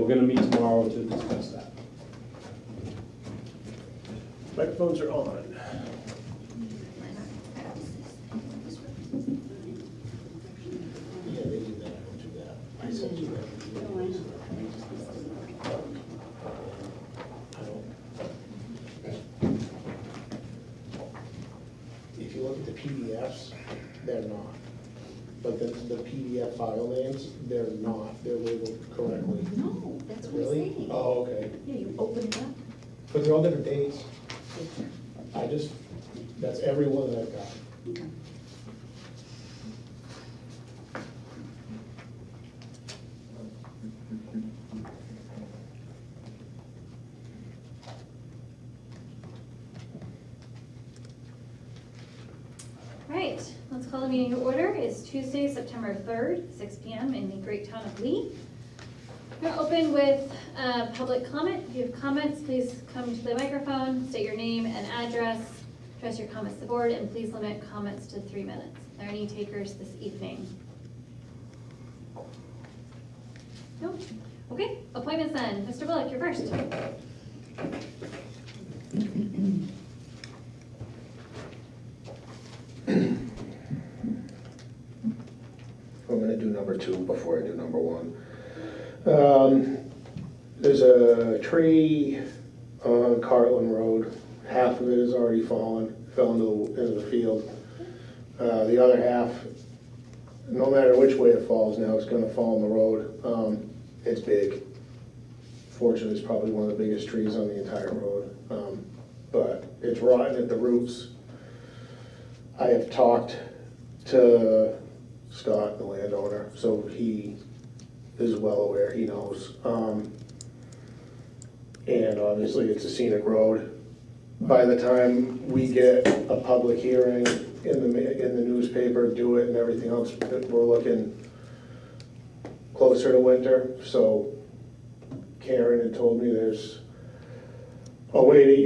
we're gonna meet tomorrow to discuss that. Microphones are on. Yeah, they do that, I don't do that. I sent you that. I don't. If you look at the PDFs, they're not. But the PDF file names, they're not, they're labeled correctly. No, that's what I'm Really? saying. Oh, okay. Yeah, you open it up. But they're all different dates. That's every one that I've got. Okay. All right, let's call the meeting to order. It's Tuesday, September 3rd, 6 PM in the great town of Lee. We're gonna open with public comment. If you have comments, please come to the microphone, state your name and address, address your comments to the board, and please limit comments to 3 minutes. Are there any takers this evening? No? Okay, appointments then. Mr. Bullock, you're first. I'm gonna do number 2 before I do number 1. There's a tree on Cartland Road. Half of it has already fallen, fell into the field. The other half, no matter which way it falls now, it's gonna fall in the road. It's big. Fortunately, it's probably one of the biggest trees on the entire road. But it's rotten at the roots. I have talked to Scott, the landowner, so he is well aware, he knows. And obviously, it's a scenic road. By the time we get a public hearing in the newspaper, do it and everything else, we're looking closer to winter. So Karen had told me there's a way to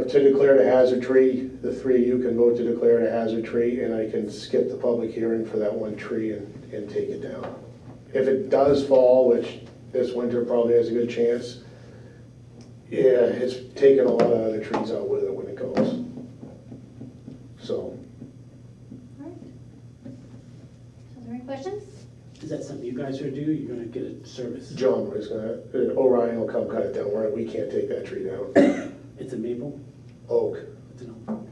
declare it a hazard tree. The 3 of you can vote to declare it a hazard tree, and I can skip the public hearing for that one tree and take it down. If it does fall, which this winter probably has a good chance, yeah, it's taken a lot of other trees out with it when it goes. So, All right. Are there any questions? Is that something you guys are due? You're gonna get a service? John was Orion will come cut it down. We can't take that tree down. It's a maple? Oak. It's an oak.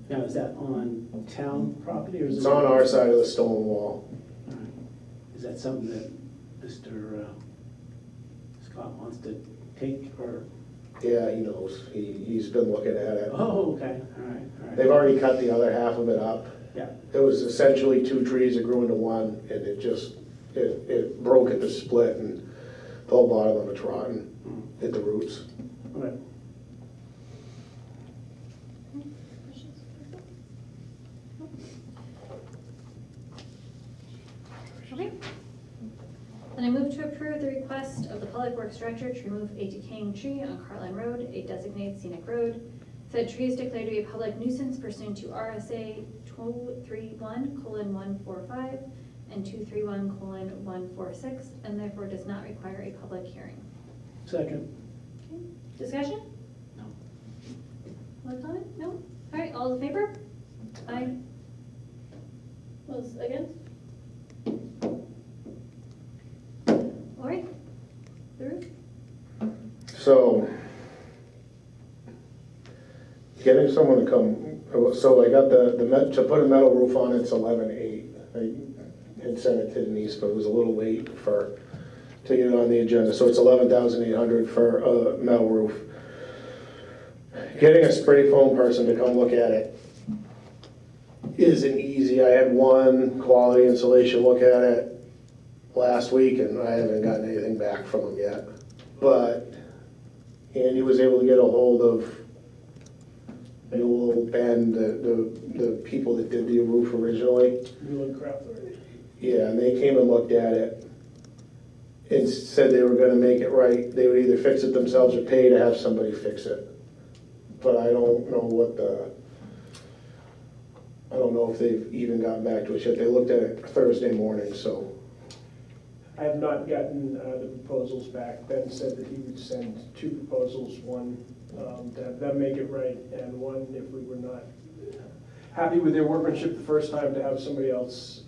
Now, is that on town property or is it? It's on our side of the stone wall. All right. Is that something that Mr. Scott wants to take or? Yeah, he knows. He's been looking at it. Oh, okay, all right, all right. They've already cut the other half of it up. Yeah, It was essentially 2 trees that grew into one, and it broke at the split, and the whole bottom of it's rotten at the roots. all right. Questions? Okay. Then I move to approve the request of the Public Works Director to remove a decaying tree on Cartland Road, a designated scenic road. Said tree is declared to be a public nuisance pursuant to RSA 231:145 and 231:146, and therefore does not require a public hearing. Second. Okay. Discussion? No. Public comment? No? All right, all in favor? Aye. Those against? All right. Through? So, getting someone to come, so I got to put a metal roof on, it's 11/8. I had sent it to Denise, but it was a little late to get it on the agenda, so it's 11,800 for a metal roof. Getting a spray foam person to come look at it isn't easy. I had one quality insulation look at it last week, and I haven't gotten anything back from him yet. But Andy was able to get a hold of Newell Ben, the people that did the roof originally. Newland Cropper. Yeah, and they came and looked at it and said they were gonna make it right. They would either fix it themselves or pay to have somebody fix it. But I don't know I don't know if they've even gotten back to us yet. They looked at it Thursday morning, so I have not gotten the proposals back. Ben said that he would send 2 proposals, one to have them make it right, and one, if we were not happy with their workmanship the first time, to have somebody else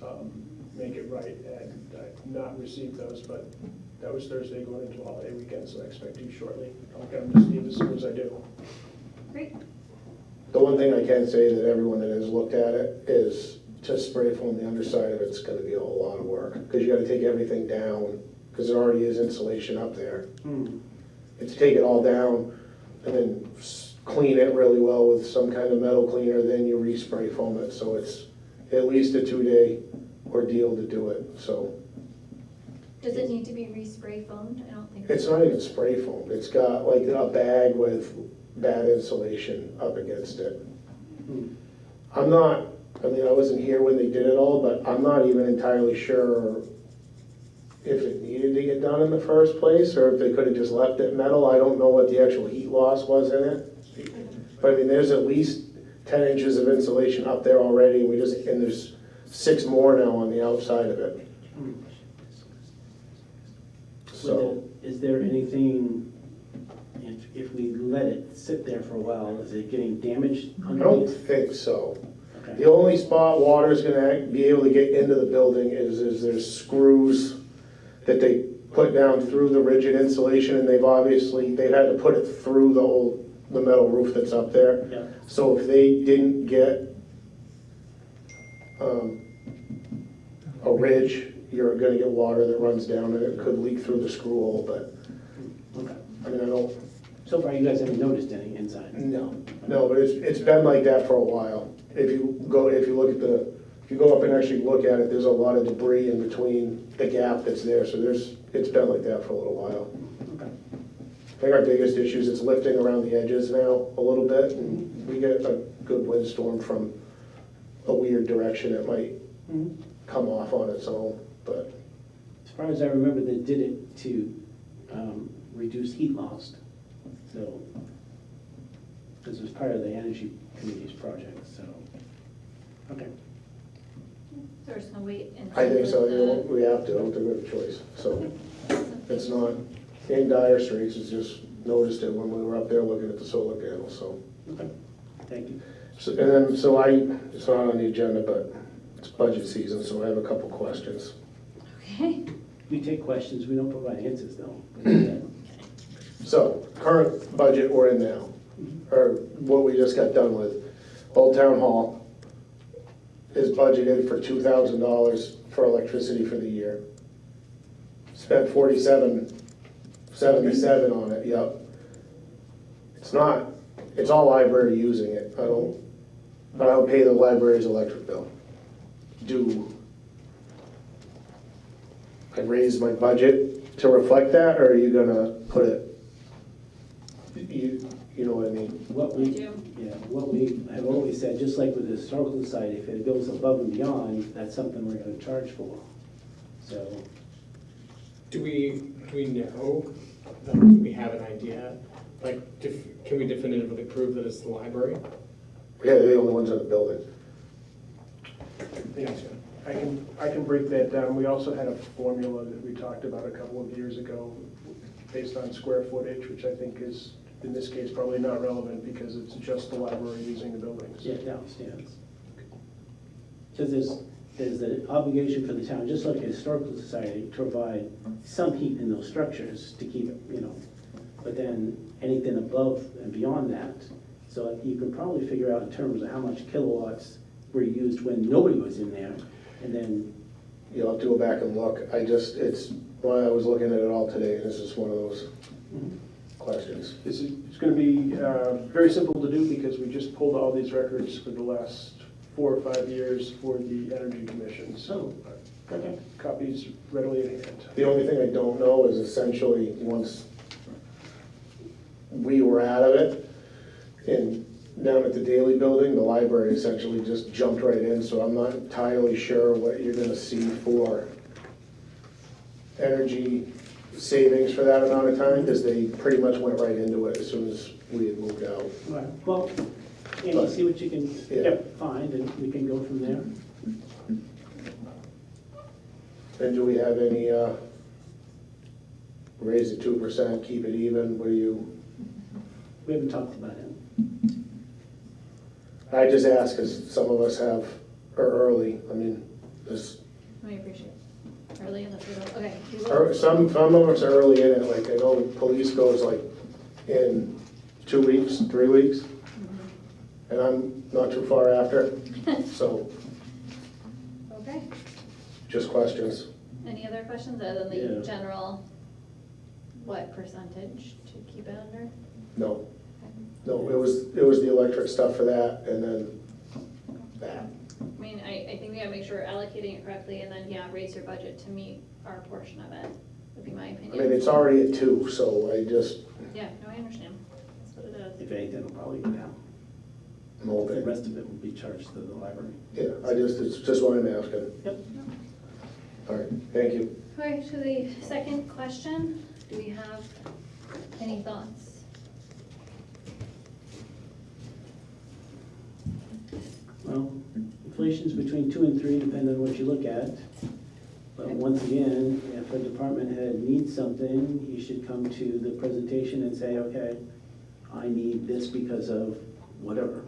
make it right. And I've not received those, but that was Thursday going into holiday weekend, so I expect to shortly. I'll get them to Steve as soon as I do. Great. The one thing I can say that everyone that has looked at it is to spray foam the underside of it's gonna be a whole lot of work, because you gotta take everything down, because there already is insulation up there. Hmm. And to take it all down and then clean it really well with some kind of metal cleaner, then you re-spray foam it, so it's at least a 2-day ordeal to do it, so. Does it need to be re-spray foamed? I don't think. It's not even spray foam, it's got like a bag with bad insulation up against it. Hmm. I'm not, I mean, I wasn't here when they did it all, but I'm not even entirely sure if it needed to get done in the first place, or if they could have just left it metal. I don't know what the actual heat loss was in it. But I mean, there's at least 10 inches of insulation up there already, and there's 6 more now on the outside of it. Hmm. So, Is there anything, if we let it sit there for a while, is it getting damaged I don't underneath? think so. Okay. The only spot water's gonna be able to get into the building is there's screws that they put down through the rigid insulation, and they've had to put it through the metal roof that's up there. Yeah. So if they didn't get a ridge, you're gonna get water that runs down, and it could leak through the screw hole, but, Okay. I mean, I don't, So far, you guys haven't noticed any inside? no, but it's been like that for a while. If you go up and actually look at it, there's a lot of debris in between the gap that's there, so it's been like that for a little while. Okay. I think our biggest issue is it's lifting around the edges now a little bit, and we get a good windstorm from a weird direction, it might Mhm. come off on its own, but As far as I remember, they did it to reduce heat loss, so, this was part of the Energy Committee's project, so, okay. So we're just gonna wait and. I think see so, what you the- know, we have to, I don't think we have a choice, so. It's not in dire straits, it's just noticed it when we were up there looking at the solar panels, so. Okay, thank you. It's not on the agenda, but it's budget season, so I have a couple questions. Okay. We take questions, we don't provide answers, though. So, current budget we're in now, or what we just got done with, Old Town Hall is budgeted for $2,000 for electricity for the year. Spent $47.77 on it, yep. It's all library using it, but I don't pay the library's electric bill. Do I raise my budget to reflect that, or are you gonna put it, you know what I mean? What we, do. what we have always said, just like with the Historical Society, if it goes above and beyond, that's something we're gonna charge for. So, Do we know, do we have an idea? Like, can we definitively prove that it's the library? Yeah, they're the only ones in the building. Gotcha. I can break that down. We also had a formula that we talked about a couple of years ago based on square footage, which I think is, in this case, probably not relevant because it's just the library using the buildings. yeah, downstairs. Because there's an obligation for the town, just like the Historical Society, to provide some heat in those structures to keep, but then anything above and beyond that, so you can probably figure out in terms of how much kilowatts were used when nobody was in there, and then, You'll have to go back and look. It's why I was looking at it all today, and this is one of those questions. It's going to be very simple to do because we just pulled all these records for the last 4 or 5 years for the Energy Commission. So okay. copies readily at hand. The only thing I don't know is essentially, once we were out of it, and down at the Daily Building, the library essentially just jumped right in, so I'm not entirely sure what you're gonna see for energy savings for that amount of time, because they pretty much went right into it as soon as we had moved out. All right, well, Amy, see what you can Yeah. find, and we can go from there. And do we have any raise it 2%, keep it even? What do you, We haven't talked about it. I just ask because some of us are early, I mean, this, We appreciate it. Early in the field, okay. we will- or some of us are early in it, like I know police goes like in 2 weeks, 3 weeks, and I'm not too far after, so Okay, just questions. any other questions other than the Yeah. general, what percentage to keep it under? No, no, it was the electric stuff for that, and then that. I mean, I think we gotta make sure we're allocating it correctly, and then, yeah, raise your budget to meet our portion of it, would be my I opinion. mean, it's already at 2, so I just, Yeah, no, I understand, that's what it is. If anything, it'll probably go down. I'm The hoping. rest of it will be charged to the library. Yeah, it's just what I'm asking. Yep. All right, thank you. All right, to the second question, do we have any thoughts? Well, inflation's between 2 and 3, depending on what you look at. But once again, if a department head needs something, you should come to the presentation and say, okay, I need this because of whatever.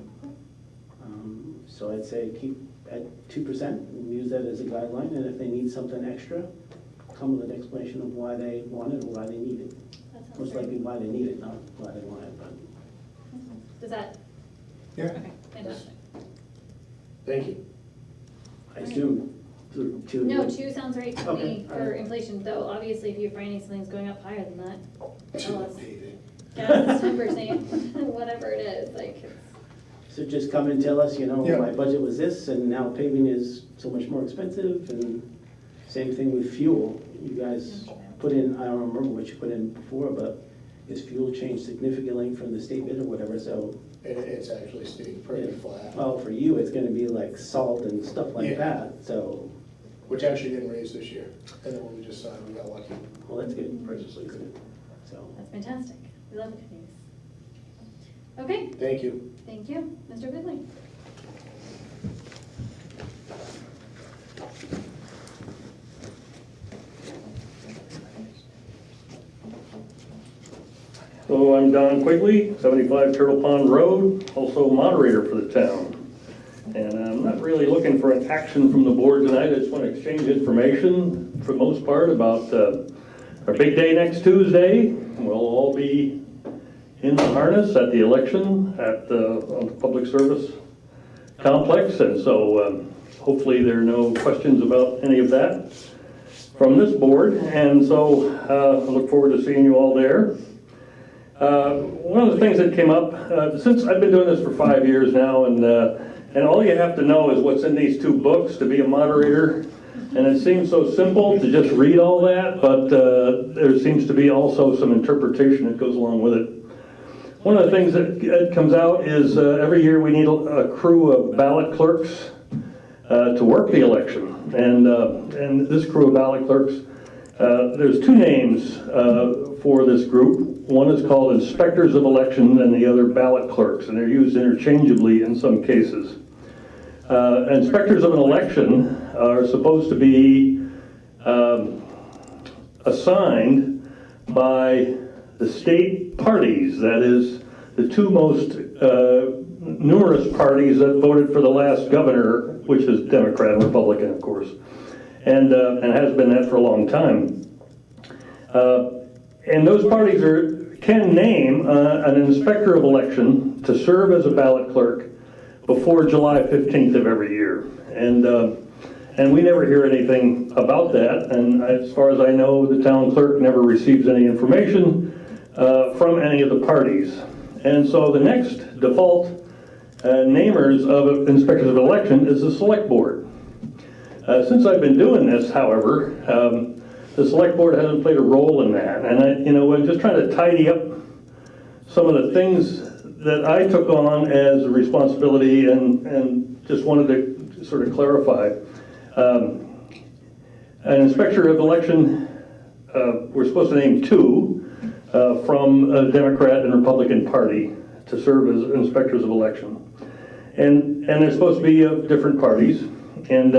So I'd say keep at 2% and use that as a guideline, and if they need something extra, come with an explanation of why they want it or why they need it. That sounds Most great. likely why they need it, not why they want it, but. Does that? Yeah. Okay, fantastic. Thank you. I assume through 2. No, 2 sounds right to Okay, me all for right. inflation, though obviously if you're finding something's going up higher than that, tell us. Paving. Gas is 10%, whatever it is, like, it's, So just come and tell us, you know, Yeah. my budget was this, and now paving is so much more expensive, and same thing with fuel. You guys put in, I don't remember what you put in before, but is fuel changed significantly from the state bid or whatever, so, It's actually staying pretty flat, well, for you, it's gonna be like salt and stuff like Yeah. that, so, which actually didn't raise this year. And then when we just signed, we got lucky. well, that's good, prices look good, so. that's fantastic. We love good news. Okay, Thank you. thank you. Mr. Goodley? So I'm Don Quigley, 75 Turtle Pond Road, also moderator for the town. And I'm not really looking for an action from the board tonight, I just want to exchange information for the most part about our big day next Tuesday. We'll all be in the harness at the election at on the public service complex, and so hopefully there are no questions about any of that from this board, and so I look forward to seeing you all there. One of the things that came up, since I've been doing this for 5 years now, and all you have to know is what's in these 2 books to be a moderator, and it seems so simple to just read all that, but there seems to be also some interpretation that goes along with it. One of the things that comes out is every year we need a crew of ballot clerks to work the election, and this crew of ballot clerks, there's 2 names for this group. One is called inspectors of election and the other ballot clerks, and they're used interchangeably in some cases. Inspectors of an election are supposed to be assigned by the state parties, that is, the 2 most numerous parties that voted for the last governor, which is Democrat and Republican, of course, and has been that for a long time. And those parties can name an inspector of election to serve as a ballot clerk before July 15th of every year. And we never hear anything about that, and as far as I know, the town clerk never receives any information from any of the parties. And so the next default namers of inspectors of election is the select board. Since I've been doing this, however, the select board hasn't played a role in that, and I'm just trying to tidy up some of the things that I took on as a responsibility, and just wanted to sort of clarify. An inspector of election, we're supposed to name 2 from a Democrat and Republican Party to serve as inspectors of election, and they're supposed to be of different parties, and.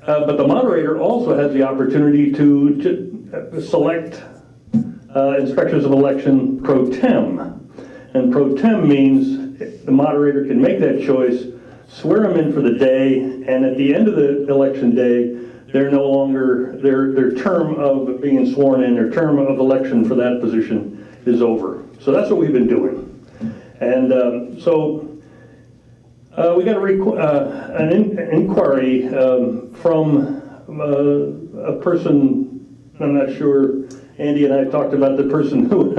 But the moderator also has the opportunity to select inspectors of election pro tem. And pro tem means the moderator can make that choice, swear them in for the day, and at the end of the election day, they're no longer, their term of being sworn in, their term of election for that position is over. So that's what we've been doing. And we got an inquiry from a person, I'm not sure, Andy and I talked about the person who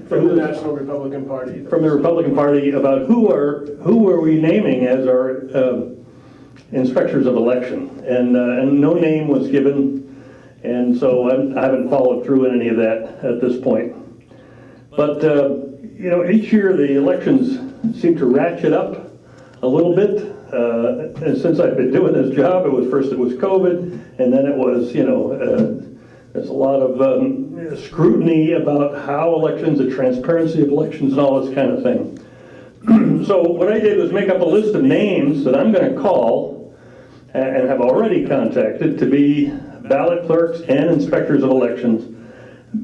From the National Republican Party. from the Republican Party about who are we naming as our inspectors of election, and no name was given, and so I haven't followed through in any of that at this point. But each year the elections seem to ratchet up a little bit, and since I've been doing this job, it was COVID, and then it was there's a lot of scrutiny about how elections, the transparency of elections, and all this kind of thing. So what I did was make up a list of names that I'm going to call and have already contacted to be ballot clerks and inspectors of elections,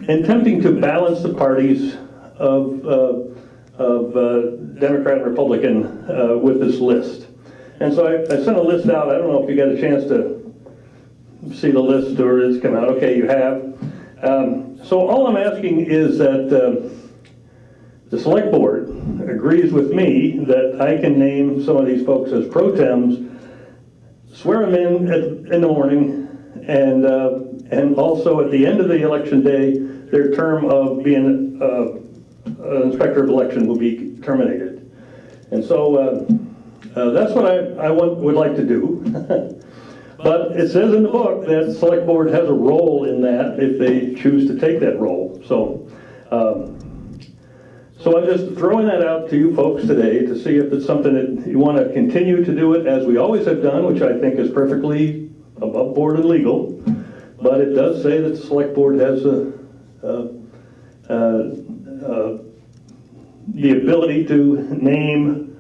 attempting to balance the parties of Democrat and Republican with this list. And so I sent a list out. I don't know if you got a chance to see the list or it's come out. Okay, you have. So all I'm asking is that the select board agrees with me that I can name some of these folks as pro tems, swear them in the morning, and also at the end of the election day, their term of being an inspector of election will be terminated. And so that's what I would like to do. But it says in the book that the select board has a role in that if they choose to take that role. So I'm just throwing that out to you folks today to see if it's something that you want to continue to do it as we always have done, which I think is perfectly above board and legal. But it does say that the select board has the ability to name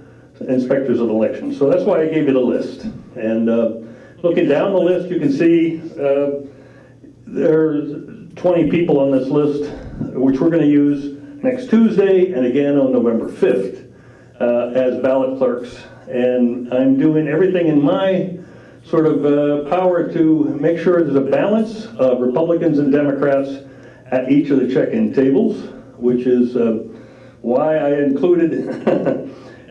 inspectors of elections. So that's why I gave you the list. And looking down the list, you can see there's 20 people on this list, which we're going to use next Tuesday and again on November 5th as ballot clerks. And I'm doing everything in my sort of power to make sure there's a balance of Republicans and Democrats at each of the check-in tables, which is why I included...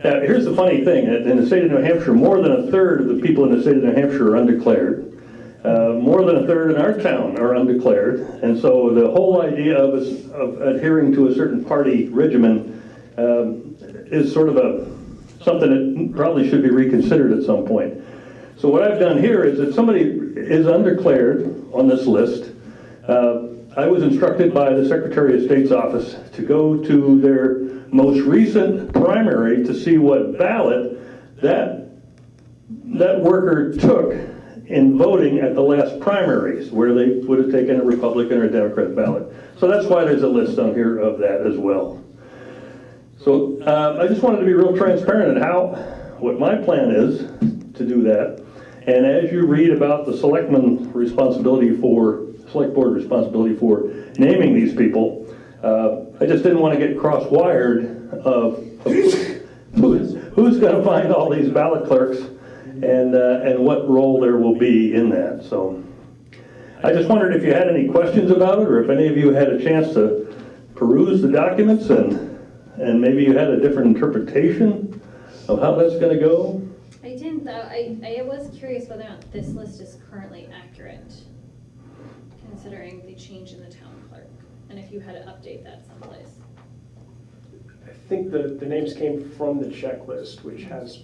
here's the funny thing, in the state of New Hampshire, more than a third of the people in the state of New Hampshire are undeclared. More than a third in our town are undeclared. And so the whole idea of adhering to a certain party regimen is sort of something that probably should be reconsidered at some point. So what I've done here is if somebody is undeclared on this list, I was instructed by the Secretary of State's office to go to their most recent primary to see what ballot that worker took in voting at the last primaries, where they would have taken a Republican or a Democrat ballot. So that's why there's a list on here of that as well. So I just wanted to be real transparent in what my plan is to do that. And as you read about the select board responsibility for naming these people, I just didn't want to get cross-wired of who's going to find all these ballot clerks and what role there will be in that. So I just wondered if you had any questions about it, or if any of you had a chance to peruse the documents and maybe you had a different interpretation of how that's going to go. I didn't though. I was curious whether or not this list is currently accurate, considering the change in the town clerk, and if you had to update that someplace. I think the names came from the checklist, which has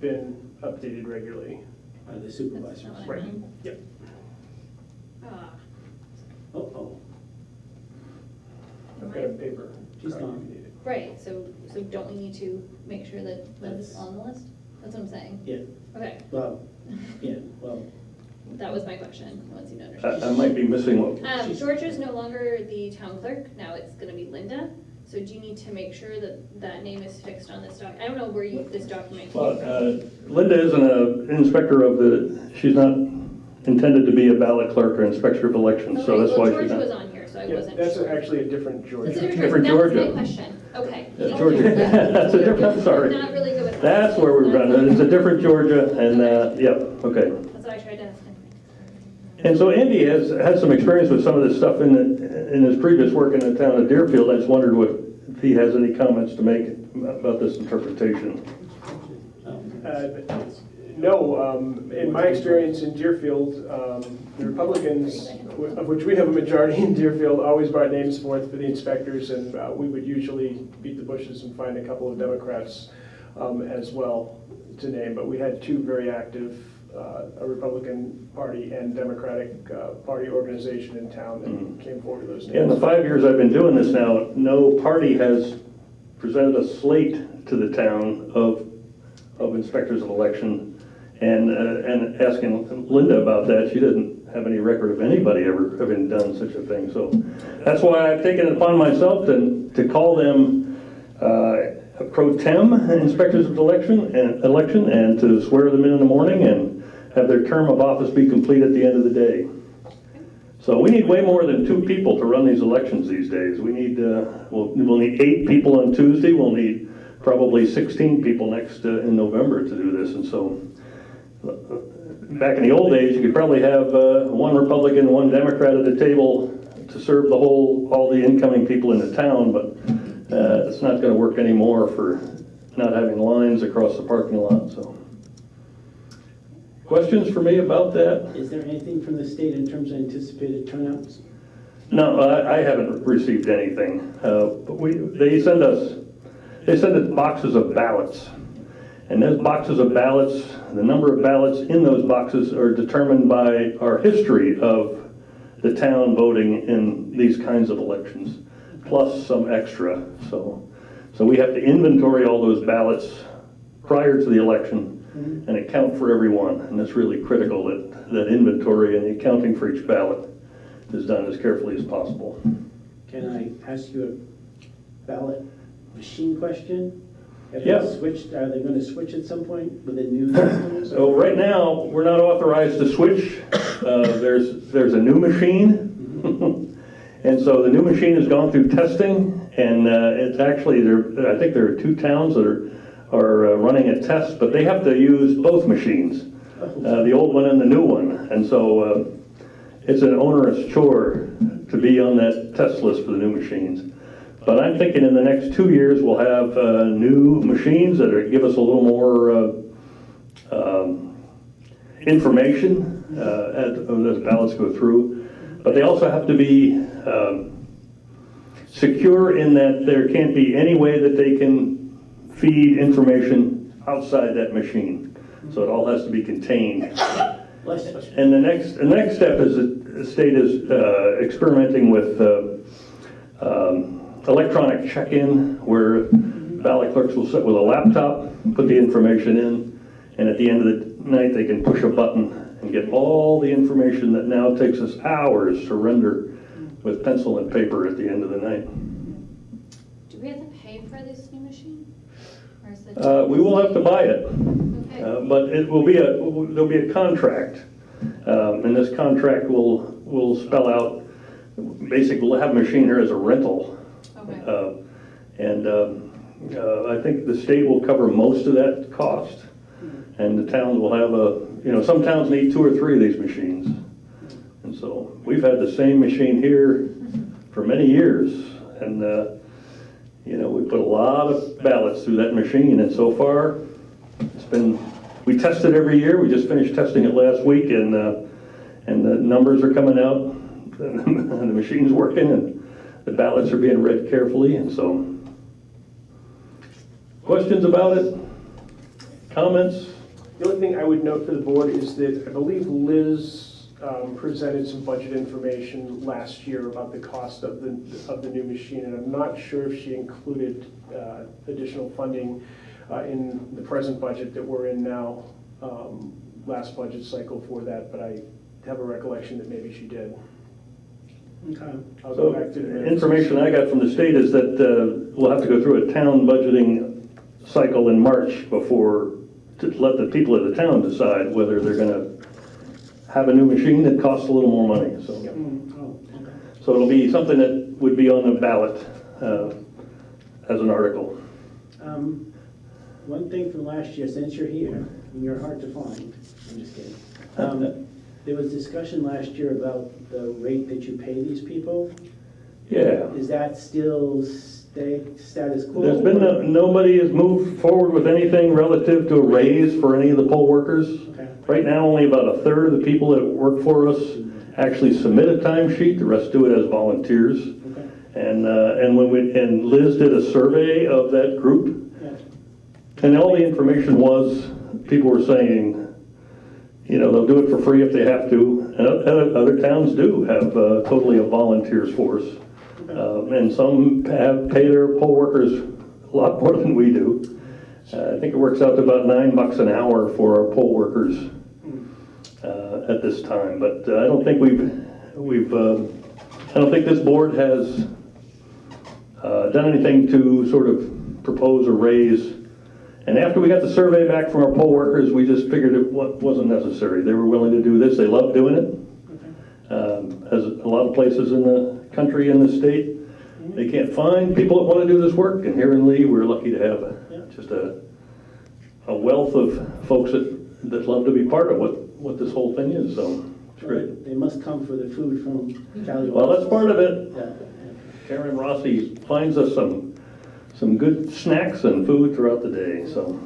been updated regularly. The That's supervisors. not what I Right. meant. Yep. Ah, Oh, I've got a paper. She's copy gone. if you need it. right, so don't we need to make sure that Linda's on the list? That's what I'm saying. yeah, Okay, well, that was my question, once you know. I might be missing one. George is no longer the town clerk, now it's gonna be Linda, so do you need to make sure that that name is fixed on this I don't know where this document came Well, from. Linda isn't an inspector of she's not intended to be a ballot clerk or inspector of elections, so Okay, that's why well, she's Georgia was not. on here, so I Yeah, wasn't that's sure. actually a different That's a Georgia. Different That was my Georgia. question. Okay. Yeah, Thank Georgia. you. That's a different, I'm sorry. Not really good with. That's where we're running, it's a different Georgia, and, yeah, okay. That's what I tried to ask him. And so Andy has had some experience with some of this stuff in his previous work in the town of Deerfield. I just wondered if he has any comments to make about this interpretation. No, in my experience in Deerfield, the Republicans, of which we have a majority in Deerfield, always brought names forth for the inspectors, and we would usually beat the bushes and find a couple of Democrats as well to name. But we had two very active, a Republican Party and Democratic Party organization in town that came forward with those In the names. 5 years I've been doing this now, no party has presented a slate to the town of inspectors of election. And asking Linda about that, she doesn't have any record of anybody ever having done such a thing. So that's why I've taken it upon myself to call them pro tem inspectors of election and to swear them in the morning and have their term of office be complete at the end of the day. So we need way more than 2 people to run these elections these days. We need, we'll need 8 people on Tuesday. We'll need probably 16 people next in November to do this. And so back in the old days, you could probably have 1 Republican, 1 Democrat at the table to serve all the incoming people in the town, but it's not going to work anymore for not having lines across the parking lot. So, questions for me about that? Is there anything from the state in terms of anticipated turnouts? No, I haven't received anything. But they send us boxes of ballots. And those boxes of ballots, the number of ballots in those boxes are determined by our history of the town voting in these kinds of elections, plus some extra. So we have to inventory all those ballots prior to the election and account for every one. And it's really critical that inventory and the accounting for each ballot is done as carefully as possible. Can I ask you a ballot machine question? Have Yeah. they switched, are they going to switch at some point with the new systems? So right now, we're not authorized to switch. There's a new machine. And so the new machine has gone through testing, and it's actually, I think there are 2 towns that are running a test, but they have to use both machines, the old one and the new one. And so it's an onerous chore to be on that test list for the new machines. But I'm thinking in the next 2 years, we'll have new machines that give us a little more information as ballots go through. But they also have to be secure in that there can't be any way that they can feed information outside that machine. So it all has to be contained. Bless you. And the next step is the state is experimenting with electronic check-in, where ballot clerks will sit with a laptop, put the information in, and at the end of the night, they can push a button and get all the information that now takes us hours to render with pencil and paper at the end of the night. Do we have to pay for this new machine? Or is it We will have to buy it, Okay. but there'll be a contract, and this contract will spell out, basically, we'll have a machine here as a rental. Okay. I think the state will cover most of that cost, and the towns will have some towns need 2 or 3 of these machines. And so we've had the same machine here for many years, and we put a lot of ballots through that machine, and so far we test it every year. We just finished testing it last week, and the numbers are coming out, and the machine's working, and the ballots are being read carefully. And so, questions about it? Comments? The only thing I would note for the board is that I believe Liz presented some budget information last year about the cost of the new machine, and I'm not sure if she included additional funding in the present budget that we're in now, last budget cycle for that, but I have a recollection that maybe she did. Okay. I'll go So, back to the minutes. information I got from the state is that we'll have to go through a town budgeting cycle in March to let the people of the town decide whether they're going to have a new machine that costs a little more money, so. Oh, okay. So it'll be something that would be on the ballot as an article. One thing from last year, since you're here, and you're hard to find, I'm just kidding. There was discussion last year about the rate that you pay these people. Yeah. Is that still status quo? There's been, nobody has moved forward with anything relative to a raise for any of the poll workers. Okay. Right now, only about a third of the people that work for us actually submit a timesheet, the rest do it as volunteers. Okay. And Liz did a survey of that group, Yeah. and all the information was, people were saying, you know, they'll do it for free if they have to, and other towns do have totally a volunteers force. And some pay their poll workers a lot more than we do. I think it works out to about $9 an hour for our poll workers at this time. But I don't think I don't think this board has done anything to sort of propose a raise. And after we got the survey back from our poll workers, we just figured it wasn't necessary. They were willing to do this. They love doing it. As a lot of places in the country and the state, they can't find people that want to do this work. And here in Lee, we're lucky to have just a wealth of folks that love to be part of what this whole thing is. So it's great. They must come for the food from Cali. Well, that's part of it. Yeah. Karen Rossi finds us some good snacks and food throughout the day, so.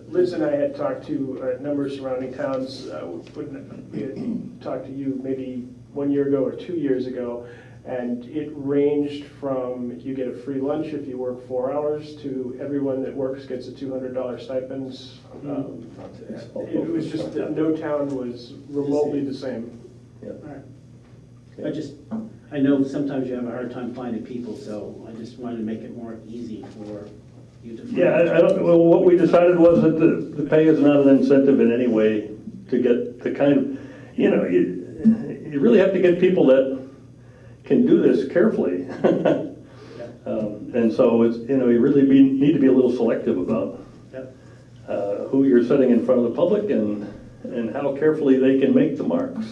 Liz and I had talked to a number of surrounding towns, we had talked to you maybe 1 year ago or 2 years ago, and it ranged from you get a free lunch if you work 4 hours to everyone that works gets a $200 stipend. It was just that no town was remotely the same. All right. I know sometimes you have a hard time finding people, so I just wanted to make it more easy for you to find. Yeah, I don't, well, what we decided was that the pay is not an incentive in any way to get the kind of, you know, you really have to get people that can do this carefully. And so it's, you know, you really need to be a little selective about who you're setting in front of the public and how carefully they can make the marks.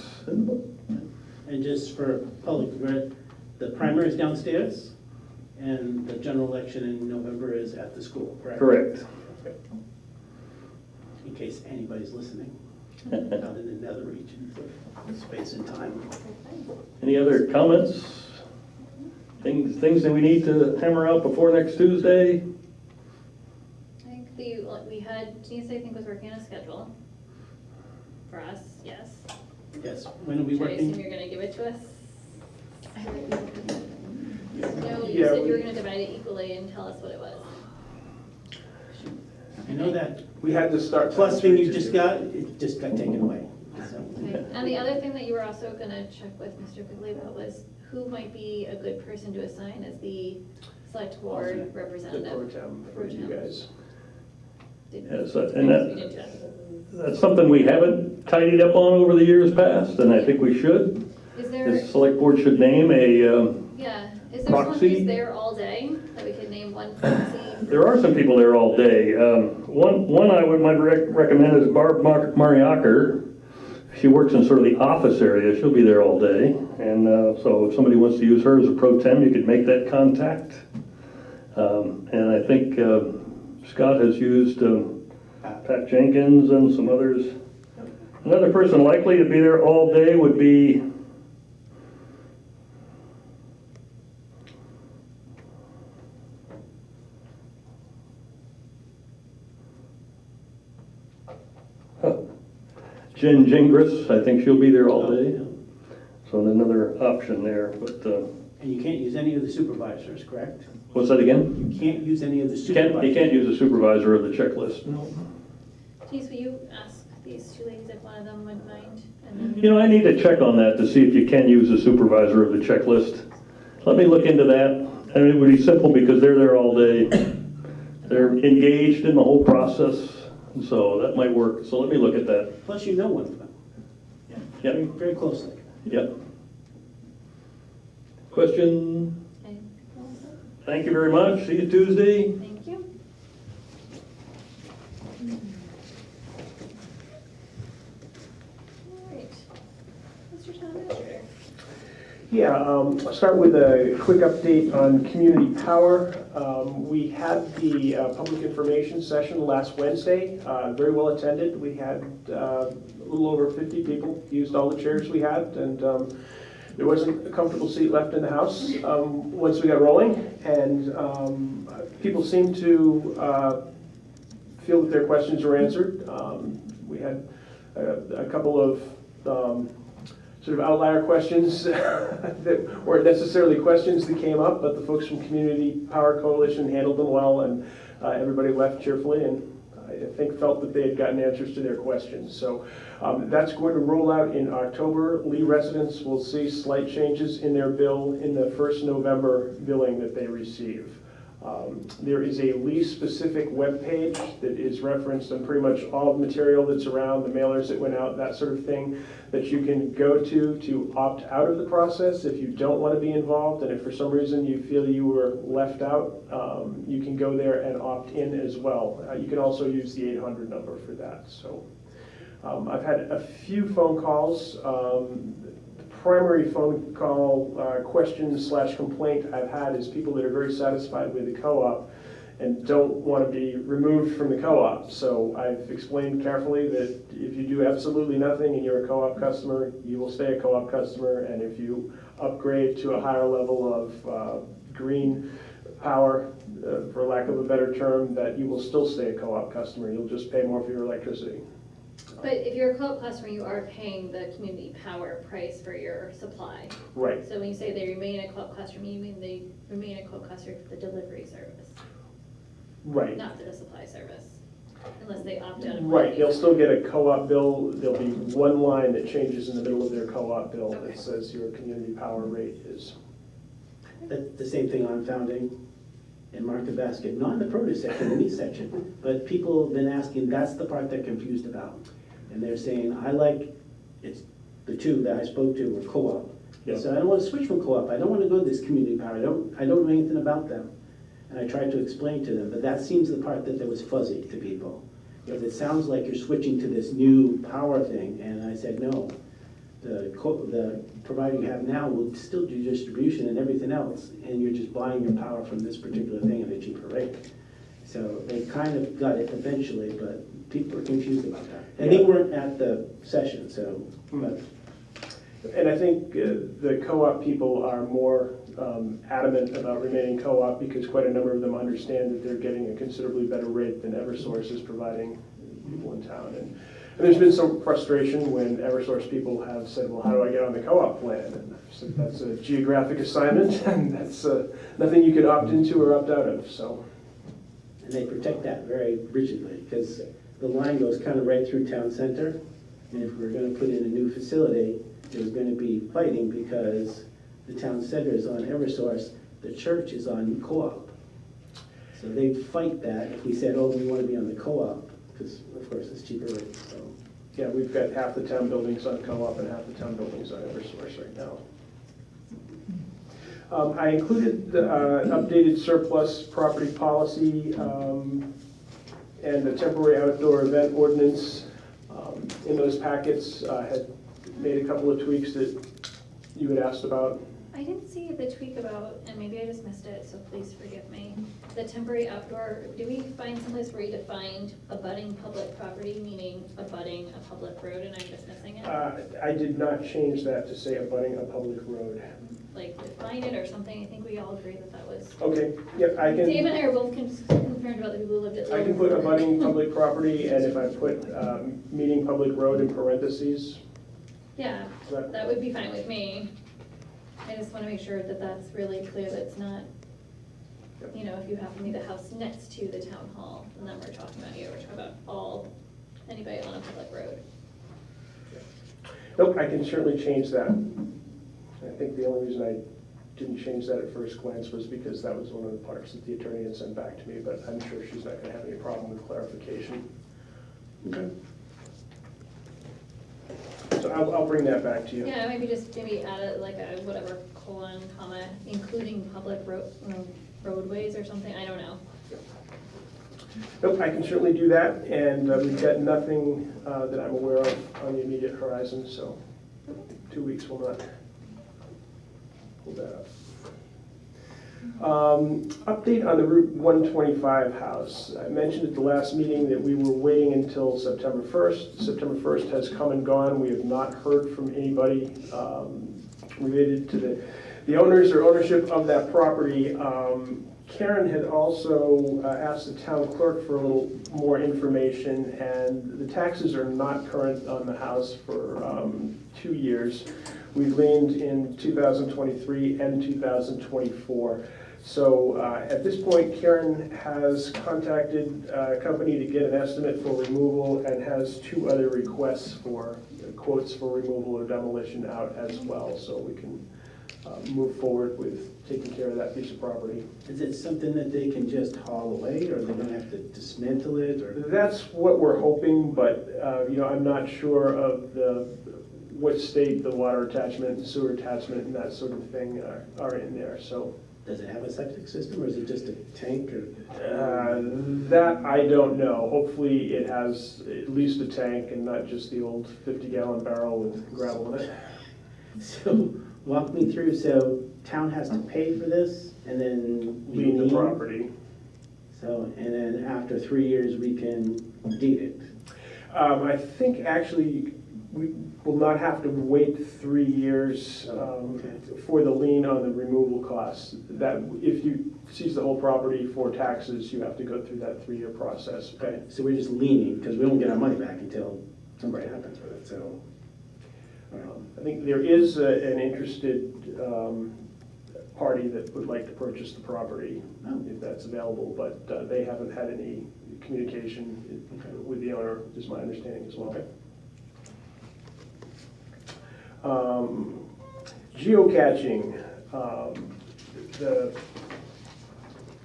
And just for public, the primary is downstairs, and the general election in November is at the school, correct? Correct. In case anybody's listening, out in another region for space and time. Any other comments? Things that we need to hammer out before next Tuesday? I think we had, Denise, I think, was working on a schedule for us, yes. Yes, when are we Should I assume working? you're gonna give it to us? No, you Yeah, said you were gonna divide it equally and tell us what it was. I know that We had to start. plus thing you just got, it just got taken away. So, Okay. And the other thing that you were also gonna check with Mr. Quigley about was who might be a good person to assign as the select board The pro representative. tem for you guys. Yes, We and did that. that's something we haven't tidied up on over the years past, and I think we should. Is The there, select board should name a, yeah, is there someone proxy? who's there all day that we could name one proxy? there are some people there all day. One I might recommend is Barb Mariacker. She works in sort of the office area. She'll be there all day. And so if somebody wants to use her as a pro tem, you could make that contact. And I think Scott has used Pat Jenkins and some others. Another person likely to be there all day would be Jen Gingras. I think she'll be there all day. So another option there. But and you can't use any of the supervisors, correct? what's that again? You can't use any of the You supervisors. can't use a supervisor of the checklist. No. Denise, will you ask these two ladies if one of them would mind? And then You know, I need to check on that to see if you can use a supervisor of the checklist. Let me look into that. And it would be simple because they're there all day. They're engaged in the whole process, so that might work. So let me look at that. Plus you know one of them. Yeah. Yep. Very, very closely. Yep. Question? Okay. Thank you very much. See you Tuesday. Thank you. Yeah, I'll start with a quick update on community power. We had the public information session last Wednesday, very well attended. We had a little over 50 people, used all the chairs we had, and there wasn't a comfortable seat left in the house once we got rolling. And people seemed to feel that their questions were answered. We had a couple of sort of outlier questions that weren't necessarily questions that came up, but the folks from Community Power Coalition handled them well, and everybody left cheerfully, and I think felt that they had gotten answers to their questions. So that's going to roll out in October. Lee residents will see slight changes in their bill in the first November billing that they receive. There is a Lee-specific webpage that is referenced on pretty much all the material that's around, the mailers that went out, that sort of thing, that you can go to opt out of the process if you don't want to be involved, and if for some reason you feel you were left out, you can go there and opt in as well. You can also use the 800 number for that. So I've had a few phone calls. Primary phone call question/complaint I've had is people that are very satisfied with the co-op and don't want to be removed from the co-op. So I've explained carefully that if you do absolutely nothing and you're a co-op customer, you will stay a co-op customer, and if you upgrade to a higher level of green power, for lack of a better term, that you will still stay a co-op customer. You'll just pay more for your electricity. But if you're a co-op customer, you are paying the community power price for your supply. Right. So when you say they remain a co-op customer, you mean they remain a co-op customer for the delivery service, Right. not for the supply service, unless they opt out of. Right, they'll still get a co-op bill. There'll be one line that changes in the middle of their co-op bill Okay. that says your community power rate is. That's the same thing I'm founding in Market Basket, not in the produce section, the meat section, but people have been asking, that's the part they're confused about. And they're saying, it's the two that I spoke to were co-op. Yeah. So I don't want to switch from co-op, I don't want to go to this community power, I don't know anything about them. And I tried to explain to them, but that seems the part that was fuzzy to people. Because it sounds like you're switching to this new power thing, and I said, no. The provider you have now will still do distribution and everything else, and you're just buying your power from this particular thing at a cheaper rate. So they kind of got it eventually, but people are confused about that. And they weren't at the session, so, but. And I think the co-op people are more adamant about remaining co-op because quite a number of them understand that they're getting a considerably better rate than Eversource is providing people in town. And there's been some frustration when Eversource people have said, well, how do I get on the co-op plan? And I've said, that's a geographic assignment, and that's nothing you can opt into or opt out of, so. And they protect that very rigidly, because the line goes kind of right through town center. And if we're going to put in a new facility, there's going to be fighting because the town center is on Eversource, the church is on co-op. So they'd fight that if we said, oh, we want to be on the co-op, because of course it's cheaper rate, so. Yeah, we've got half the town buildings on co-op and half the town buildings on Eversource right now. I included the updated surplus property policy and the temporary outdoor event ordinance in those packets. Had made a couple of tweaks that you had asked about. I didn't see the tweak about, and maybe I just missed it, so please forgive me. The temporary outdoor, do we find someplace where you defined abutting public property, meaning abutting a public road, and I'm just missing it? I did not change that to say abutting a public road. Like define it or something, I think we all agree that that was. Okay, yep, I can. Dave and I are both concerned about the people who lived at. I can put abutting public property, and if I put meeting public road in parentheses. Yeah, that would be fine with me. I just want to make sure that that's really clear, that it's not, you know, if you happen to be the house next to the town hall, and then we're talking about you, we're talking about anybody on a public road. Nope, I can certainly change that. I think the only reason I didn't change that at first glance was because that was one of the parts that the attorney had sent back to me, but I'm sure she's not going to have any problem with clarification. Okay. So I'll bring that back to you. Yeah, maybe add a, like a whatever colon, comma, including public roadways or something, I don't know. Nope, I can certainly do that, and we've got nothing that I'm aware of on the immediate horizon, so 2 weeks will not pull that up. Update on the Route 125 house. I mentioned at the last meeting that we were waiting until September 1st. September 1st has come and gone. We have not heard from anybody related to the owners or ownership of that property. Karen had also asked the town clerk for a little more information, and the taxes are not current on the house for 2 years. We've liened in 2023 and 2024. So at this point, Karen has contacted a company to get an estimate for removal and has 2 other requests for quotes for removal or demolition out as well. So we can move forward with taking care of that piece of property. Is it something that they can just haul away, or are they gonna have to dismantle it, or? That's what we're hoping, but I'm not sure of what state the water attachment and sewer attachment and that sort of thing are in there. So Does it have a septic system, or is it just a tank, or? that I don't know. Hopefully it has at least a tank and not just the old 50-gallon barrel with gravel in it. So, walk me through, so town has to pay for this, and then we Leave the lien? property. So, and then after 3 years, we can deed it? I think actually we will not have to wait 3 years for the lien on the removal costs. That if you seize the whole property for taxes, you have to go through that 3-year process. Okay, so we're just leaning, because we don't get our money back until something happens with it, so. I think there is an interested party that would like to purchase the property, if that's available, but they haven't had any communication with the owner, is my understanding as well. Geocaching. The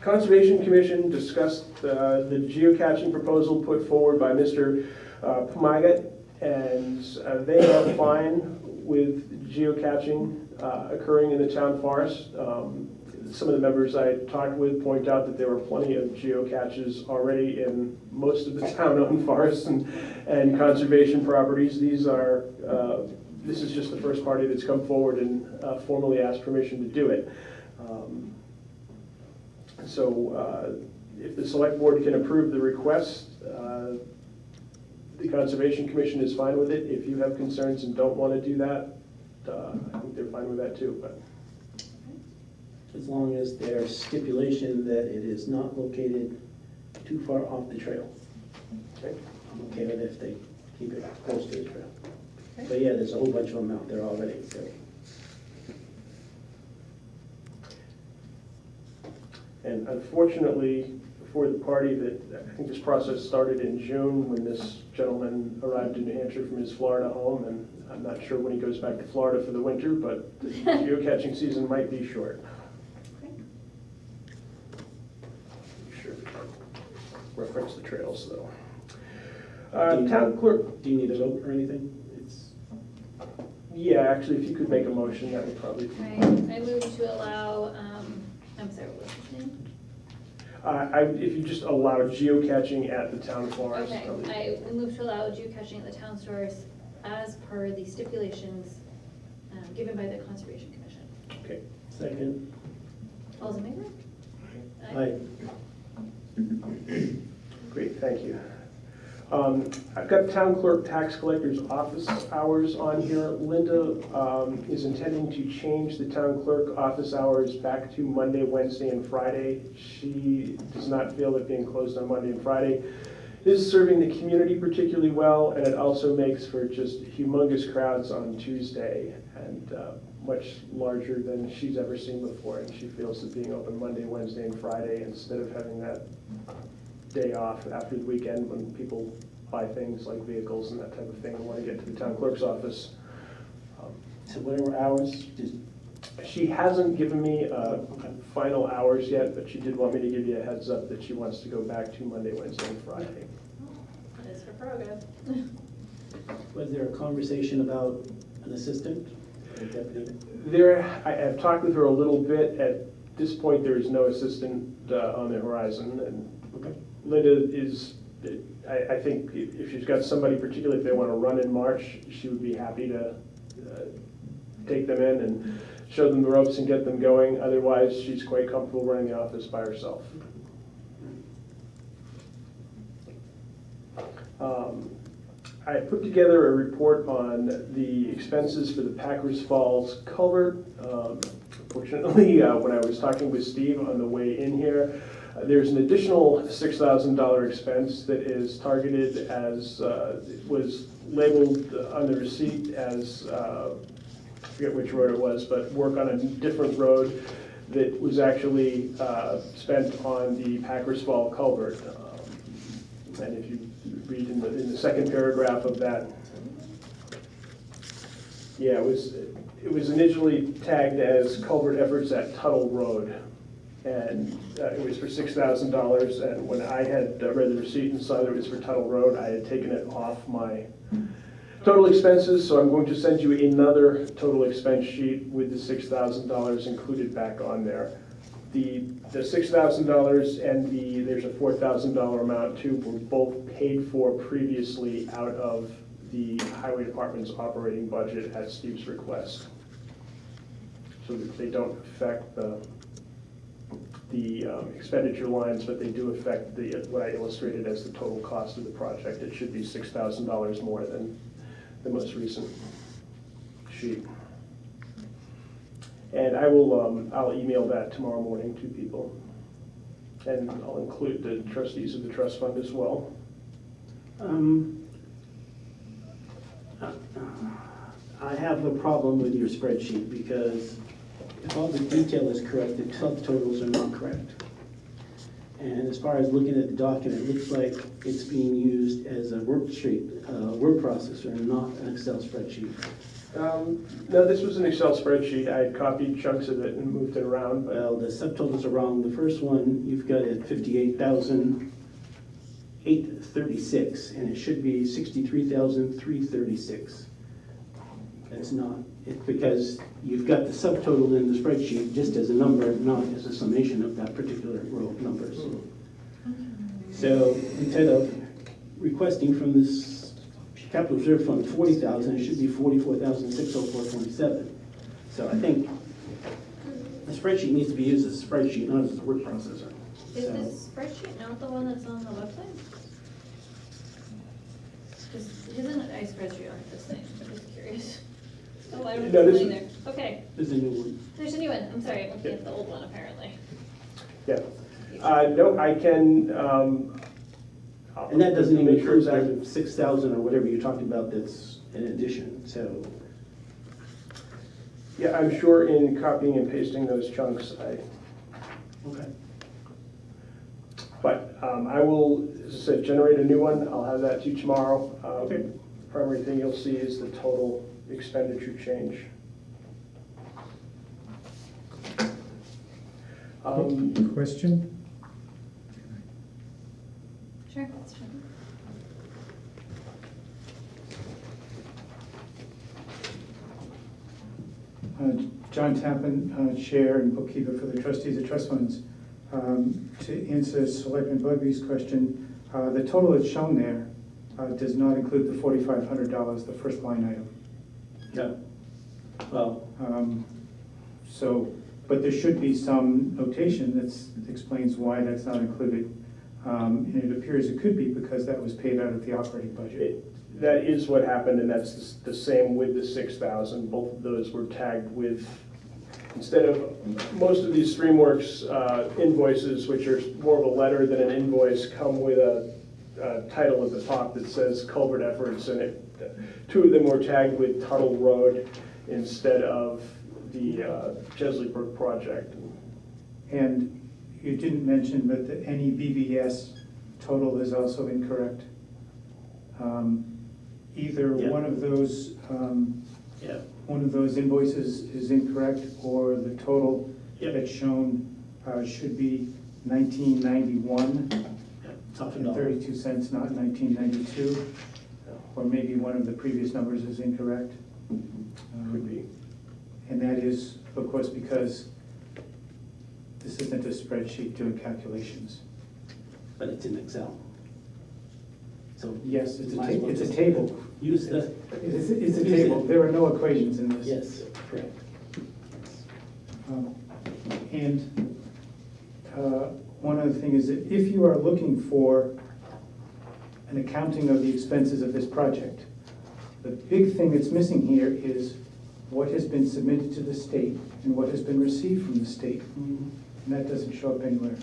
Conservation Commission discussed the geocaching proposal put forward by Mr. Pomagat, and they are fine with geocaching occurring in the town forest. Some of the members I talked with point out that there were plenty of geocaches already in most of the town-owned forests and conservation properties. This is just the first party that's come forward and formally asked permission to do it. So if the select board can approve the request, the Conservation Commission is fine with it. If you have concerns and don't want to do that, I think they're fine with that too. But As long as there's stipulation that it is not located too far off the trail. okay. I'm okay with if they keep it close to the trail. But yeah, there's a whole bunch of them out there already, so. And unfortunately, for the party that, I think this process started in June when this gentleman arrived in New Hampshire from his Florida home, and I'm not sure when he goes back to Florida for the winter, but the geocaching season might be short. Sure. Reference the trails though. Town clerk, Do you need a vote or anything? It's, yeah, actually, if you could make a motion, that would probably. Right, I move to allow, I'm sorry, what was his name? If you just allow geocaching at the town forest. Okay, I move to allow geocaching at the town stores as per the stipulations given by the Conservation Commission. Okay. second. All's in favor? Aye. Great, thank you. I've got town clerk tax collector's office hours on here. Linda is intending to change the town clerk office hours back to Monday, Wednesday, and Friday. She does not feel that being closed on Monday and Friday is serving the community particularly well, and it also makes for just humongous crowds on Tuesday, and much larger than she's ever seen before. And she feels that being open Monday, Wednesday, and Friday, instead of having that day off after the weekend when people buy things like vehicles and that type of thing and want to get to the town clerk's office. So whatever hours, just, She hasn't given me final hours yet, but she did want me to give you a heads up that she wants to go back to Monday, Wednesday, and Friday. That is her prerogative. was there a conversation about an assistant or a deputy? I have talked with her a little bit. At this point, there is no assistant on the horizon, and Okay. Linda is, I think if she's got somebody, particularly if they want to run in March, she would be happy to take them in and show them the ropes and get them going. Otherwise, she's quite comfortable running the office by herself. I put together a report on the expenses for the Packers Falls culvert. Fortunately, when I was talking with Steve on the way in here, there's an additional $6,000 expense that is targeted as, was labeled on the receipt as, I forget which road it was, but work on a different road that was actually spent on the Packers Fall culvert. And if you read in the second paragraph of that, yeah, it was initially tagged as culvert efforts at Tuttle Road. And it was for $6,000, and when I had read the receipt and saw that it was for Tuttle Road, I had taken it off my total expenses, so I'm going to send you another total expense sheet with the $6,000 included back on there. The $6,000 and there's a $4,000 amount too were both paid for previously out of the Highway Department's operating budget at Steve's request. So that they don't affect the expenditure lines, but they do affect what I illustrated as the total cost of the project. It should be $6,000 more than the most recent sheet. And I will, I'll email that tomorrow morning to people. And I'll include the trustees of the trust fund as well. I have a problem with your spreadsheet because if all the detail is correct, the subtotals are not correct. And as far as looking at the document, it looks like it's being used as a word processor, not an Excel spreadsheet. No, this was an Excel spreadsheet. I had copied chunks of it and moved it around, but Well, the subtotals are wrong. The first one, you've got it 58,836, and it should be 63,336. That's not, it's because you've got the subtotal in the spreadsheet just as a number, not as a summation of that particular row of numbers. So instead of requesting from this capital reserve fund 40,000, it should be 44,604.27. So I think the spreadsheet needs to be used as a spreadsheet, not as a word processor. Is So- this spreadsheet not the one that's on the website? Because isn't it a spreadsheet on this thing? I'm just curious. Oh, I don't No, know this either. Okay, There's a new one. there's a new one. I'm sorry, I'm looking at the old one apparently. yeah. No, I can. And that doesn't even make sure include exactly. the 6,000 or whatever you're talking about that's in addition, so. Yeah, I'm sure in copying and pasting those chunks, Okay. but I will, as I said, generate a new one. I'll have that to you tomorrow. Okay. Primary thing you'll see is the total expenditure change. Question? Sure, that's fine. John Tappan, Chair and Bookkeeper for the Trustees of Trust Funds. To answer Selectman Bugby's question, the total that's shown there does not include the $4,500, the first line item. Yeah. Well, So, but there should be some notation that explains why that's not included. And it appears it could be because that was paid out of the operating budget. That is what happened, and that's the same with the 6,000. Both of those were tagged with, instead of, most of these Streamworks invoices, which are more of a letter than an invoice, come with a title at the top that says culvert efforts, and two of them were tagged with Tuttle Road instead of the Chesley Brook project. And you didn't mention, but the NEBVS total is also incorrect. Either Yeah. one of those yeah, one of those invoices is incorrect, or the total Yep. that's shown should be 1991 yeah, it's off a and dollar. 32 cents, not 1992. Or maybe one of the previous numbers is incorrect. Could be. And that is, of course, because this isn't a spreadsheet doing calculations. But it's in Excel. So Yes, it's might as well it's a just table. Use the, It's a table. There are no equations in this. yes, correct. And one other thing is that if you are looking for an accounting of the expenses of this project, the big thing that's missing here is what has been submitted to the state and what has been received from the state. And that doesn't show up anywhere.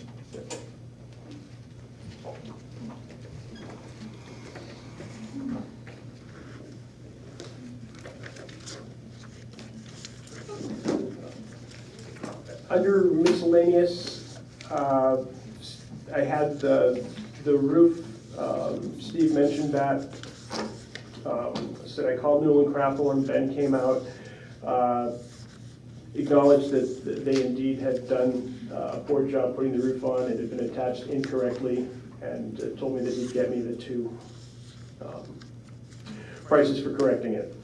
Under miscellaneous, I had the roof, Steve mentioned that. Said I called Newland Crathorne, Ben came out, acknowledged that they indeed had done a poor job putting the roof on. It had been attached incorrectly, and told me that he'd get me the two prices for correcting it.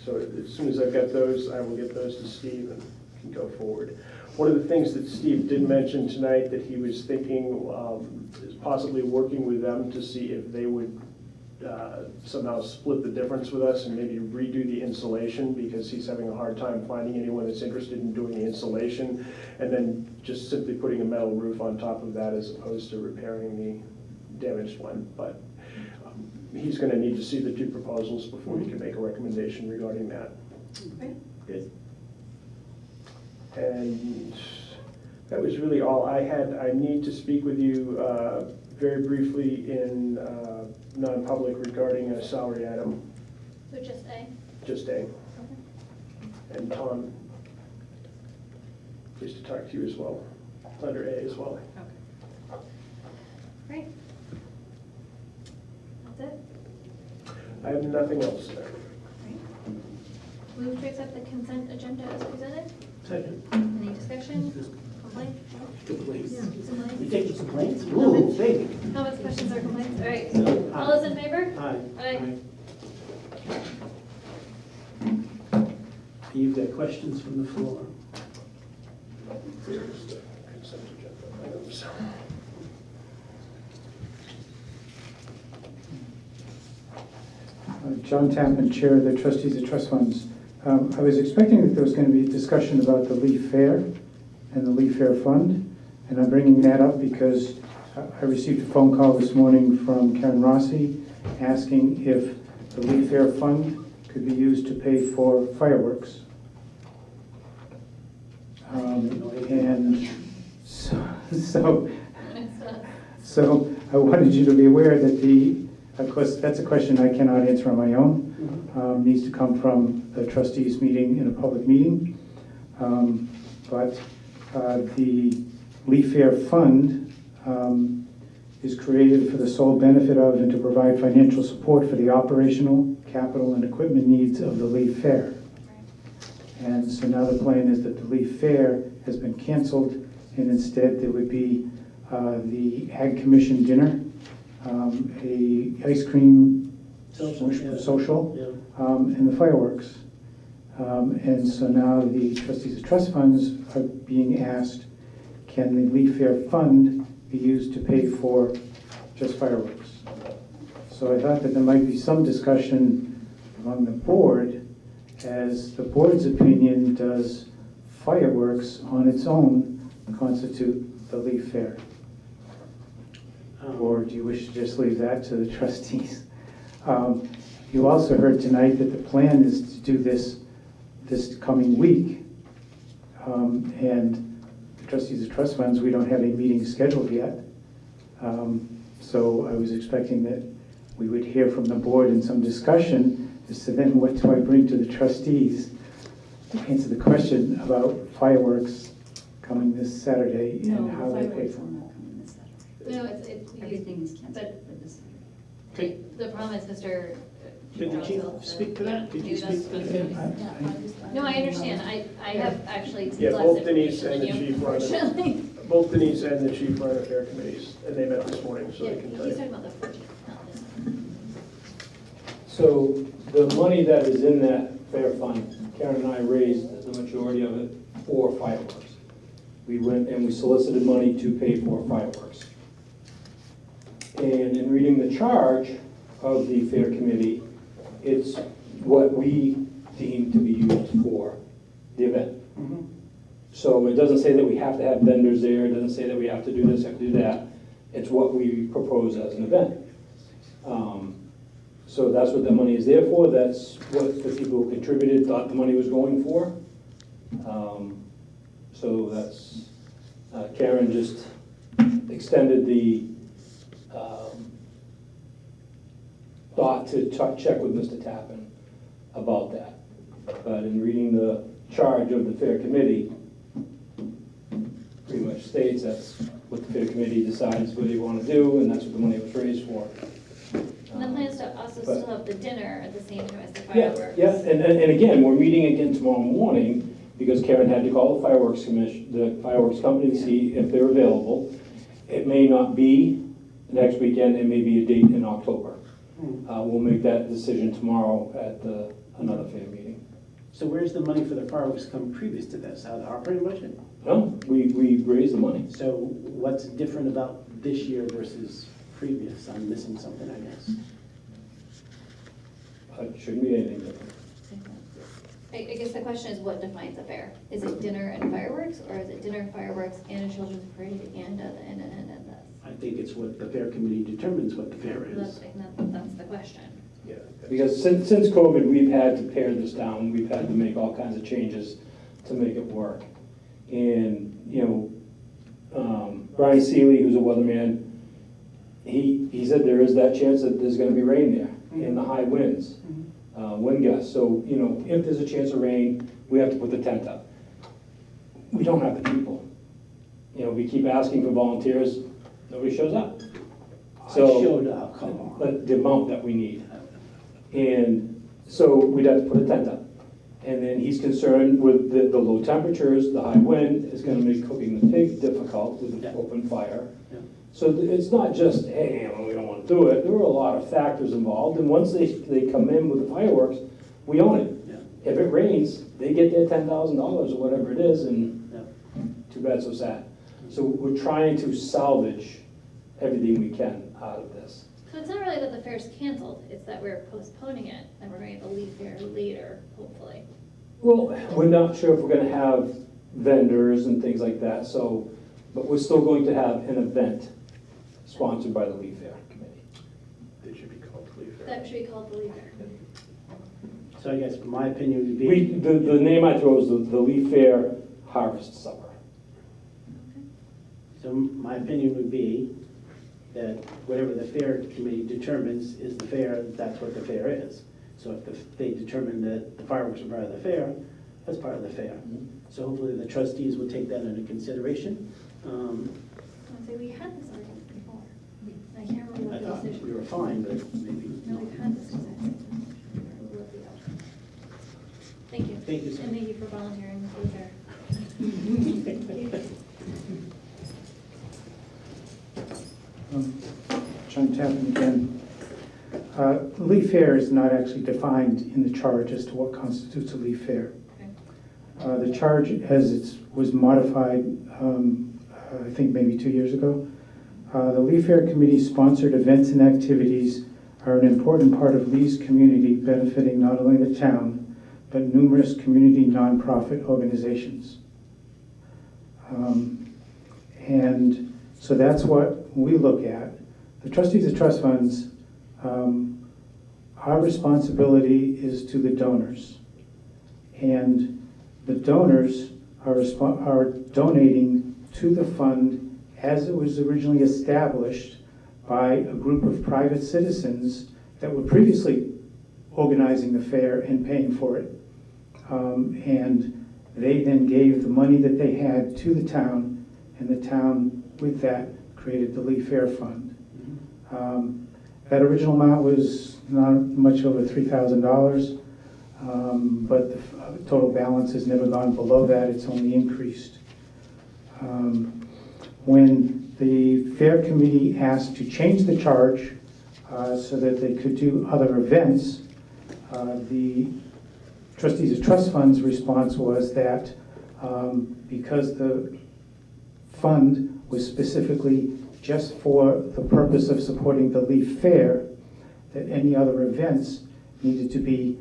So as soon as I've got those, I will get those to Steve and can go forward. One of the things that Steve did mention tonight that he was thinking is possibly working with them to see if they would somehow split the difference with us and maybe redo the insulation, because he's having a hard time finding anyone that's interested in doing the insulation and then just simply putting a metal roof on top of that as opposed to repairing the damaged one. But he's going to need to see the two proposals before he can make a recommendation regarding that. Okay. Good. And that was really all I had. I need to speak with you very briefly in non-public regarding a salary item, So just A? just A. And Tom, pleased to talk to you as well, under A as well. Okay. Great. That's it? I have nothing else there. Great. Move to accept the consent agenda as presented. Second. Any discussion? Complaint? Complaints. You Complaint? take complaints? Ooh, big. Comments, questions, or complaints? All right. All those in favor? Aye. Aye. You've got questions from the floor? There's the consent agenda items. John Tappan, Chair of the Trustees of Trust Funds. I was expecting that there was going to be a discussion about the Leaf Fair and the Leaf Fair Fund, and I'm bringing that up because I received a phone call this morning from Karen Rossi asking if the Leaf Fair Fund could be used to pay for fireworks. And so I wanted you to be aware that of course, that's a question I cannot answer on my own. Needs to come from the trustees meeting in a public meeting. But the Leaf Fair Fund is created for the sole benefit of and to provide financial support for the operational, capital, and equipment needs of the Leaf Fair. And so now the plan is that the Leaf Fair has been canceled, and instead there would be the Ag Commission dinner, a ice cream social, and the fireworks. And so now the trustees of trust funds are being asked, can the Leaf Fair Fund be used to pay for just fireworks? So I thought that there might be some discussion among the board, as the board's opinion, does fireworks on its own constitute the Leaf Fair? Or do you wish to just leave that to the trustees? You also heard tonight that the plan is to do this coming week. And the trustees of trust funds, we don't have any meetings scheduled yet. So I was expecting that we would hear from the board in some discussion as to then what do I bring to the trustees to answer the question about fireworks coming this Saturday and how they pay for them. No, it's. Everything is canceled for this. Okay. The problem is Mr. Did the chief speak to that? Did you speak to that? No, I understand. I have actually Yeah, less both Denise information and than the you, chief run it. unfortunately. Both Denise and the chief run fair committees, and they met this morning, so Yeah, they can he's tell you. talking about the 14th, not this one. So the money that is in that fair fund, Karen and I raised the majority of it for fireworks. We went and we solicited money to pay for fireworks. And in reading the charge of the fair committee, it's what we deem to be used for the event. So it doesn't say that we have to have vendors there, it doesn't say that we have to do this, have to do that. It's what we propose as an event. So that's what the money is there for, that's what the people who contributed thought the money was going for. So that's, Karen just extended the thought to check with Mr. Tappan about that. But in reading the charge of the Fair Committee, pretty much states that's what the Fair Committee decides what they want to do, and that's what the money was raised for. And the plans to also but- still have the dinner at the same time as the Yeah, fireworks. yeah, and again, we're meeting again tomorrow morning, because Karen had to call the fireworks commission, the fireworks company to see if they're available. It may not be next weekend, it may be a date in October. We'll make that decision tomorrow at another fair meeting. So where's the money for the fireworks come previous to this? Out of the operating budget? No, we raised the money. So what's different about this year versus previous? I'm missing something, I guess. It shouldn't be anything different. I guess the question is, what defines a fair? Is it dinner and fireworks, or is it dinner, fireworks, and a children's parade, and this? I think it's what the fair committee determines what the fair is. That's the question. Yeah. Because since COVID, we've had to pare this down, we've had to make all kinds of changes to make it work. And, Brian Seeley, who's a weatherman, he said there is that chance that there's gonna be rain there, and the high winds, wind gusts. So, if there's a chance of rain, we have to put the tent up. We don't have the people. We keep asking for volunteers, nobody shows up. I So, showed up, come on. but the amount that we need. And so we'd have to put a tent up. And then he's concerned with the low temperatures, the high wind is gonna make cooking the pig difficult with the Yeah. open fire. Yeah. So it's not just, hey, we don't wanna do it, there were a lot of factors involved, and once they come in with the fireworks, we own it. Yeah. If it rains, they get their $10,000 or whatever it is, and Yeah. too bad, so sad. So we're trying to salvage everything we can out of this. So it's not really that the fair's canceled, it's that we're postponing it, and we're going to have a leaf fair later, hopefully. Well, we're not sure if we're gonna have vendors and things like that, so, but we're still going to have an event sponsored by the Leaf Fair Committee. It should be called Leaf Fair. That should be called the leaf fair. So I guess my opinion would be. The name I throw is the Leaf Fair Harvest Supper. So my opinion would be that whatever the fair committee determines is the fair, that's what the fair is. So if they determine that the fireworks are part of the fair, that's part of the fair. So hopefully the trustees will take that into consideration. I would say we had this argument before. I can't remember I what the thought we decision. were fine, but maybe No, not. we've had this discussion. Thank you. Thank you, sir. And thank you for volunteering with the fair. John Tappan again. Leaf fair is not actually defined in the charge as to what constitutes a leaf fair. The charge, as it was modified, I think maybe 2 years ago, the Leaf Fair Committee sponsored events and activities are an important part of Lee's community, benefiting not only the town, but numerous community nonprofit organizations. And so that's what we look at. The trustees of trust funds, our responsibility is to the donors. And the donors are donating to the fund as it was originally established by a group of private citizens that were previously organizing the fair and paying for it. And they then gave the money that they had to the town, and the town, with that, created the Lee Fair Fund. That original amount was not much over $3,000, but the total balance has never gone below that, it's only increased. When the Fair Committee asked to change the charge so that they could do other events, the trustees of trust funds response was that because the fund was specifically just for the purpose of supporting the Leaf Fair, that any other events needed to be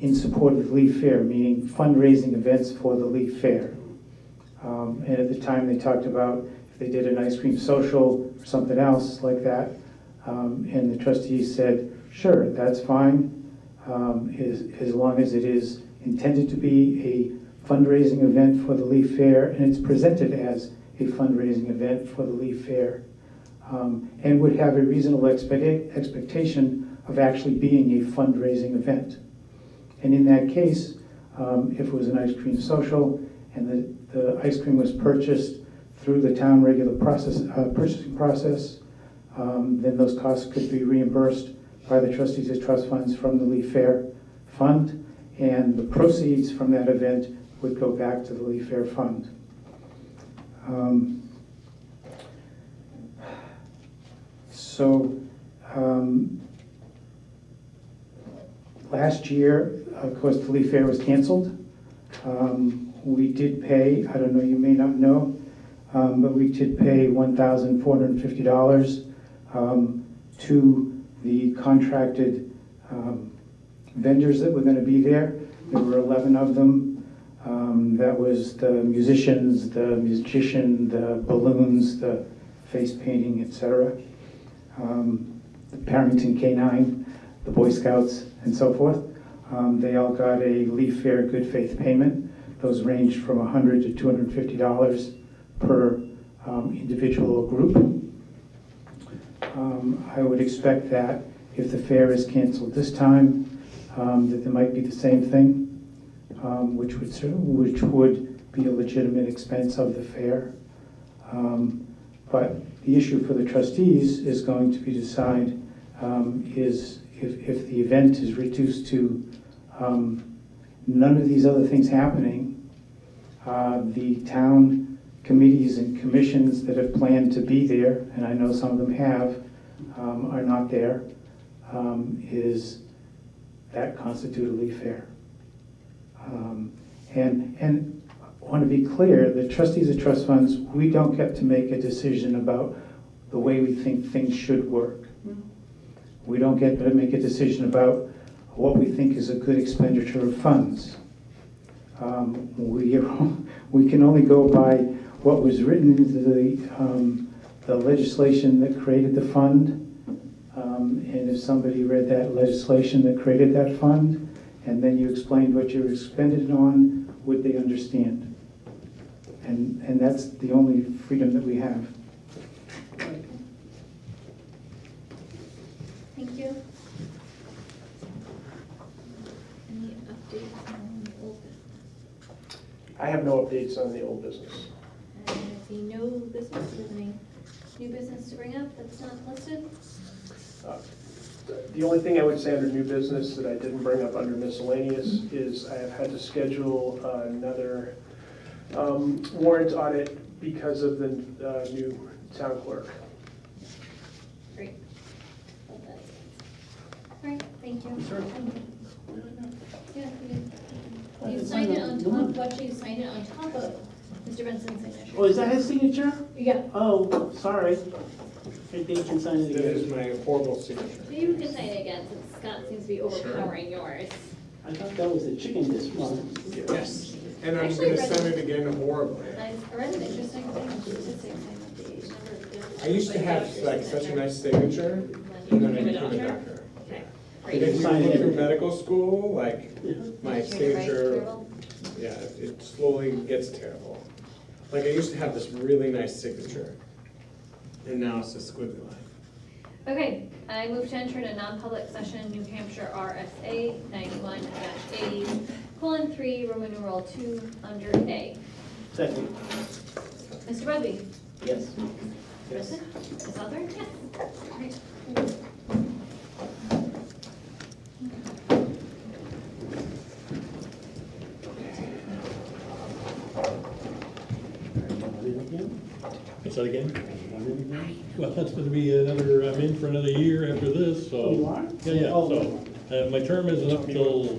in support of the Leaf Fair, meaning fundraising events for the Leaf Fair. And at the time, they talked about if they did an ice cream social or something else like that. And the trustees said, sure, that's fine, as long as it is intended to be a fundraising event for the Leaf Fair, and it's presented as a fundraising event for the Leaf Fair, and would have a reasonable expectation of actually being a fundraising event. And in that case, if it was an ice cream social and the ice cream was purchased through the town regular purchasing process, then those costs could be reimbursed by the trustees of trust funds from the Leaf Fair Fund, and the proceeds from that event would go back to the Leaf Fair Fund. Last year, of course, the Leaf Fair was canceled. We did pay, I don't know, you may not know, but we did pay $1,450 to the contracted vendors that were going to be there. There were 11 of them. That was the musicians, the magician, the balloons, the face painting, etc. The Parrington K-9, the Boy Scouts, and so forth. They all got a Leaf Fair good faith payment. Those ranged from $100 to $250 per individual or group. I would expect that if the fair is canceled this time, that there might be the same thing, which would be a legitimate expense of the fair. But the issue for the trustees is going to be to decide is if the event is reduced to none of these other things happening, the town committees and commissions that have planned to be there, and I know some of them have, are not there, is that constitute a Leaf Fair. And I want to be clear, the trustees of trust funds, we don't get to make a decision about the way we think things should work. We don't get to make a decision about what we think is a good expenditure of funds. We can only go by what was written into the legislation that created the fund. And if somebody read that legislation that created that fund, and then you explained what you expended it on, would they understand? And that's the only freedom that we have. Thank you. Any updates on the old business? I have no updates on the old business. And I see no business, do you have any new business to bring up that's not listed? The only thing I would say under new business that I didn't bring up under miscellaneous is I have had to schedule another warrant audit because of the new town clerk. Great. All right, thank you. Sure. Yeah, you signed it on top, actually you signed it on top of Mr. Benson's signature. Oh, is that his signature? Yeah, Oh, sorry. I think you can sign it That is again. my horrible signature. you can sign it again since Scott seems to be overpowering yours. I thought that was a chicken dish one. Yes. And I'm Actually, gonna read send it. it again horribly. I read an interesting thing, statistics, I have the number of. I used to have like such a nice signature, and then I became a doctor. Okay, And great. if you Sign look it. through medical school, like, my Did you get it right, signature, Carol? yeah, it slowly gets terrible. Like, I used to have this really nice signature, and now it's a squiggly line. Okay, I move to enter in a non-public session, New Hampshire RSA 91-A:3, Roman numeral 2, under A. Second. Mr. Bugby? Yes. Kristen? Ms. Alter? Yes. Great. What's that again? Well, that's gonna be another, I'm in for another year after this, so. Oh, you are? Yeah, yeah, Oh. so, my term isn't up till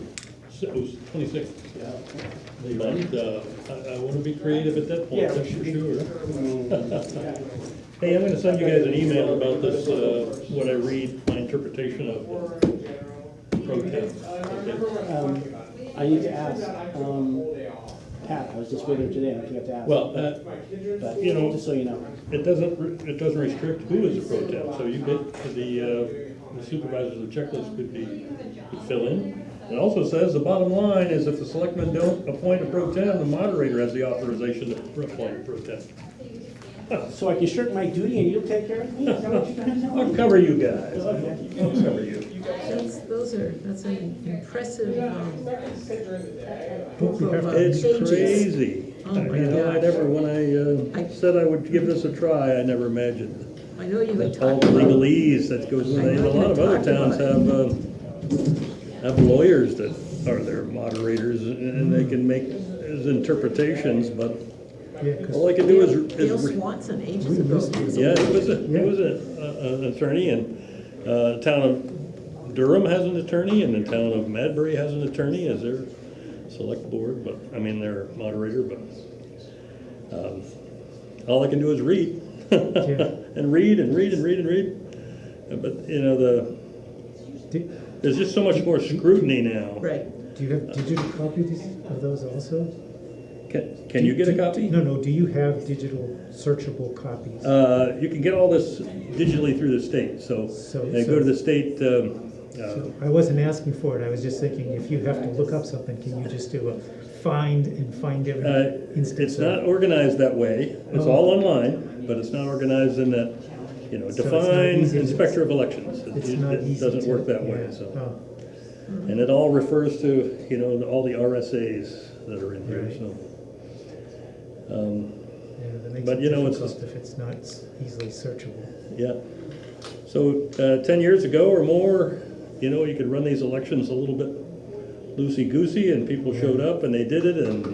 26. Yeah. But, I wanna be creative at that point, Yeah. that's for sure. Hey, I'm gonna send you guys an email about this, what I read, my interpretation of the pro tem. I need to ask, Pat, I was just with her today, I forgot to ask. Well, But, you know, just so you know. it doesn't restrict who is a pro tem, so you get, the supervisors of the checklist could fill in. It also says the bottom line is if the selectmen don't appoint a pro tem, the moderator has the authorization to appoint a pro tem. So I can shirk my duty and you'll take care of me? Is that what you're trying to tell me? I'll cover you guys. Okay. I'll cover you. That's an impressive book We have of to- It's pages. crazy. Oh, my You know, I gosh. never, when I said I would give this a try, I never imagined I know you had all talked the about. legalese that goes with it. A lot of other towns have lawyers that are their moderators, and they can make his interpretations, but Yeah, 'cause all I can do Dale is Swanson ages ago. yeah, he was an attorney, and town of Durham has an attorney, and the town of Madbury has an attorney as their select board, but, I mean, their moderator, but, all I can do is read. And read and read and read and read. But, you know, Do there's just so much more scrutiny now. Right. do you have digital copies of those also? Can you get a copy? No, do you have digital searchable copies? You can get all this digitally through the state, so, go to the state, So I wasn't asking for it, I was just thinking, if you have to look up something, can you just do a find and find every instance? it's not organized that way. It's Oh. all online, but it's not organized in that, you know, So it's not define easy to- inspector of elections. It's It not easy doesn't to- work that way, yeah. so. Oh, And it all refers to, you know, all the RSAs that are in here, Right. so. yeah, that makes But, it you know, it's difficult if it's not easily searchable. Yeah. So 10 years ago or more, you know, you could run these elections a little bit loosey-goosey, and people showed up and they did it, and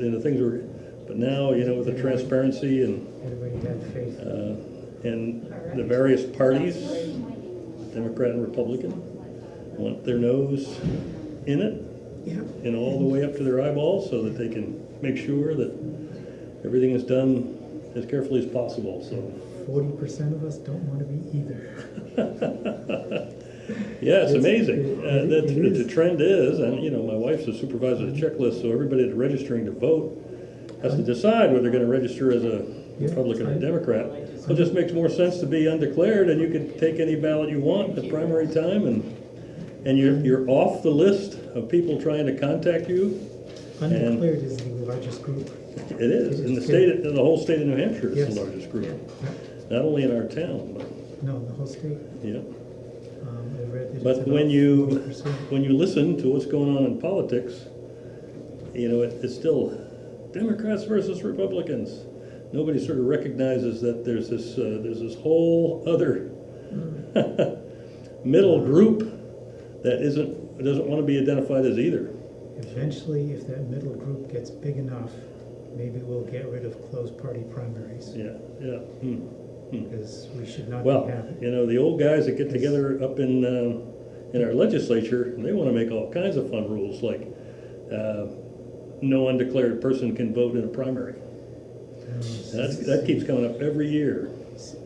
you know, things were, but now, you know, with the transparency and Everybody had faith. the various parties, Democrat and Republican, want their nose in it, Yeah. and all the way up to their eyeballs, so that they can make sure that everything is done as carefully as possible, so. 40% of us don't want to be either. Yeah, it's It's- amazing. it The is. trend is, and you know, my wife's a supervisor of the checklist, so everybody that's registering to vote has to decide whether they're gonna register as a Yeah, Republican or I- Democrat. So it just makes more sense to be undeclared, and you can take any ballot you want at primary time, and you're off the list of people trying to contact you. Undeclared is the largest group. It is, in the state, in the whole state of New Hampshire, it's Yes. the largest group. Not only in our town, but, No, the whole state. yeah. I read that it's But about when you 40%. listen to what's going on in politics, you know, it's still Democrats versus Republicans. Nobody sort of recognizes that there's this whole other middle group that doesn't want to be identified as either. Eventually, if that middle group gets big enough, maybe we'll get rid of closed party primaries, Yeah, yeah. because we should not be Well, having. you know, the old guys that get together up in our legislature, they want to make all kinds of fun rules, like no undeclared person can vote in a primary. That keeps coming up every year,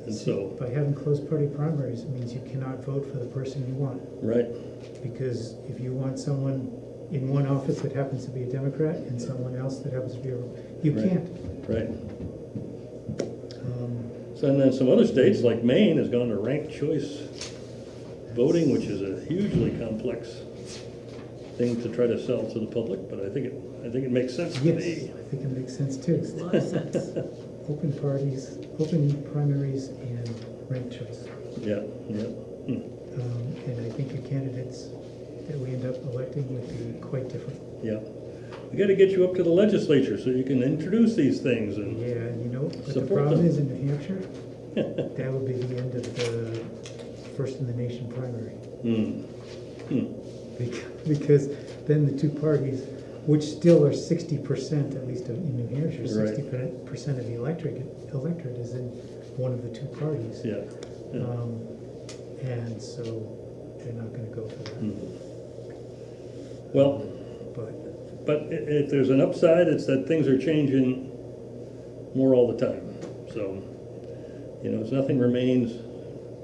and so, By having closed party primaries, it means you cannot vote for the person you want. right, Because if you want someone in one office that happens to be a Democrat and someone else that happens to be a, you Right. can't. right. Um, So, and then some other states, like Maine, has gone to ranked choice voting, which is a hugely complex thing to try to sell to the public, but I think it makes sense to Yes, me. I think it makes sense too. Makes a lot of sense. Open parties, open primaries and ranked choice. Yeah, yeah. And I think the candidates that we end up electing would be quite different. Yeah. We gotta get you up to the legislature so you can introduce these things and, Yeah, and you know, but the Support problem them. is in New Hampshire, that would be the end of the first in the nation primary. Because then the two parties, which still are 60%, at least in New Hampshire, Right. 60% of the electorate is in one of the two parties. yeah. Yeah. And so they're not gonna go for that. Well, But but if there's an upside, it's that things are changing more all the time. So, you know, nothing remains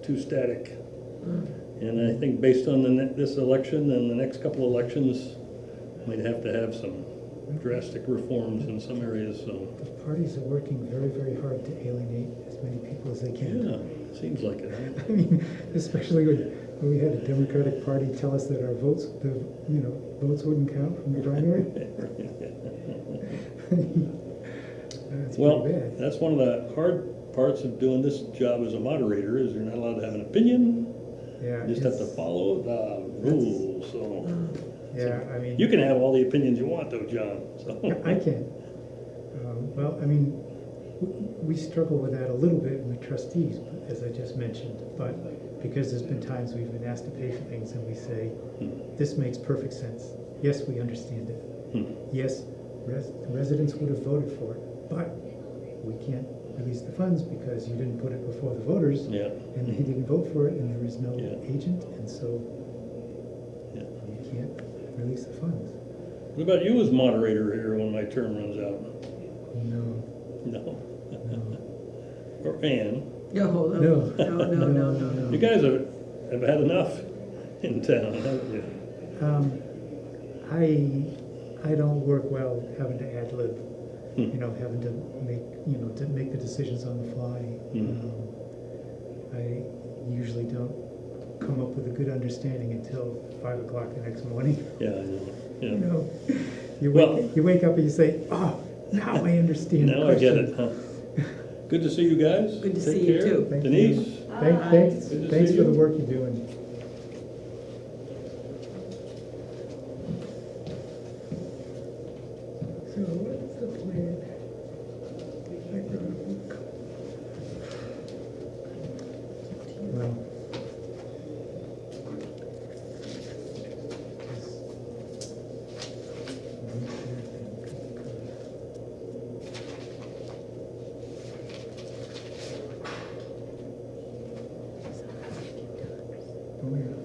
too static. And I think based on this election and the next couple of elections, might have to have some drastic reforms in some areas, so. The parties are working very, very hard to alienate as many people as they can. Yeah, seems like it. Huh? I mean, especially when we had a Democratic Party tell us that our votes, votes wouldn't count from the primary. That's Well, pretty bad. that's one of the hard parts of doing this job as a moderator, is you're not allowed to have an opinion. Yeah, You just have to it's- follow the rules, so. Yeah, I mean. You can have all the opinions you want though, John, so. I can. Well, I mean, we struggle with that a little bit in the trustees, as I just mentioned, but because there's been times we've been asked to pay for things and we say, this makes perfect sense. Yes, we understand it. Yes, residents would have voted for it, but we can't release the funds because you didn't put it before the voters. Yeah. And they didn't vote for it, and there is no Yeah. agent, and so Yeah. you can't release the funds. What about you as moderator here when my term runs out? No. No? Or Ann? No, no. You guys have had enough in town, haven't you? I don't work well having to ad lib, having to make the decisions on the fly. I usually don't come up with a good understanding until 5 o'clock the next morning. Yeah, I know. Yeah. You wake up and you say, oh, now I understand the Now I get question. it, huh? Good to see you guys. Good to Take see you care. too. Thank Denise? you. Thanks Good to thanks see for you. the work you're doing. So what's the plan? Well. Oh, yeah.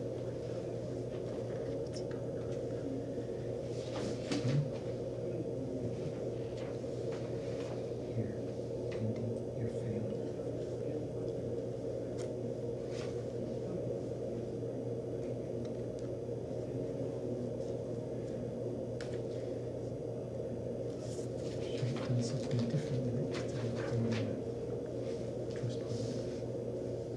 Here, Andy, your family. Should have done something different with it instead of doing a trust fund.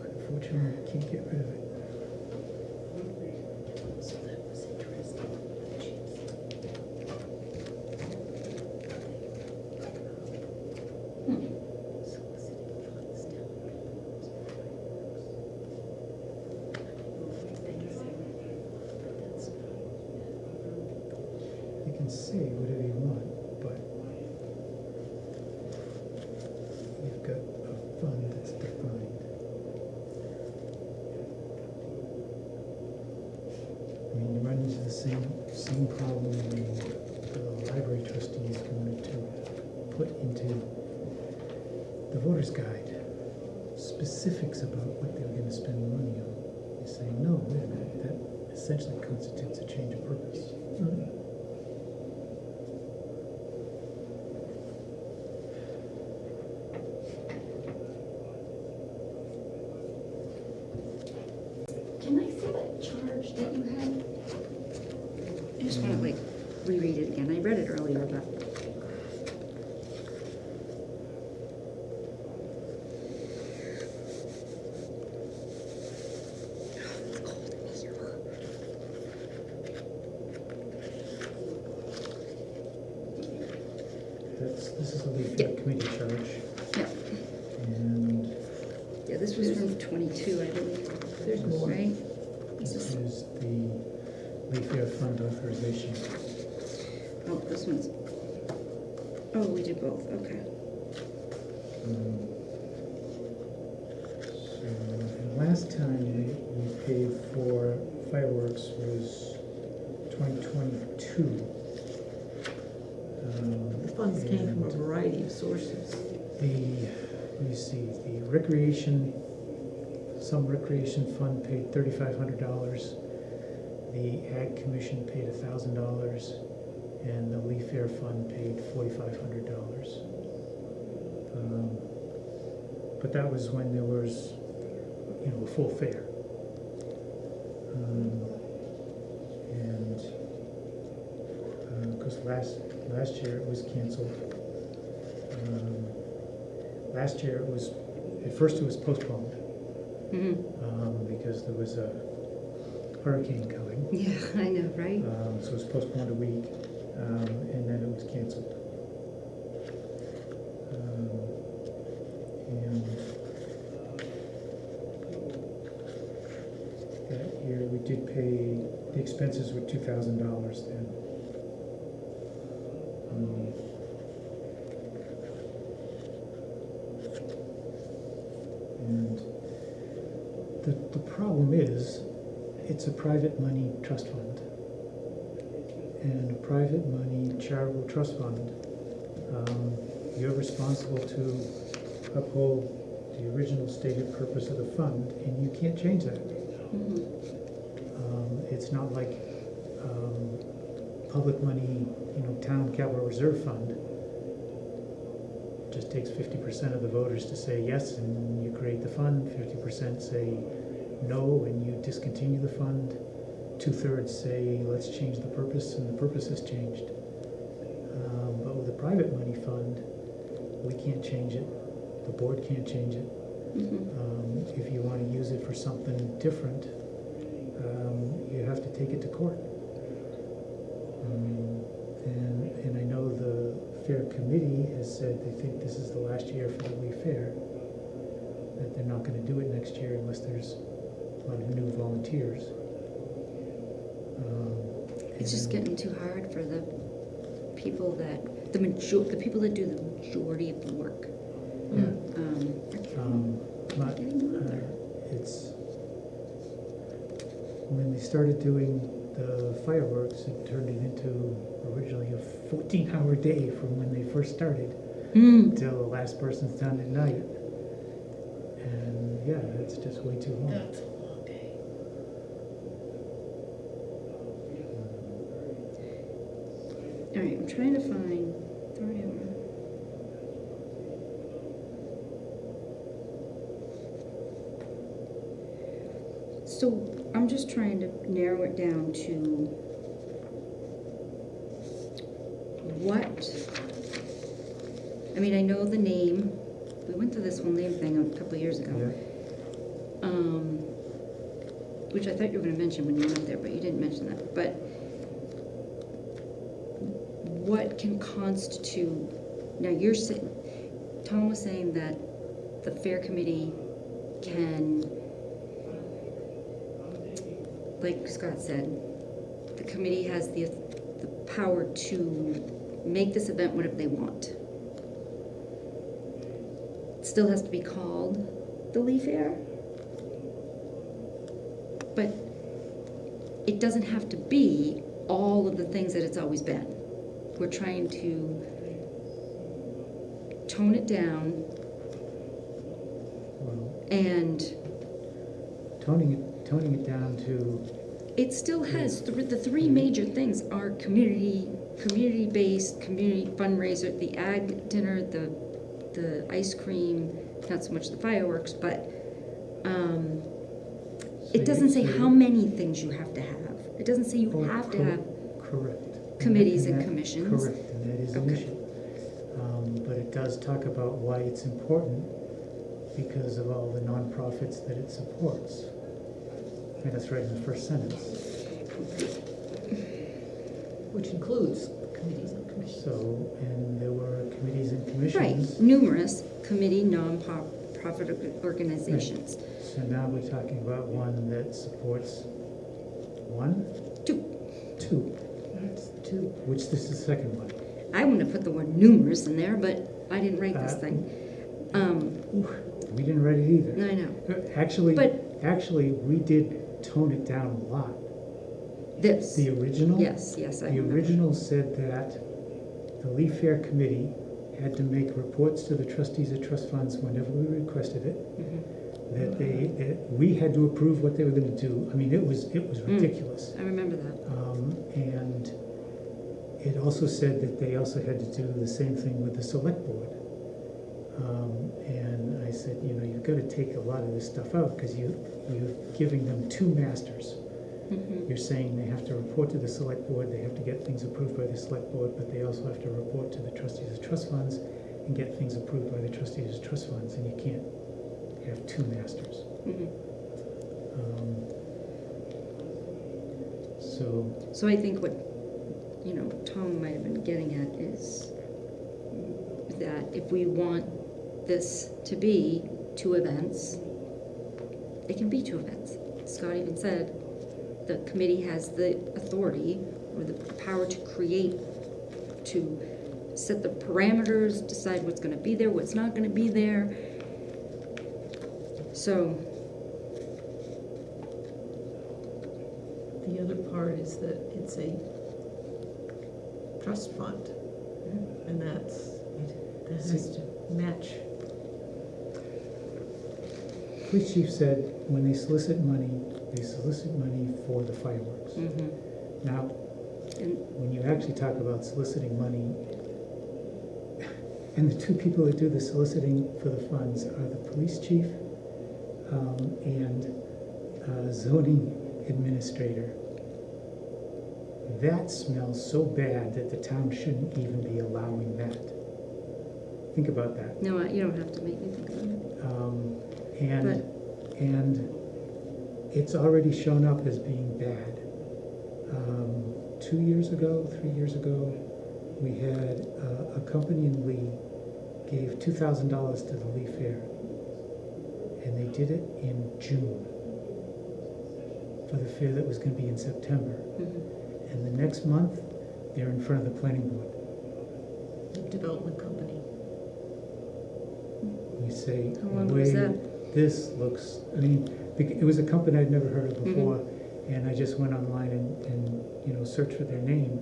Unfortunately, I can't get rid of it. So that was interesting. You can say whatever you want, but you've got a fund that's defined. I mean, you run into the same problem when the library trustees wanted to put into the voter's guide specifics about what they were gonna spend the money on. You say, no, wait a minute, that essentially constitutes a change of purpose. Can I see that charge that you had? I just want to reread it again. I read it earlier, but. It's cold in here. This is a leaf Yeah. committee charge, Yeah, and yeah, this was from 22, I believe. There's more. Right? this is the leaf fair fund authorization. Oh, this one's, oh, we did both, okay. So last time we paid for fireworks was 2022. The funds came from a and variety of sources. let me see, some recreation fund paid $3,500. The Ag Commission paid $1,000, and the Leaf Fair Fund paid $4,500. But that was when there was, a full fair. And, because last year it was canceled. Last year at first it was postponed, because there was a hurricane coming. Yeah, I know, right? So it was postponed a week, and then it was canceled. And that year we did pay, the expenses were $2,000 then. And the problem is, it's a private money trust fund. And a private money charitable trust fund, you're responsible to uphold the original stated purpose of the fund, and you can't change that. It's not like public money, town capital reserve fund. Just takes 50% of the voters to say yes, and you create the fund, 50% say no, and you discontinue the fund. 2/3 say, let's change the purpose, and the purpose has changed. But with a private money fund, we can't change it. The board can't change it. If you want to use it for something different, you have to take it to court. And I know the Fair Committee has said they think this is the last year for the Lee Fair, that they're not going to do it next year unless there's a lot of new volunteers. It's just getting too hard for the people that, the people that do the majority of the work. But it's, when they started doing the fireworks, it turned it into originally a 14-hour day from when they first started till the last person's done at night. And yeah, that's just way too long. That's a long day. All right, I'm trying to find, so I'm just trying to narrow it down to what, I know the name, we went through this whole name thing a couple of years ago. Yeah. Which I thought you were gonna mention when you went up there, but you didn't mention that. But what can constitute, now you're saying, Tom was saying that the Fair Committee can, like Scott said, the committee has the power to make this event whatever they want. It still has to be called the Lee Fair, but it doesn't have to be all of the things that it's always been. We're trying to tone it down and Toning it down to, it still has, the three major things are community-based, community fundraiser, the ag dinner, the ice cream, not so much the fireworks, but it doesn't say how many things you have to have. It doesn't say you have to have correct. committees and commissions. Correct, and that is an issue. But it does talk about why it's important, because of all the nonprofits that it supports. And that's right in the first sentence. Which includes committees and commissions. So, and there were committees and Right, commissions. numerous committee, non-profit organizations. So now we're talking about one that supports one? Two. Two, That's two. which this is the second one. I wouldn't have put the word numerous in there, but I didn't write this thing. We didn't write it either. I know. Actually, But- we did tone it down a lot. This. The original? Yes, I The remember. original said that the Lee Fair Committee had to make reports to the trustees of trust funds whenever we requested it, that we had to approve what they were gonna do. It was ridiculous. I remember that. And it also said that they also had to do the same thing with the select board. And I said, you know, you've got to take a lot of this stuff out because you're giving them two masters. You're saying they have to report to the select board, they have to get things approved by the select board, but they also have to report to the trustees of trust funds and get things approved by the trustees of trust funds, and you can't have two masters. So I think what, you know, Tom might have been getting at is that if we want this to be 2 events, it can be 2 events. Scott even said the committee has the authority or the power to create, to set the parameters, decide what's going to be there, what's not going to be there. So The other part is that it's a trust fund, and that has to match. Police chief said when they solicit money for the fireworks. Now, when you actually talk about soliciting money, and the 2 people that do the soliciting for the funds are the police chief and zoning administrator. That smells so bad that the town shouldn't even be allowing that. Think about that. no, you don't have to make me think about it. And it's already shown up as being bad. 3 years ago, we had a company in Lee gave $2,000 to the Lee Fair, and they did it in June for the fair that was going to be in September. And the next month, they're in front of the planning board. Development company. You say, How long was that? this looks, I mean, it was a company I'd never heard of before, and I just went online and you know, searched for their name,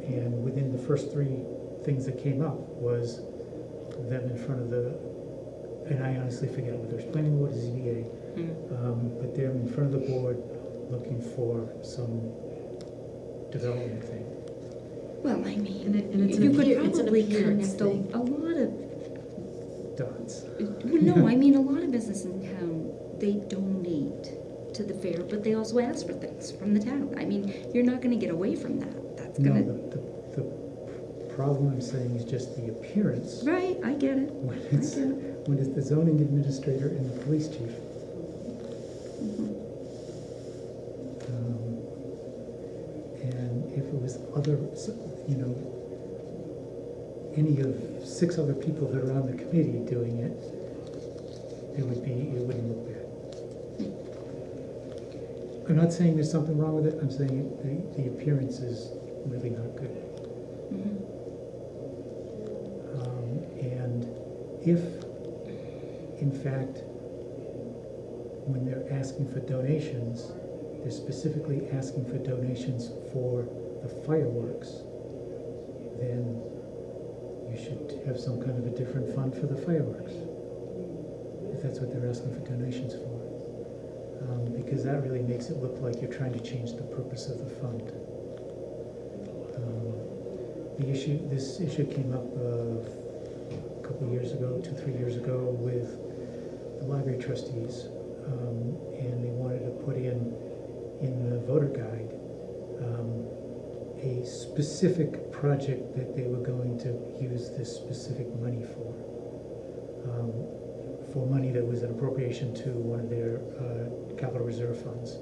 and within the first 3 things that came up was them in front of the, and I honestly forget whether it's planning board or ZBA, but they're in front of the board looking for some development thing. Well, I mean, And it's you an could it's an probably appearance connect thing. a lot of, Dots. well, no, I mean, a lot of business in town, they donate to the fair, but they also ask for things from the town. I mean, you're not gonna get away from that. That's No, gonna, the problem I'm saying is just the appearance. right, I get it. When I it's, get it. when it's the zoning administrator and the police chief. And if it was other, you know, any of 6 other people that are on the committee doing it, it wouldn't look bad. I'm not saying there's something wrong with it, I'm saying the appearance is really not good. And if, in fact, when they're asking for donations, they're specifically asking for donations for the fireworks, then you should have some kind of a different fund for the fireworks, if that's what they're asking for donations for. Because that really makes it look like you're trying to change the purpose of the fund. This issue came up a couple of years ago, 2-3 years ago, with the library trustees, and they wanted to put in the voter guide a specific project that they were going to use this specific money for money that was an appropriation to one of their capital reserve funds.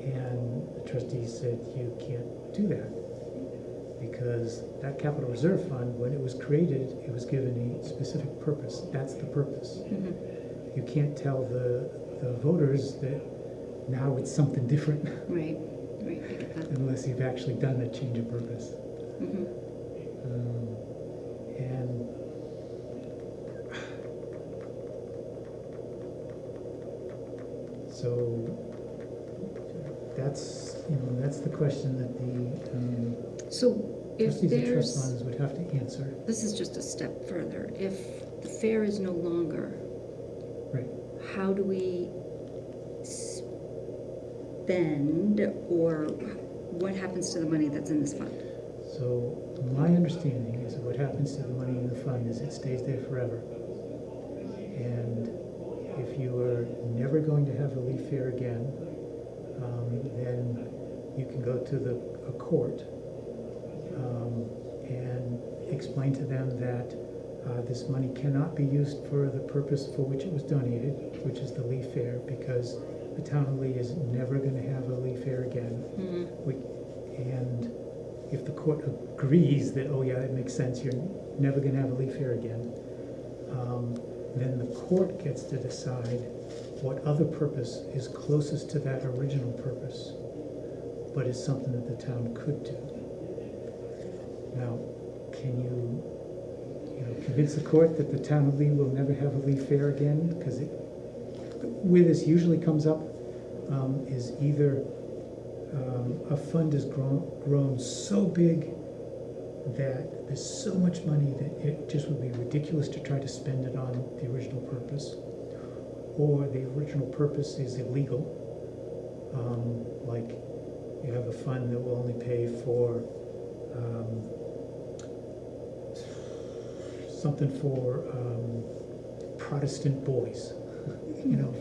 And the trustees said, you can't do that, because that capital reserve fund, when it was created, it was given a specific purpose. That's the purpose. You can't tell the voters that now it's something different. Right, I get that. Unless you've actually done a change of purpose. And so that's, that's the question that the So if trustees of trust there's, funds would have to answer. this is just a step further. If the fair is no longer, Right. how do we spend, or what happens to the money that's in this fund? So my understanding is that what happens to the money in the fund is it stays there forever. And if you are never going to have a leaf fair again, then you can go to a court and explain to them that this money cannot be used for the purpose for which it was donated, which is the leaf fair, because the town of Lee is never going to have a leaf fair again. And if the court agrees that, oh yeah, it makes sense, you're never going to have a leaf fair again, then the court gets to decide what other purpose is closest to that original purpose, but is something that the town could do. Now, can you convince the court that the town of Lee will never have a leaf fair again? Because where this usually comes up is either a fund has grown so big that there's so much money that it just would be ridiculous to try to spend it on the original purpose, or the original purpose is illegal. Like you have a fund that will only pay for something for Protestant boys,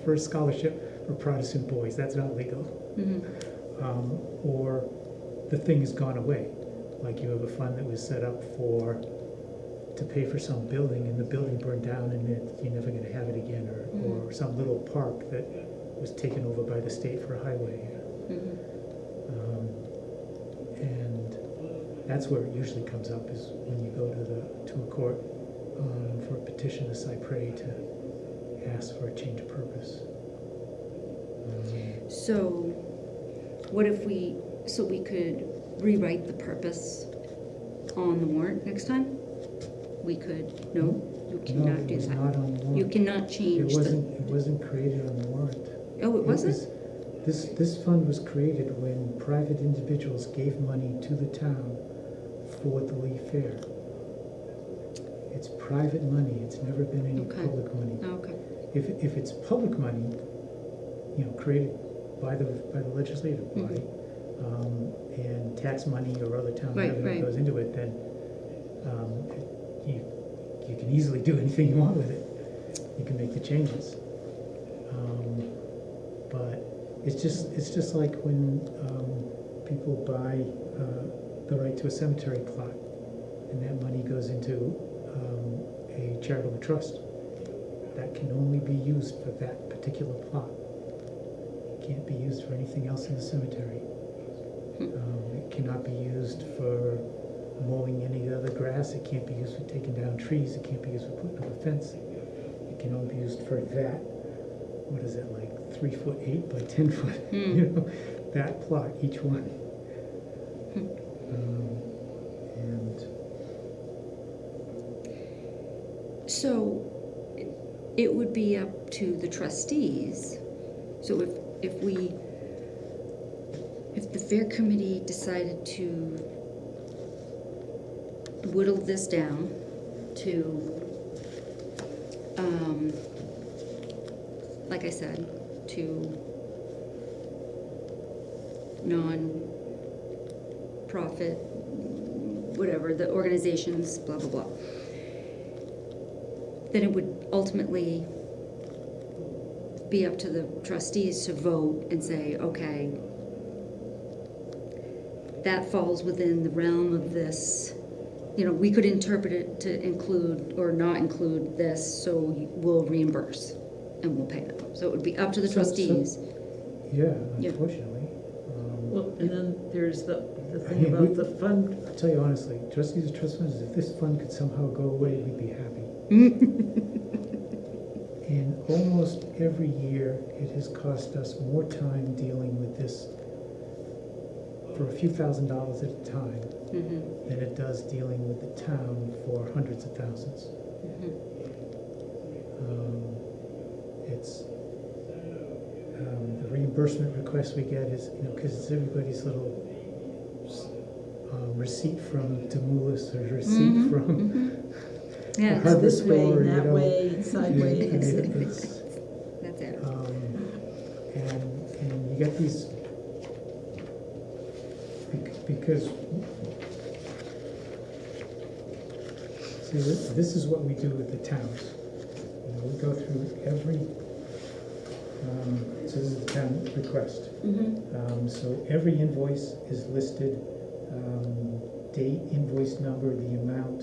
for a scholarship for Protestant boys. That's not legal. Or the thing has gone away. Like you have a fund that was set up to pay for some building, and the building burned down, and you're never going to have it again, or some little park that was taken over by the state for a highway. And that's where it usually comes up, is when you go to a court for a petition to cypre to ask for a change of purpose. So what if we could rewrite the purpose on the warrant next time? We could, no, you cannot do No, it was that. not on the warrant. You cannot change It wasn't created on the warrant. Oh, it wasn't? This fund was created when private individuals gave money to the town for the Lee Fair. It's private money, it's never been any Okay. public money. Okay. If it's public money, created by the legislative body, and tax money or other town Right, revenue right. goes into it, then you can easily do anything you want with it. You can make the changes. But it's just like when people buy the right to a cemetery plot, and that money goes into a charitable trust. That can only be used for that particular plot. It can't be used for anything else in the cemetery. It cannot be used for mowing any other grass. It can't be used for taking down trees. It can't be used for putting up a fence. It can only be used for that. What is it, like 3'8" by 10 foot? That plot, each one. And So it would be up to the trustees. So if the fair committee decided to whittle this down to, like I said, to non-profit, whatever, the organizations, blah, blah, blah, then it would ultimately be up to the trustees to vote and say, okay, that falls within the realm of this. We could interpret it to include or not include this, so we'll reimburse and we'll pay them. So it would be up to the trustees. yeah, Yeah. unfortunately. Well, and then there's the I thing mean, about the fund. I'll tell you honestly, trustees of trust funds, if this fund could somehow go away, we'd be happy. And almost every year, it has cost us more time dealing with this for a few $1,000s at a time than it does dealing with the town for hundreds of thousands. It's the reimbursement request we get is, because it's everybody's little receipt from Demoulas or receipt from Yeah, the hardware This way, store, that way, and sideways. that's it. And you get these, because See, this is what we do with the towns. You know, we go through every, so this is the town request. So every invoice is listed, date, invoice number, the amount,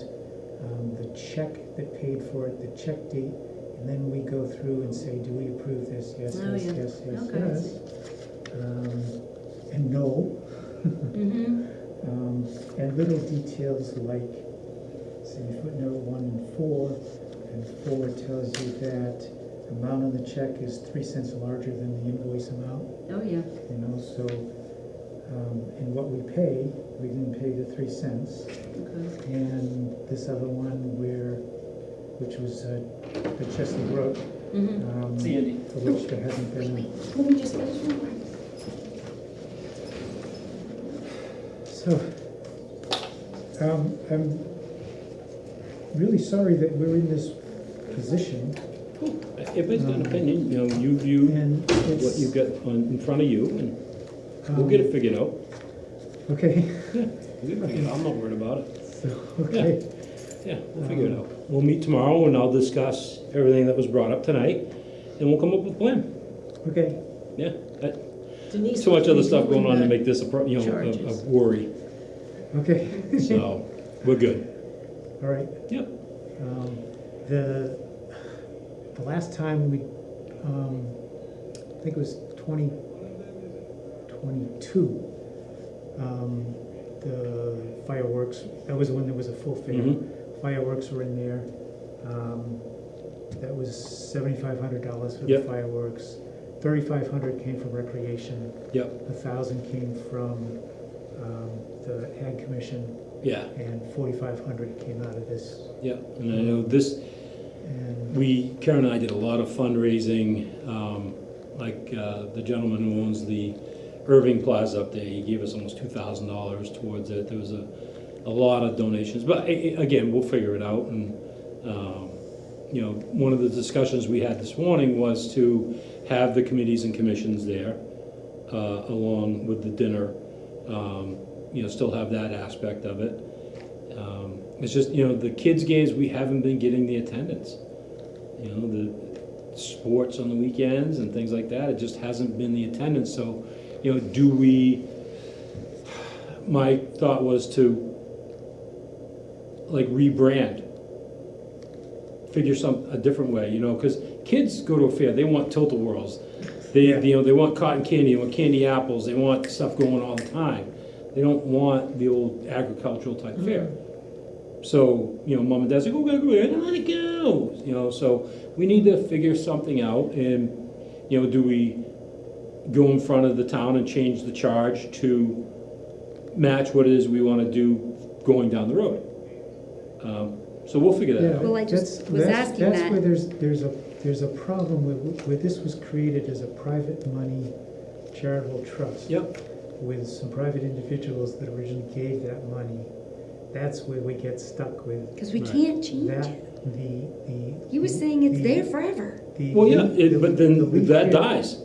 the check that paid for it, the check date, and then we go through and say, do we approve this? Yes, Oh, yes, yeah. yes, yes, Okay. yes. And no. And little details like, see, footnote 1 and 4, and 4 tells you that amount on the check is 3 cents larger than the invoice amount, Oh, yeah. you know, so, and what we pay, we didn't pay the 3 cents. Okay. And this other one which was the Chesley Brook, See, Andy. for which there hasn't been. Let me just finish one more. So, I'm really sorry that we're in this position. Everybody's got an opinion, you know, you view And it's, what you've got in front of you, and we'll get it figured out. Okay, Yeah, we'll get it figured out. I'm not worried about it. so, okay. Yeah, we'll figure it out. We'll meet tomorrow, and I'll discuss everything that was brought up tonight, and we'll come up with a plan. Okay, Yeah, Denise too much was other stuff reviewing going on to the make this a, a charges. worry, okay, so, we're good. all right. Yep. The last time we, I think it was 2022, the fireworks, that was when there was a full fair. Mhm. Fireworks were in there. That was $7,500 for the Yep. fireworks. $3,500 came from recreation. Yep. 1,000 came from the Ag Commission, Yeah, and 4,500 came out of this. yeah, and I know this, And Karen and I did a lot of fundraising, the gentleman who owns the Irving Plaza up there, he gave us almost $2,000 towards it. There was a lot of donations, but again, we'll figure it out. And, you know, one of the discussions we had this morning was to have the committees and commissions there, along with the dinner, you know, still have that aspect of it. It's just, you know, the kids' games, we haven't been getting the attendance. You know, the sports on the weekends and things like that, it just hasn't been the attendance. So, you know, my thought was to, like, rebrand. Figure a different way, you know, because kids go to a fair, they want tilt-a-whirls. You know, they want cotton candy, they want candy apples, they want stuff going all the time. They don't want the old agricultural type fair. So, you know, mom and dad say, go, I don't want to go. You know, so we need to figure something out. And, you know, do we go in front of the town and change the charge to match what it is we want to do going down the road? So we'll figure that out. Well, I just was asking That's where that. there's a problem where this was created as a private money charitable trust. Yep. With some private individuals that originally gave that money. That's where we get stuck with. Because we Right. can't change That, it. He was saying it's there forever. Well, yeah, but then that dies.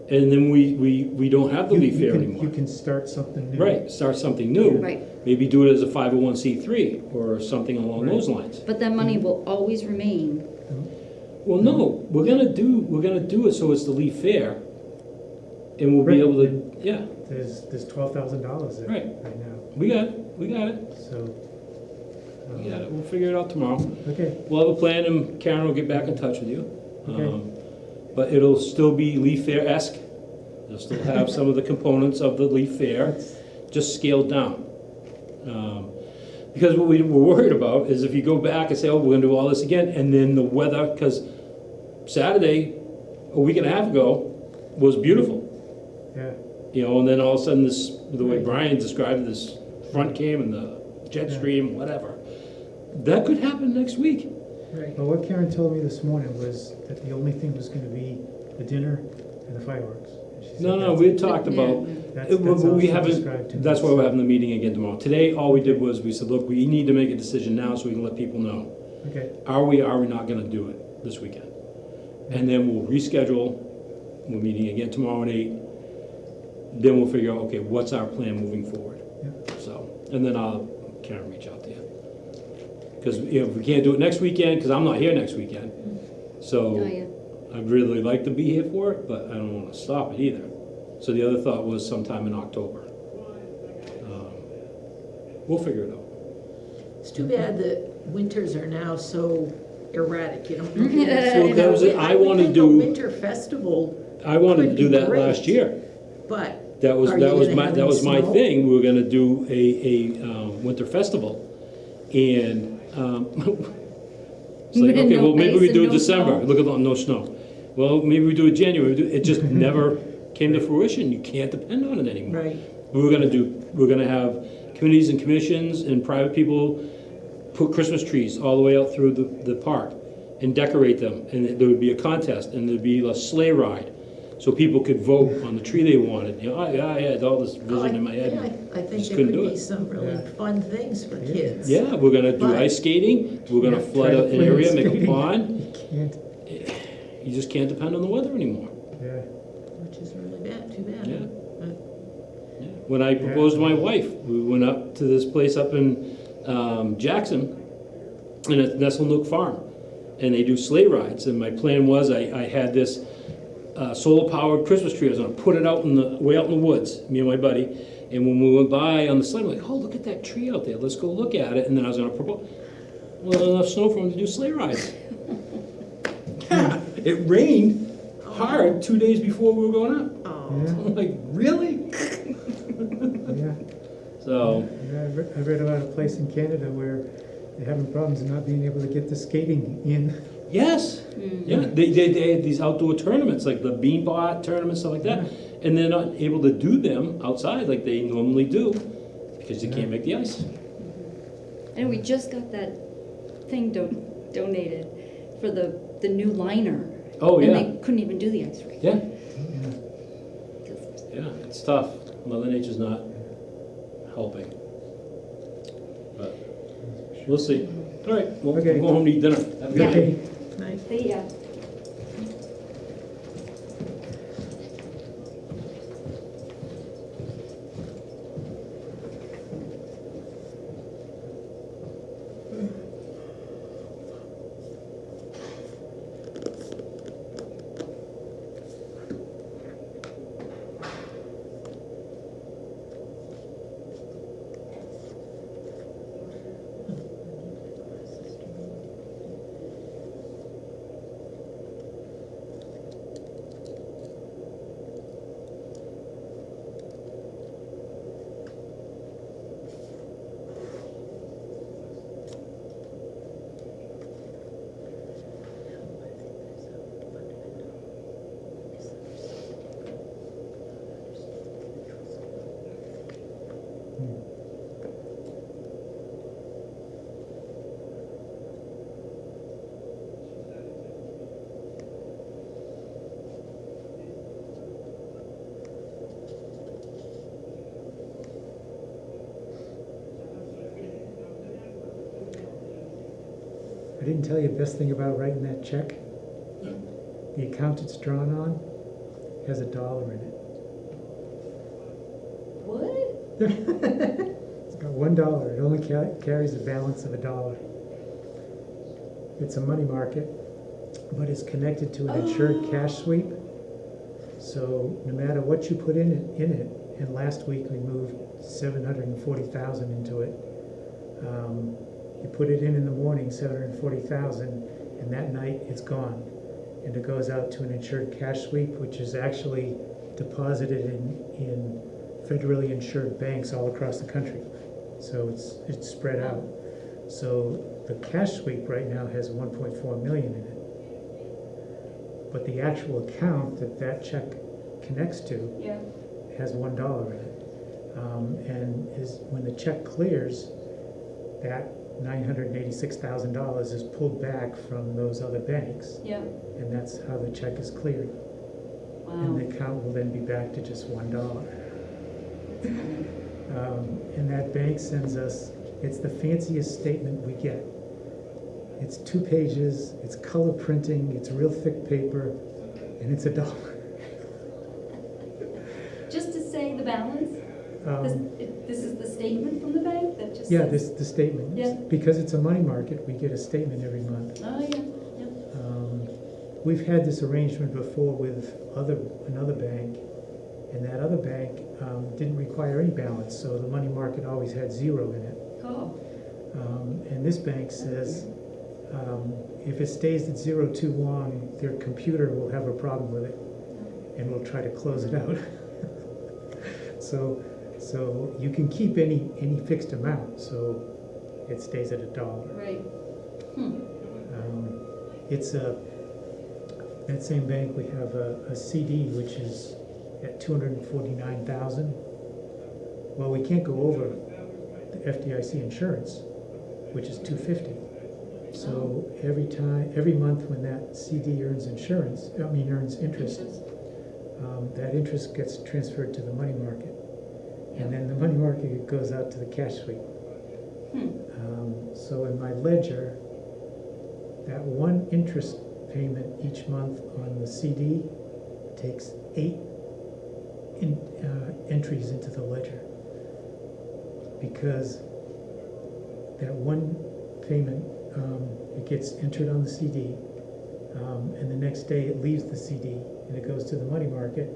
And then we don't have the leaf fair You anymore. can start something new. Right, start something new. Right. Maybe do it as a 501c3 or something along those lines. But that money will always remain. Well, no, we're gonna do it so it's the leaf fair. And we'll be able to, yeah, There's $12,000 there Right. right now, we got it. so. We got it. We'll figure it out tomorrow. Okay, We'll have a plan and Karen will get back in touch with you. Okay. But it'll still be leaf fair-esque. You'll still have some of the components of the leaf fair, just scaled down. Because what we were worried about is if you go back and say, oh, we're gonna do all this again, and then the weather, because Saturday, a week and a half ago, was beautiful. yeah, You know, and then all of a sudden this, the way Brian described it, this front came and the jet stream, whatever. That could happen next week. right. But what Karen told me this morning was that the only thing was gonna be the dinner and the fireworks. And she said No, that's- we had talked about, That's but all we she haven't, described to me. that's why we're having the meeting again tomorrow. Today, all we did was, we said, look, we need to make a decision now so we can let people know. Okay, Are we not gonna do it this weekend? And then we'll reschedule, we're meeting again tomorrow at 8. Then we'll figure out, okay, what's our plan moving forward? Yeah. So, and then Karen reach out to you. Because, if we can't do it next weekend, because I'm not here next weekend. Oh, So yeah. I'd really like to be here for it, but I don't want to stop it either. So the other thought was sometime in October. We'll figure it out. It's too bad that winters are now so erratic, you don't know. if you're So gonna- that was it. I wanna think do- a winter festival, I wanted to Could do be that great. last year. but That was, Are you that was gonna my, have that any was my snow? thing. We were gonna do a winter festival. And, it's like, okay, No well, maybe ice we and do it no December. snow. Look at that, no snow. Well, maybe we do it January. It just never came to fruition. You can't depend on it anymore. right, We're gonna have committees and commissions and private people put Christmas trees all the way out through the park and decorate them. And there would be a contest, and there'd be a sleigh ride. So people could vote on the tree they wanted. You know, I had all this vision in my head. Yeah, I think Just there couldn't could do be it. some really Yeah. fun things for kids. Yeah, we're gonna do But- ice skating, we're gonna Yeah, flood try to an play area, ice make a skating. pond. You can't, You just can't depend on the weather anymore. yeah. Which is really bad, too bad. Yeah. But Yeah. When I proposed to my wife, we went up to this place up in Jackson, and it's Nestle Nook Farm, and they do sleigh rides. And my plan was, I had this solar-powered Christmas tree. I was gonna put it out way out in the woods, me and my buddy. And when we went by on the sleigh, I'm like, oh, look at that tree out there. Let's go look at it. And then I was gonna propose. Well, enough snow for them to do sleigh rides. Yeah, it rained hard 2 days before we were going up. Oh, Yeah, I'm like, really? yeah. So, Yeah, I read about a place in Canada where they're having problems not being able to get the skating in. yes, yeah, they had these outdoor tournaments, like the beanbot tournaments, stuff like that, and they're not able to do them outside like they normally do because they can't make the ice. And we just got that thing donated for the new liner. Oh, And yeah, they couldn't even do the ice rink. yeah, yeah, it's tough. Mother Nature's not helping. But we'll see. All right, well, Okay. we'll go home and eat dinner. Have a good Yeah. day. nice. See ya. I didn't tell you the best thing about writing that check. The account it's drawn on has $1 in it. What? It's got $1. It only carries a balance of $1. It's a money market, but it's connected to an insured cash sweep. So no matter what you put in it, and last week we moved 740,000 into it. You put it in the morning, 740,000, and that night it's gone. And it goes out to an insured cash sweep, which is actually deposited in federally insured banks all across the country. So it's spread out. So the cash sweep right now has 1.4 million in it. But the actual account that check connects to Yeah. has $1 in it. And when the check clears, that $986,000 is pulled back from those other banks, Yeah. and that's how the check is cleared. And the account will then be back to just $1. And that bank sends us, it's the fanciest statement we get. It's 2 pages, it's color printing, it's real thick paper, and it's $1. Just to say the balance? Um, This is the statement from the bank that just Yeah, says- the statement. Yeah. Because it's a money market, we get a statement every month. Oh, yeah, yeah. We've had this arrangement before with another bank, and that other bank didn't require any balance, so the money market always had zero in it. Oh, And this bank says, if it stays at zero too long, their computer will have a problem with it, and will try to close it out. So you can keep any fixed amount, so it stays at $1. right. It's that same bank, we have a CD which is at 249,000. Well, we can't go over the FDIC insurance, which is 250. So every month when that CD earns interest, that interest gets transferred to the money market. And then the money market goes out to the cash sweep. So in my ledger, that one interest payment each month on the CD takes 8 entries into the ledger. Because that one payment, it gets entered on the CD, and the next day it leaves the CD and it goes to the money market.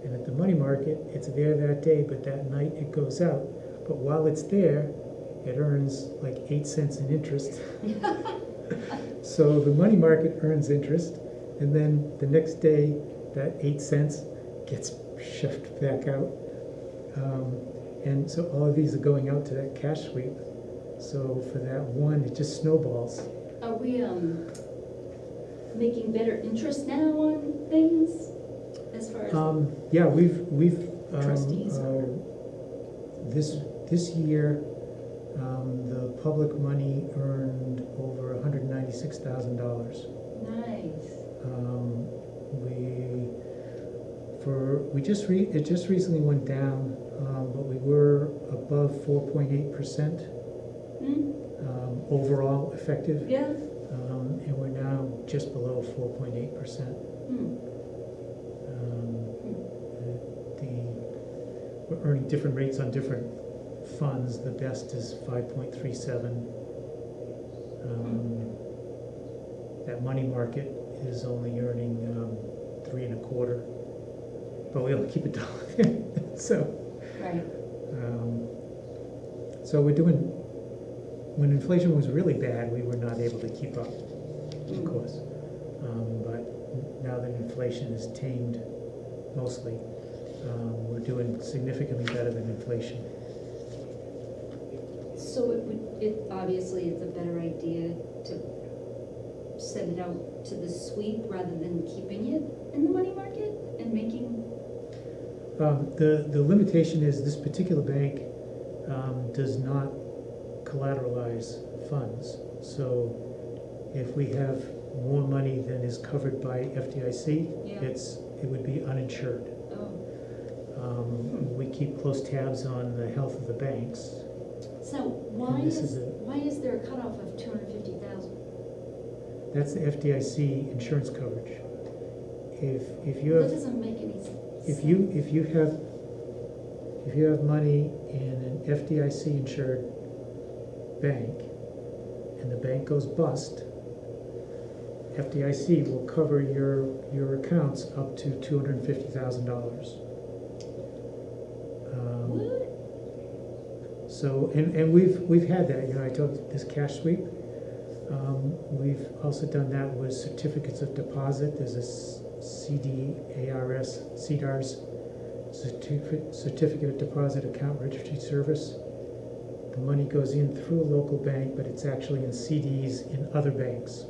And at the money market, it's there that day, but that night it goes out. But while it's there, it earns like 8 cents in interest. So the money market earns interest, and then the next day, that 8 cents gets shoved back out. And so all of these are going out to that cash sweep. So for that one, it just snowballs. Are we, making better interest now on things as far as? Yeah, we've Trustees. This year, the public money earned over $196,000. Nice. It just recently went down, but we were above 4.8% overall effective. Yeah. And we're now just below 4.8%. We're earning different rates on different funds. The best is 5.37. That money market is only earning 3.25, but we only keep $1. So, Right. so we're doing. When inflation was really bad, we were not able to keep up, of course. But now that inflation is tamed, mostly, we're doing significantly better than inflation. So obviously it's a better idea to send it out to the sweep rather than keeping it in the money market and making. The limitation is this particular bank does not collateralize funds. So if we have more money than is covered by FDIC, Yeah. it would be uninsured. Oh. We keep close tabs on the health of the banks. So why And this is is why is there a cutoff of 250,000? That's the FDIC insurance coverage. If you That have doesn't make any sense. if you have money in an FDIC insured bank and the bank goes bust, FDIC will cover your accounts up to $250,000. What? So and we've had that. I told this cash sweep. We've also done that with certificates of deposit. There's a CDARS, Certificate of Deposit Account Registry Service. The money goes in through a local bank, but it's actually in CDs in other banks.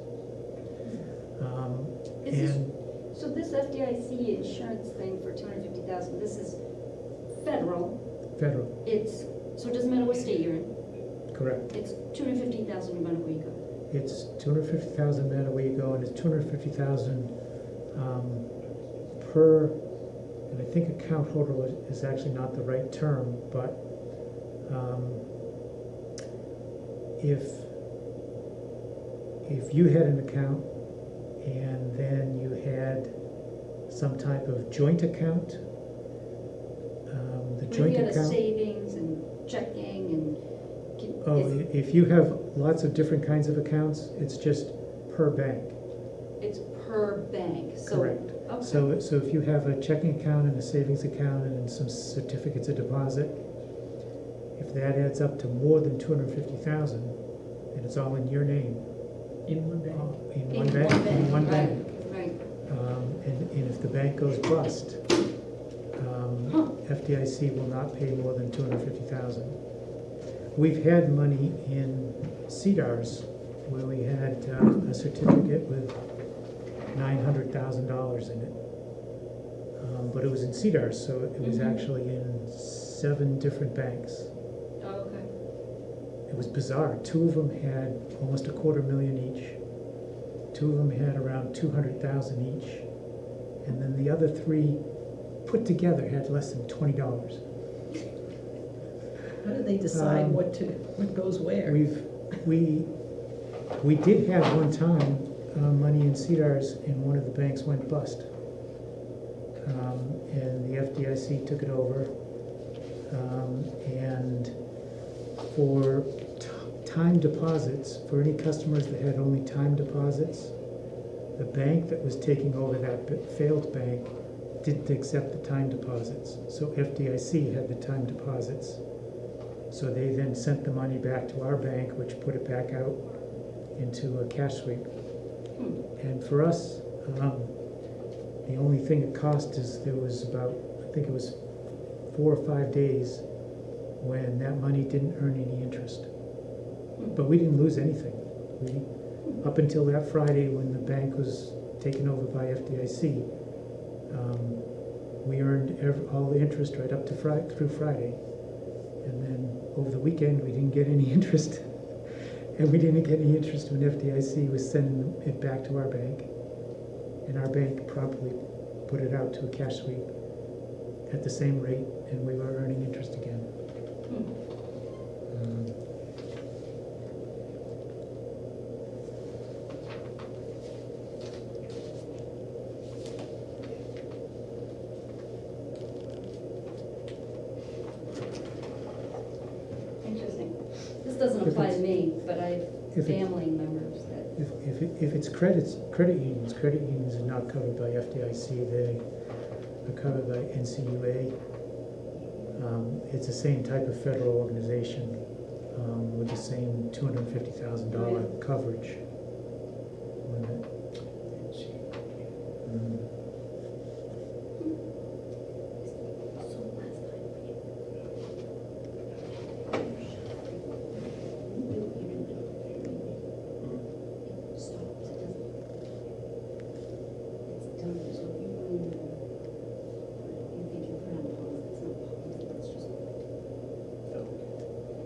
So this FDIC insurance thing for 250,000, this is federal. Federal, So it doesn't matter what state you're in. correct. It's 250,000 no matter where you go. It's 250,000 no matter where you go, and it's 250,000 per, and I think account holder is actually not the right term, but if you had an account and then you had some type of joint account, the But if joint you had a account. savings and checking and Oh, Is- if you have lots of different kinds of accounts, it's just per bank. It's per bank, so. Correct. Okay. So if you have a checking account and a savings account and some certificates of deposit, if that adds up to more than 250,000, and it's all in your name, In one bank. in one bank. Right. And if the bank goes bust, Huh. FDIC will not pay more than 250,000. We've had money in CDARS where we had a certificate with $900,000 in it. But it was in CDARS, so it was Mhm. actually in 7 different banks. Oh, okay. It was bizarre. 2 of them had almost $250,000 each. 2 of them had around 200,000 each. And then the other 3 put together had less than $20. How do they decide Um, what goes where? We did have one time money in CDARS and one of the banks went bust. And the FDIC took it over. And for time deposits, for any customers that had only time deposits, the bank that was taking over that failed bank didn't accept the time deposits. So FDIC had the time deposits. So they then sent the money back to our bank, which put it back out into a cash sweep. And for us, the only thing it cost is there was about, I think it was 4 or 5 days when that money didn't earn any interest. But we didn't lose anything. Up until that Friday when the bank was taken over by FDIC, we earned all the interest right up to through Friday. And then over the weekend, we didn't get any interest. And we didn't get any interest when FDIC was sending it back to our bank. And our bank promptly put it out to a cash sweep at the same rate, and we were earning interest again. Interesting. This doesn't apply to me, but I have If it- family members that. If it's credit unions are not covered by FDIC, they are covered by NCUA. It's the same type of federal organization with the same $250,000 coverage limit.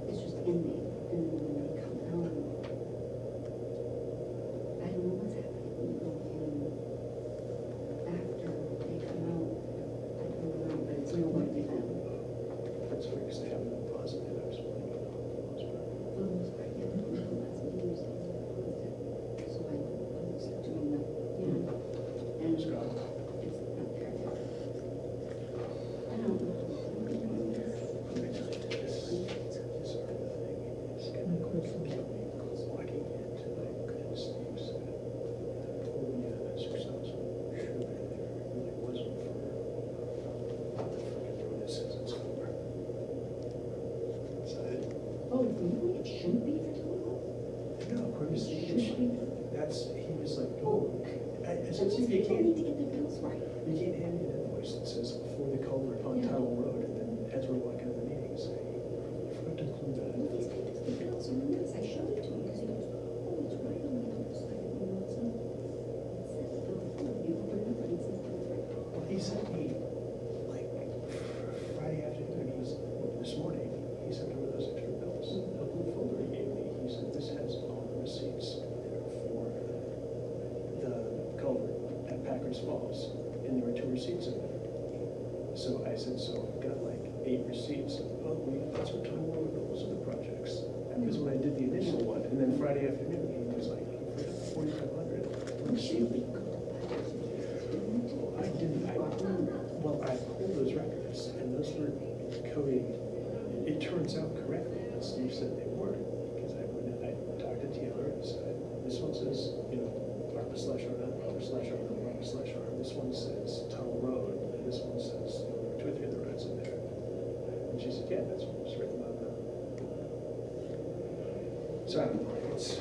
It's just in me, and then when they come out, I don't know what's happening when you go in after they come out. I don't know, but it's no way to them. That's what they haven't been positive, I was wondering about the most part. For the most part, yeah, I don't know last meeting was positive, so I was doing the, and it's not there yet. I don't know. Oh, really? It shouldn't be for total? No, of course, Shouldn't be. that's, he was like, oh, I That said, means you people can't, need to get their bills right. you can't hand me an invoice that says for the culvert on Yeah. Tuttle Road, and then as we're walking to the meeting, say, you forgot to include that. Well, these papers, the bills are in this. I showed it to him because he goes, oh, it's right on the other side. You know, it's not. It says bill four. You open it up and it says bill three. Well, he sent me, like, Friday afternoon, this morning, he sent over those extra bills. The blue folder he gave me, he said, this has all the receipts there for the culvert at Packers Falls, and there were 2 receipts in it. So I said, so I've got like 8 receipts. Oh, that's what Tom Moore with those other projects. Because when I did the initial one, and then Friday afternoon, he was like, 4,500. It should be. I didn't, I pulled those records, and those were coded, it turns out correctly, as Steve said they were. So I don't know, it's,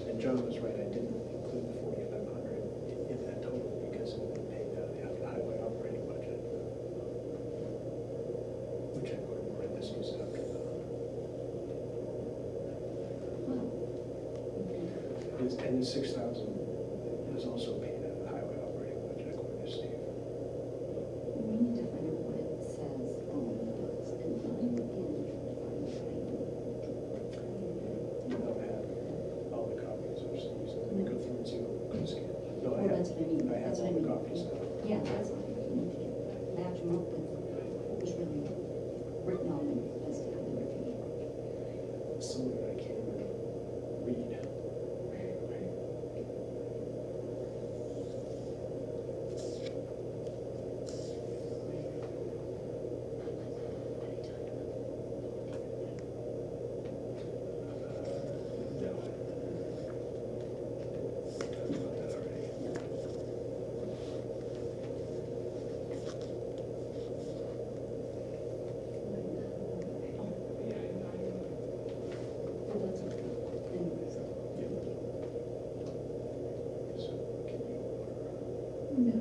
and John was right, I didn't include the 4,500 in that total because it would be paid out of the highway operating budget, which I would have read this was after the. And the 6,000 was also paid out of the highway operating budget according to Steve. We need to find out what it says on the bills and find You don't have all the copies of Steve's, let me go through and see what was scanned. No, Oh, that's what I mean. I have That's all what I the mean. copies now. Yeah, that's what we need to get, match them up with what was really written on them as to how they were paid. Some of it I can't even read. No. Talked about that already. Oh, that's okay. Anyways. So can you? No.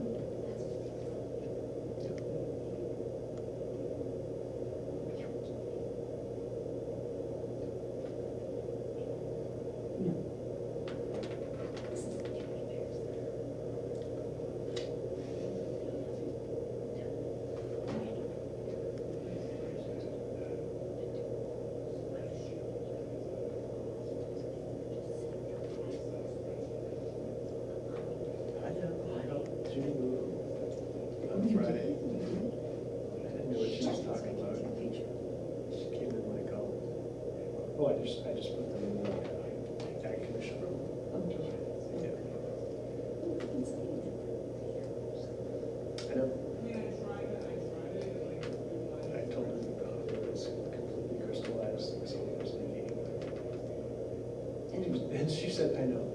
On Friday. I didn't know what she was talking about. She came in like, oh, I just put them in the ag commission room. Yeah. I know. I told her it was completely crystallized, so it was leaking. And she said, I know.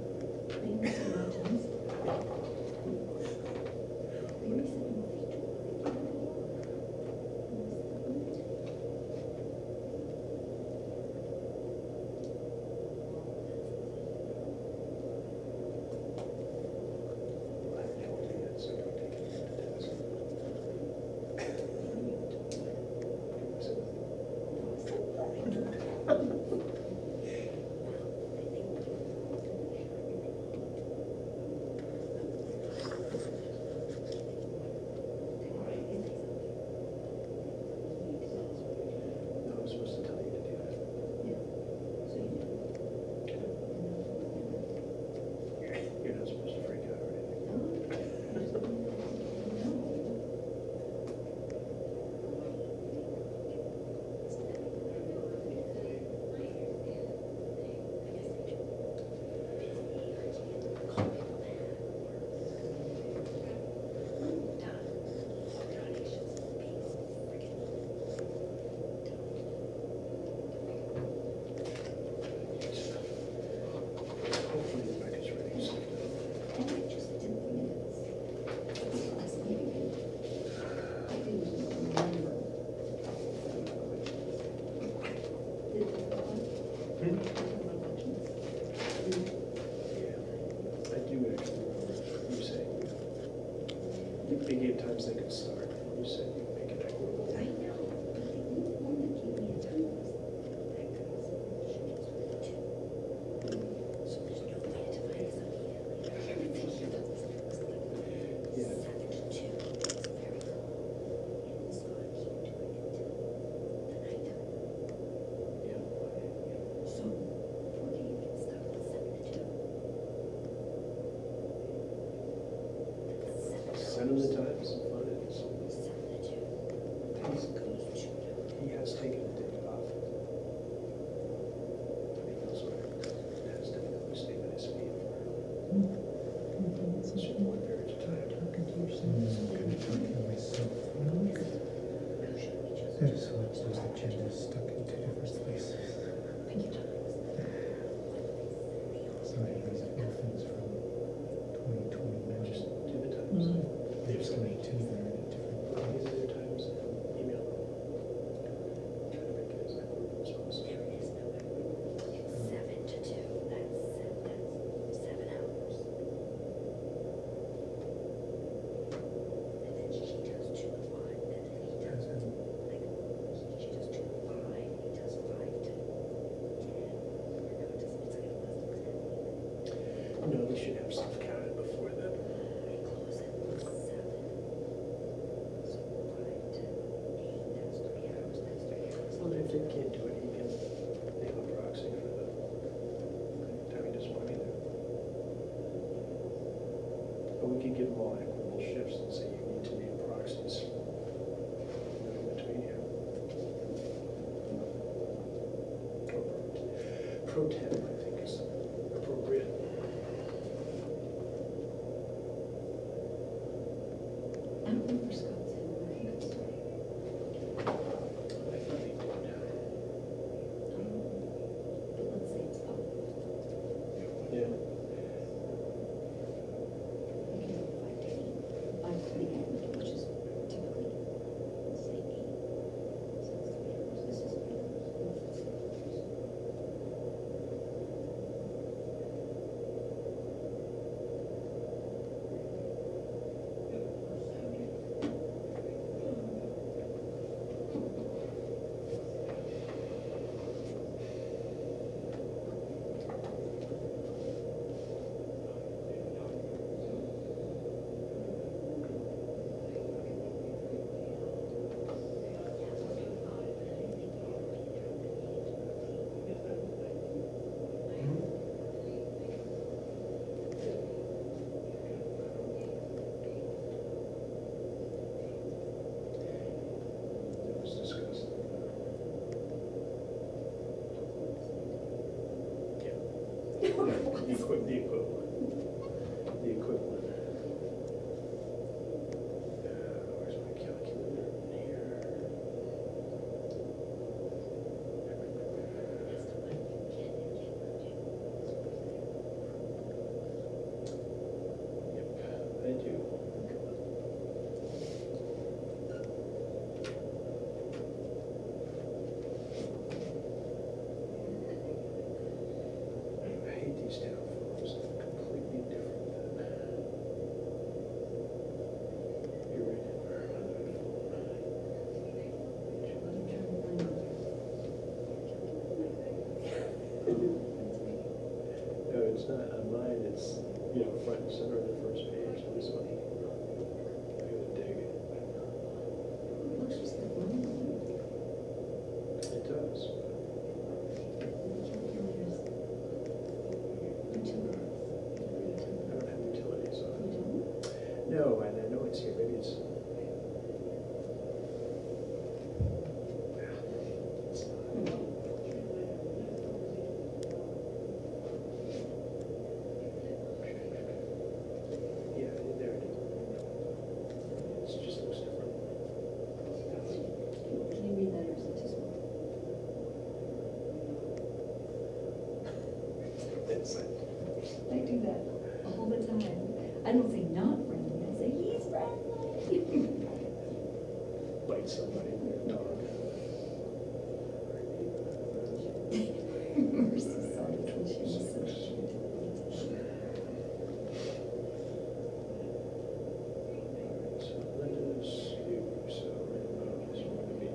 I was supposed to tell you to do that. You're not supposed to freak out or anything. Hopefully Rebecca's ready. So. I do actually remember you saying they gave times they could start. You said you make it equitable. I know, but they didn't want to give me a time. Send him the times and find it. He has taken a day off. He knows what it has to stay with his feet for certain periods of time. There's what those agendas stuck in two different places. Sorry, these orphans from 2021. Just do the times. There's something we should have stuff counted before then. Well, if they can't do it, he can name a proxy for the time he doesn't want to be there. But we could give them all equitable shifts and say you need to name proxies. In between you. Pro temp, I think, is appropriate. I don't think we're Scots anymore. I thought they did. But let's say it's up. Yeah. We can go 5 to 8, 5 to the end, which is typically, let's say 8. So it's 3 hours. This is 3 hours. It was discussed. Yeah. The equivalent. The equivalent. Where's my calculator? Here. Yep, I do. I hate these down forms, they're completely different than. You're right. No, it's not on mine, it's, front and center of the first page, this one. I gotta dig. Looks just like mine. It does. I don't have utilities on it. No, and I know it's here, maybe it's. It's not. Yeah, there it is. It just looks different. Can you read that or is it too small? It's like, I do that all the time. I don't say not friendly, I say he's friendly. bite somebody, their dog. Mercy, sorry, she was so cute. So Linda's you, so this one would be.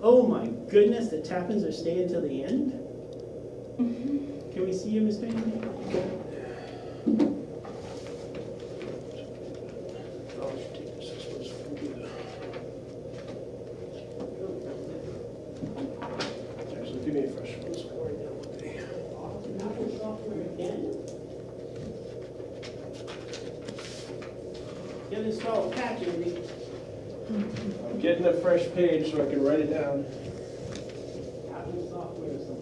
Oh my goodness, the Tappins are staying till the end? Can we see you, Mr. Andy? Oh, I should take this, I suppose, from you. Actually, give me a fresh one, so I already know what they. Apple software again? Get installed, patch, Andy. I'm getting a fresh page so I can write it down. Apple software or something.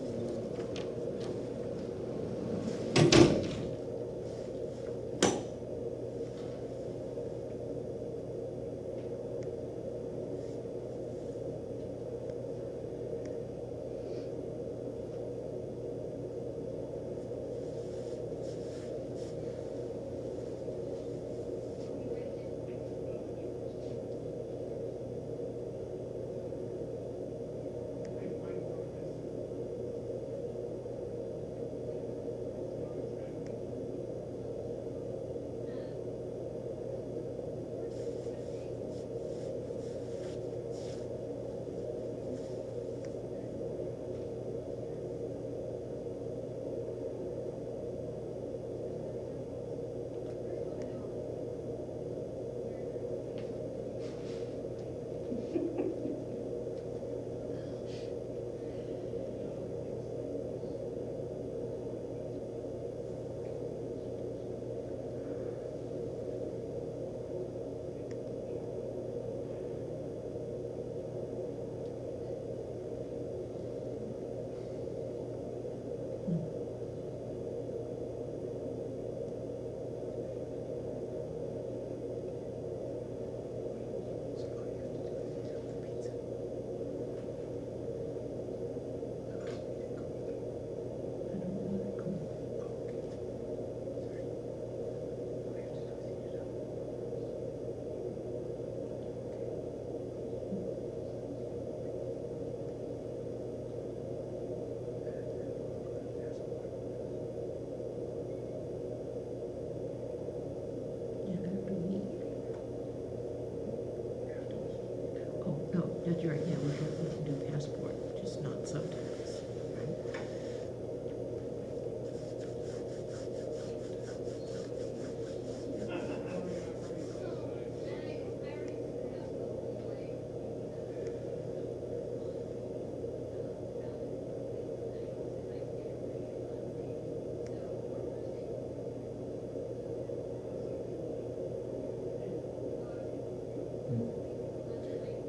But you're right, yeah, we can do passport, just not subtitles.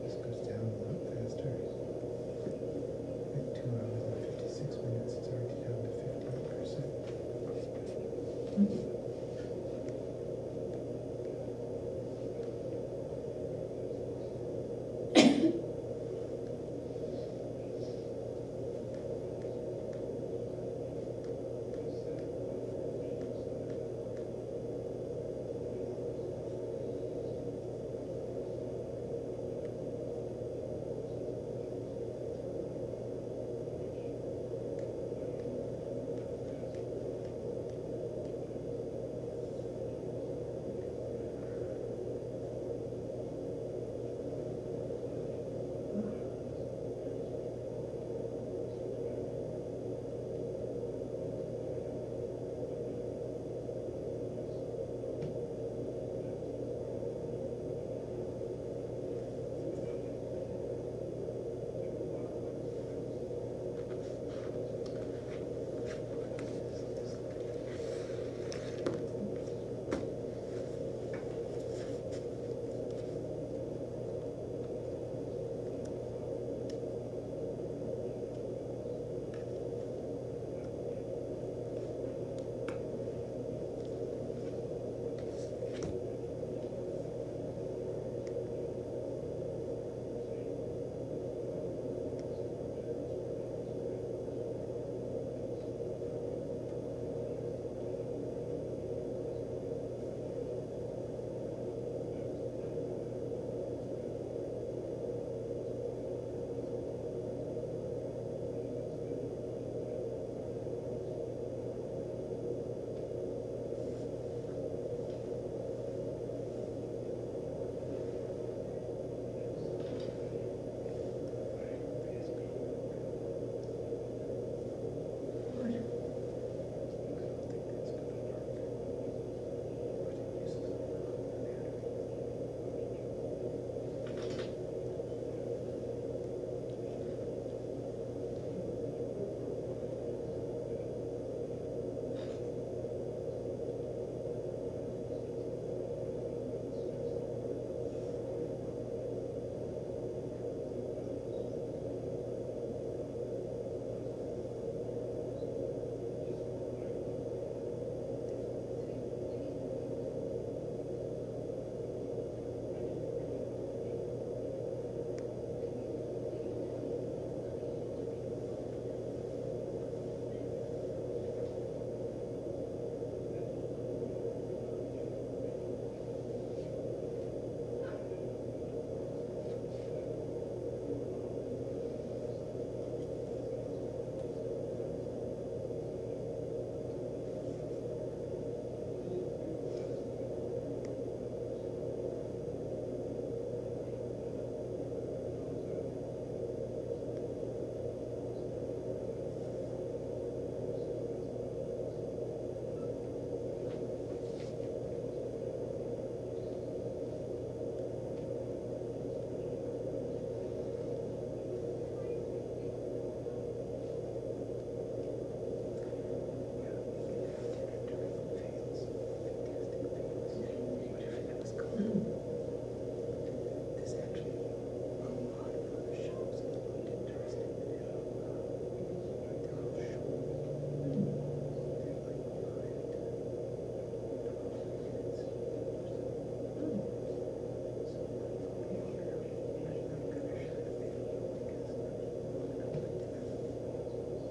This goes down a lot faster. At 2 hours and 56 minutes, it's already down to 58%.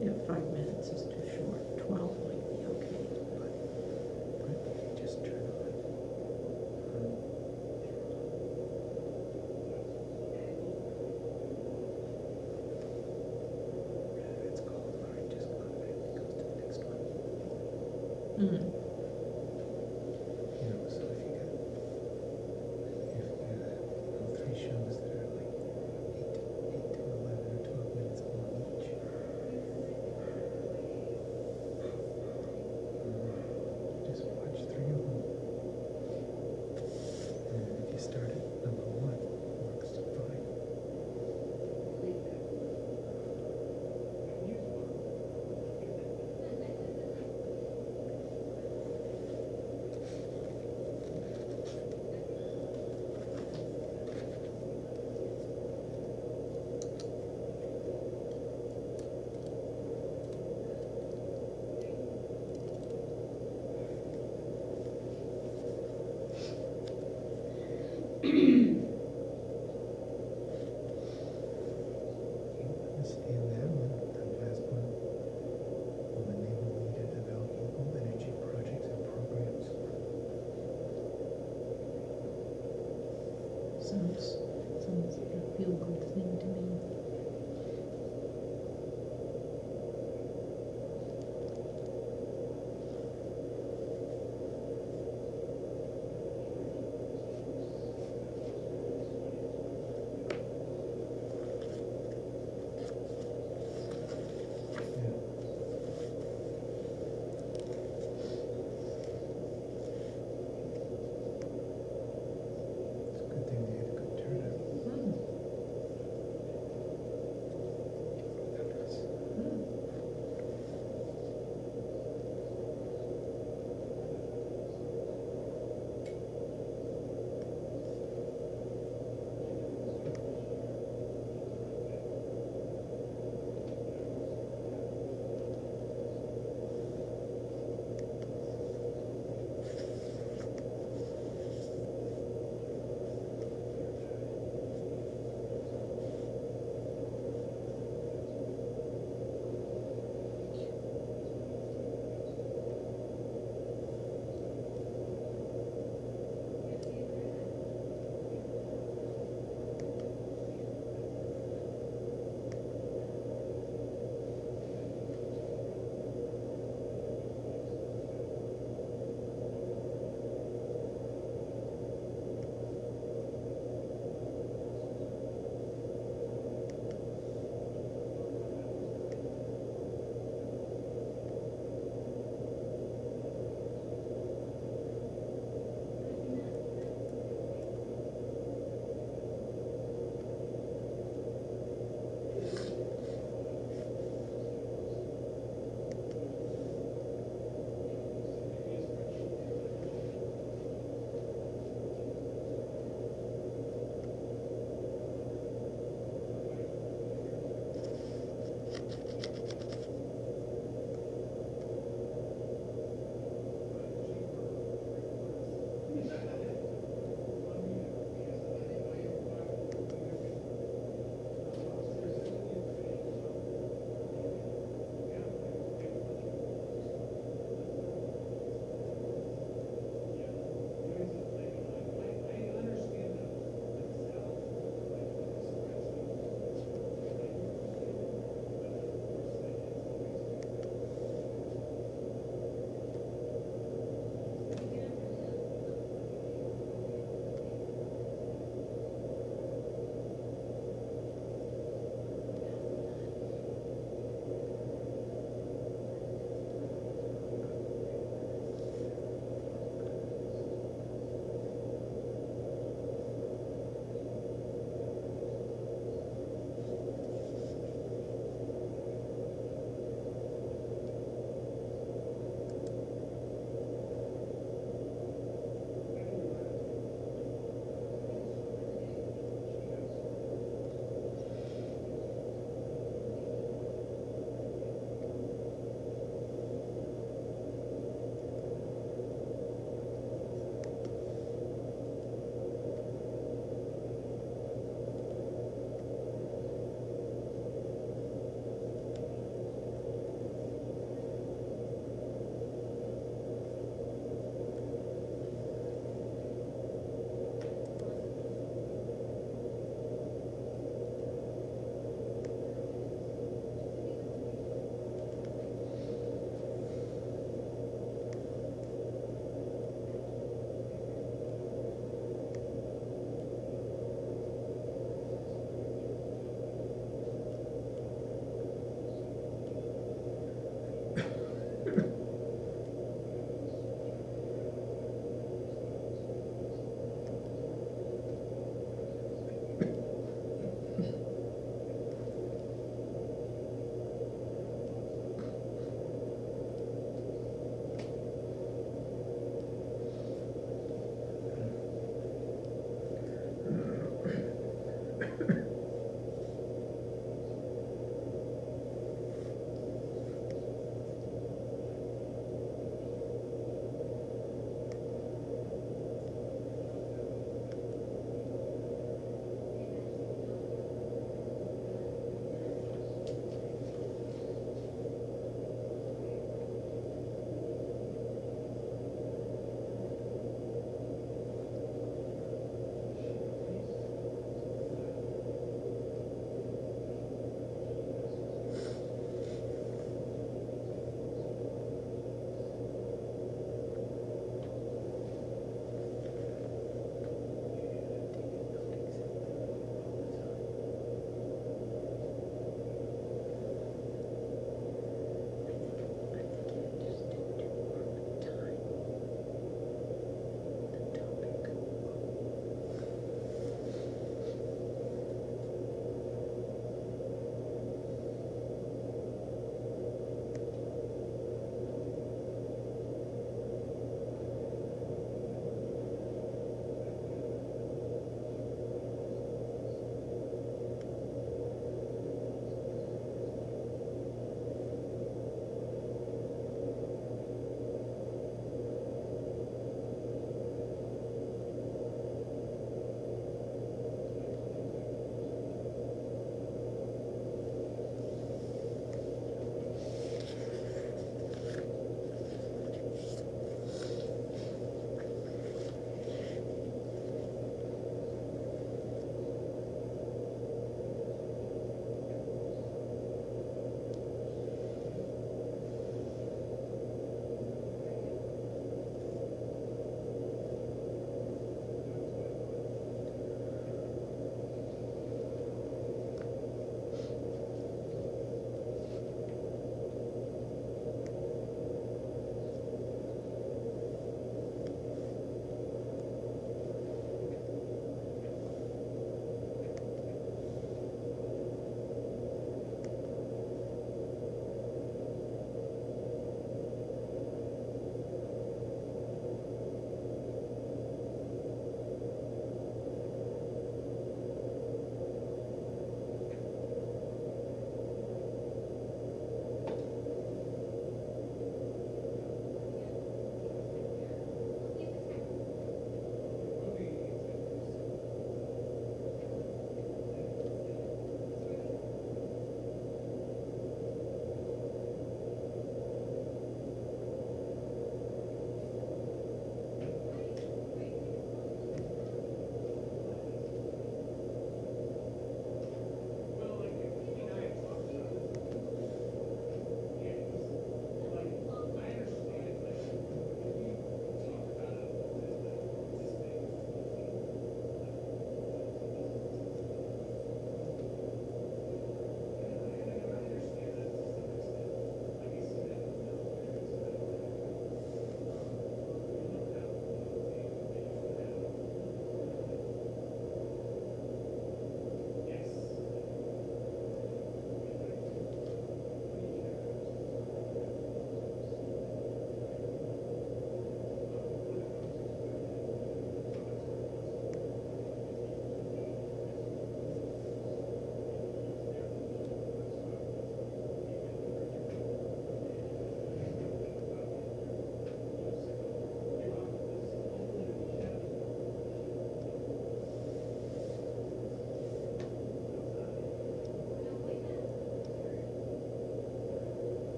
Yeah, 5 minutes is too short, 12 might be okay. Just turn on. It's called, all right, just automatically goes to the next one. Mm. You know, so if you got, if you have 3 shows that are like 8 to Sounds like a feel-good thing to me. It's a good thing they had a good turnout.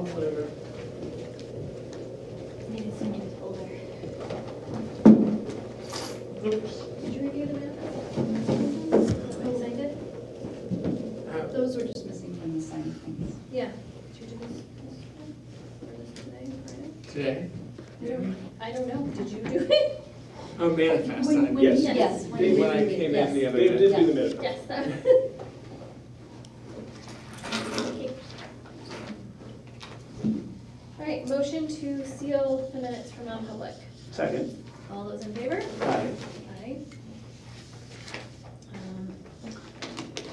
whatever. Maybe it's in your folder. Did you review the minutes? Oh, signed it? Those were just missing from the signing things. Yeah. Did you do this? Or this today, Friday? Today? I don't know. Did you do it? Oh, manifest When- sign. when- Yes. Yes. when When you I reviewed it, came yes. in the other Dave day. did do the minute. Yes, that. Okay. All right, motion to seal the minutes for non-public. Second. All those in favor? Aye. Aye.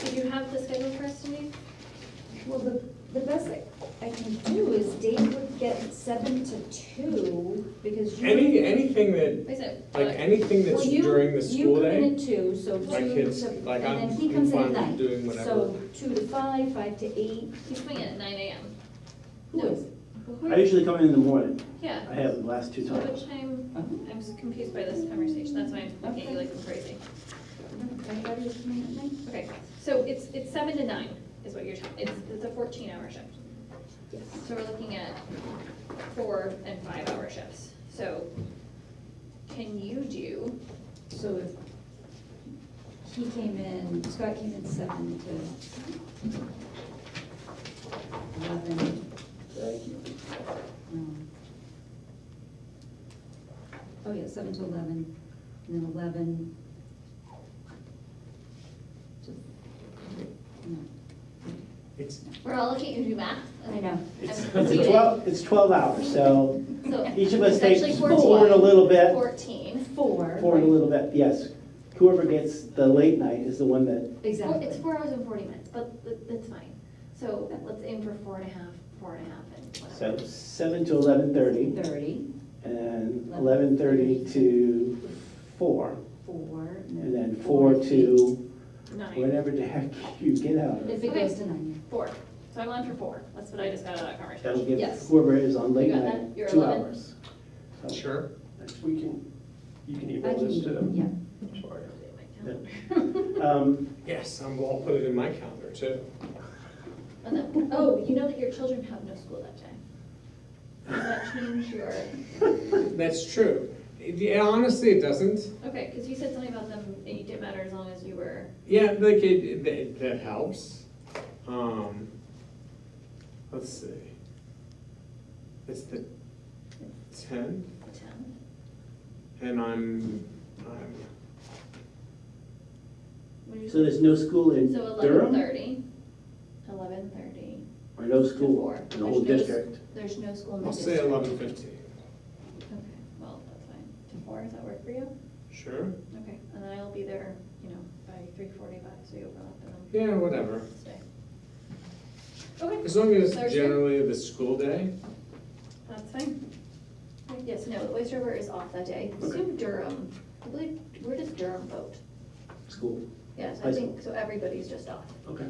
Did you have the schedule for us, Denise? Well, the best I can do is Dave would get 7 to 2, because you. Anything that, Is it? like, anything that's Well, you- during the You school come in day. at 2, so 2 My kids, to, like, and then I'm he comes in at fine 9. with doing whatever. So 2 to 5, 5 to 8. He's coming in at 9 AM. Who is? I usually come in the morning. Yeah. I have the last two So times. which time, Oh. I'm just confused by this conversation, that's why I'm looking at you like I'm crazy. I thought he was coming at 9. Okay, so it's 7 to 9 is what you're telling, it's a 14-hour shift. Yes. So we're looking at 4 and 5-hour shifts. So can you do, So if he came in, Scott came in 7 to 11. Oh, yeah, 7 to 11, and then 11 to, no, It's, we're all looking at you do math? I know. It's 12 hours, so So each of us it's takes actually 4 and a little bit. 14. 4. 4 and a little bit, yes. Whoever gets the late night is the one that, Well, Exactly. it's 4 hours and 40 minutes, but that's fine. So let's aim for 4 and a half, and so whatever. 7 to 11:30, 30, and 11:30 to 4, 4. and then 4 to 9. whenever the heck you get out of If it. it goes to 9, 4. So I'm on for 4. That's what I just got out of that conversation. That'll give Yes. whoever is on late You got night that? You're 2 11? hours. So, sure. We can, you can I email can, this to them. yeah. Sorry. Yes, I'll put it in my calendar too. And then, oh, you know that your children have no school that day. Does that change your, That's true. Yeah, honestly, it doesn't. okay, because you said something about them, it didn't matter as long as you were, Yeah, like that helps. Let's see. It's the 10th, 10. and I'm What did you so say? there's no school in So Durham, 11:30, 11:30 or no to school 4. in the whole district? There's no school in the I'll say district. 11:15. Okay, well, that's fine. To 4, does that work for you? Sure. Okay, and then I'll be there, you know, by 3:45, so you overlap and Yeah, whatever. then stay. Okay, As long as it's Thursday? generally the school day. that's fine. Yes, no, the Oyster River is off that day. Assume Durham, I believe, where does Durham vote? School, Yes, High I think, so everybody's just off. okay.